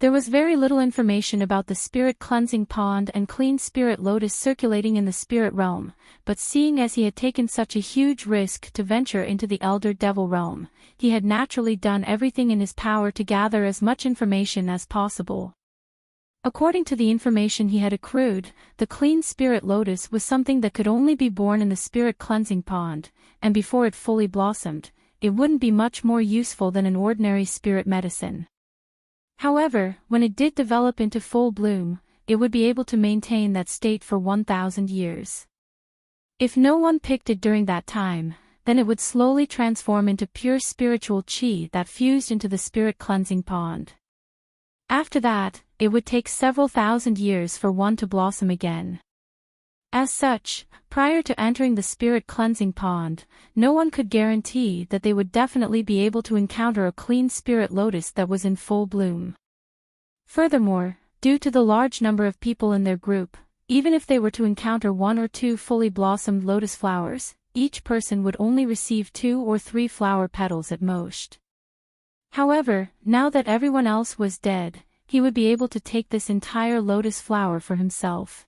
There was very little information about the spirit cleansing pond and clean spirit lotus circulating in the spirit realm, but seeing as he had taken such a huge risk to venture into the elder devil realm, he had naturally done everything in his power to gather as much information as possible. According to the information he had accrued, the clean spirit lotus was something that could only be born in the spirit cleansing pond, and before it fully blossomed, it wouldn't be much more useful than an ordinary spirit medicine. However, when it did develop into full bloom, it would be able to maintain that state for 1,000 years. If no one picked it during that time, then it would slowly transform into pure spiritual chi that fused into the spirit cleansing pond. After that, it would take several thousand years for one to blossom again. As such, prior to entering the spirit cleansing pond, no one could guarantee that they would definitely be able to encounter a clean spirit lotus that was in full bloom. Furthermore, due to the large number of people in their group, even if they were to encounter 1 or 2 fully blossomed lotus flowers, each person would only receive 2 or 3 flower petals at most. However, now that everyone else was dead, he would be able to take this entire lotus flower for himself.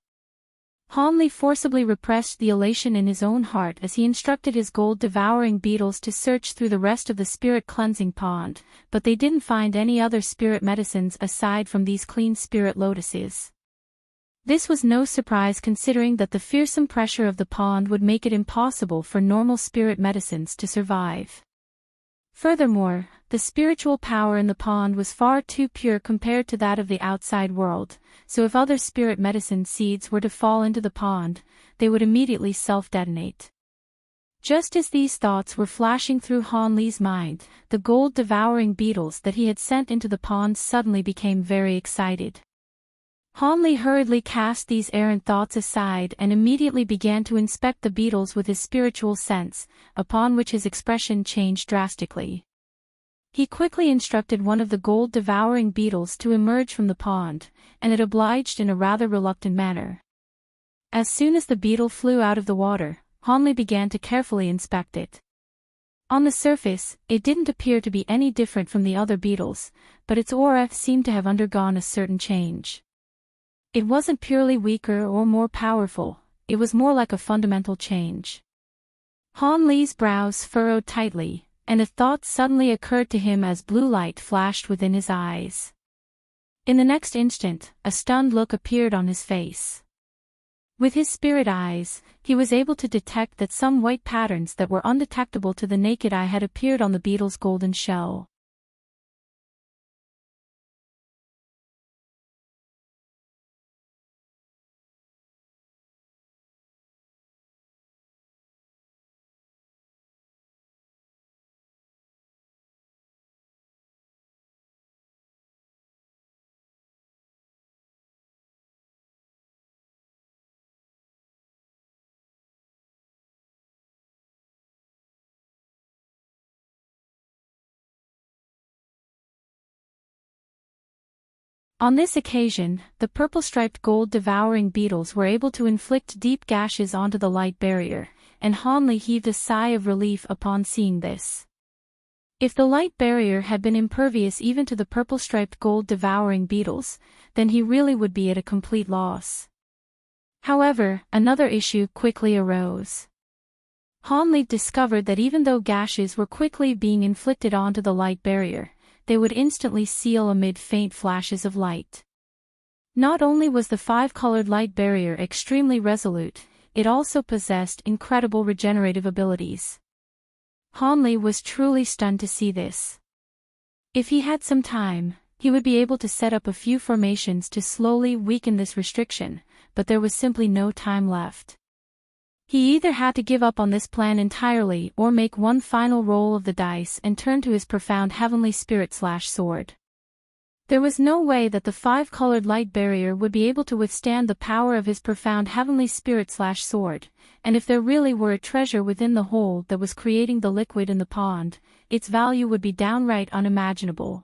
Hanli forcibly repressed the elation in his own heart as he instructed his gold-devouring beetles to search through the rest of the spirit-cleansing pond, but they didn't find any other spirit medicines aside from these clean spirit lotuses. This was no surprise considering that the fearsome pressure of the pond would make it impossible for normal spirit medicines to survive. Furthermore, the spiritual power in the pond was far too pure compared to that of the outside world, so if other spirit medicine seeds were to fall into the pond, they would immediately self-detonate. Just as these thoughts were flashing through Han Li's mind, the gold-devouring beetles that he had sent into the pond suddenly became very excited. Han Li hurriedly cast these errant thoughts aside and immediately began to inspect the beetles with his spiritual sense, upon which his expression changed drastically. He quickly instructed one of the gold-devouring beetles to emerge from the pond, and it obliged in a rather reluctant manner. As soon as the beetle flew out of the water, Han Li began to carefully inspect it. On the surface, it didn't appear to be any different from the other beetles, but its aura seemed to have undergone a certain change. It wasn't purely weaker or more powerful, it was more like a fundamental change. Han Li's brows furrowed tightly, and a thought suddenly occurred to him as blue light flashed within his eyes. In the next instant, a stunned look appeared on his face. With his spirit eyes, he was able to detect that some white patterns that were undetectable to the naked eye had appeared on the beetle's golden shell. On this occasion, the purple-striped gold-devouring beetles were able to inflict deep gashes onto the light barrier, and Han Li heaved a sigh of relief upon seeing this. If the light barrier had been impervious even to the purple-striped gold-devouring beetles, then he really would be at a complete loss. However, another issue quickly arose. Han Li discovered that even though gashes were quickly being inflicted onto the light barrier, they would instantly seal amid faint flashes of light. Not only was the 5-colored light barrier extremely resolute, it also possessed incredible regenerative abilities. Han Li was truly stunned to see this. If he had some time, he would be able to set up a few formations to slowly weaken this restriction, but there was simply no time left. He either had to give up on this plan entirely or make one final roll of the dice and turn to his profound heavenly spirit/sword. There was no way that the 5-colored light barrier would be able to withstand the power of his profound heavenly spirit/sword, and if there really were a treasure within the hole that was creating the liquid in the pond, its value would be downright unimaginable.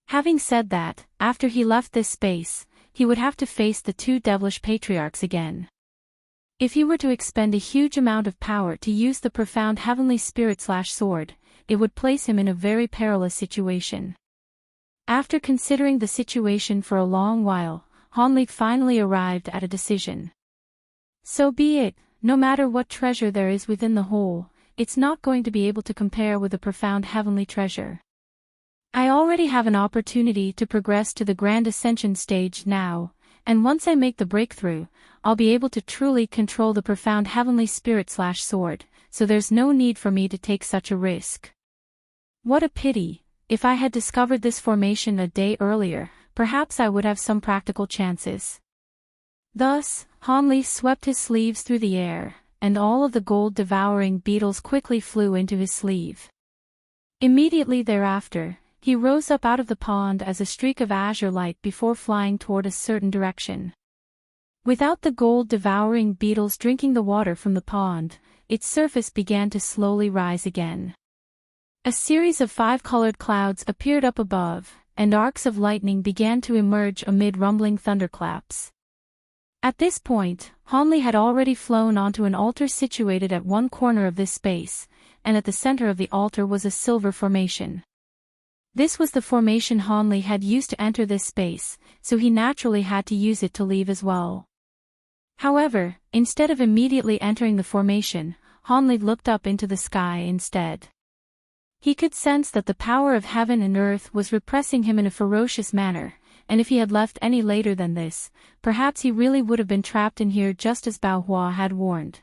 Having said that, after he left this space, he would have to face the 2 devilish patriarchs again. If he were to expend a huge amount of power to use the profound heavenly spirit/sword, it would place him in a very perilous situation. After considering the situation for a long while, Han Li finally arrived at a decision. So be it, no matter what treasure there is within the hole, it's not going to be able to compare with the profound heavenly treasure. I already have an opportunity to progress to the Grand Ascension stage now, and once I make the breakthrough, I'll be able to truly control the profound heavenly spirit/sword, so there's no need for me to take such a risk. What a pity, if I had discovered this formation a day earlier, perhaps I would have some practical chances. Thus, Han Li swept his sleeves through the air, and all of the gold-devouring beetles quickly flew into his sleeve. Immediately thereafter, he rose up out of the pond as a streak of azure light before flying toward a certain direction. Without the gold-devouring beetles drinking the water from the pond, its surface began to slowly rise again. A series of 5-colored clouds appeared up above, and arcs of lightning began to emerge amid rumbling thunderclaps. At this point, Hanli had already flown onto an altar situated at one corner of this space, and at the center of the altar was a silver formation. This was the formation Hanli had used to enter this space, so he naturally had to use it to leave as well. However, instead of immediately entering the formation, Hanli looked up into the sky instead. He could sense that the power of heaven and earth was repressing him in a ferocious manner, and if he had left any later than this, perhaps he really would have been trapped in here just as Bao Hua had warned.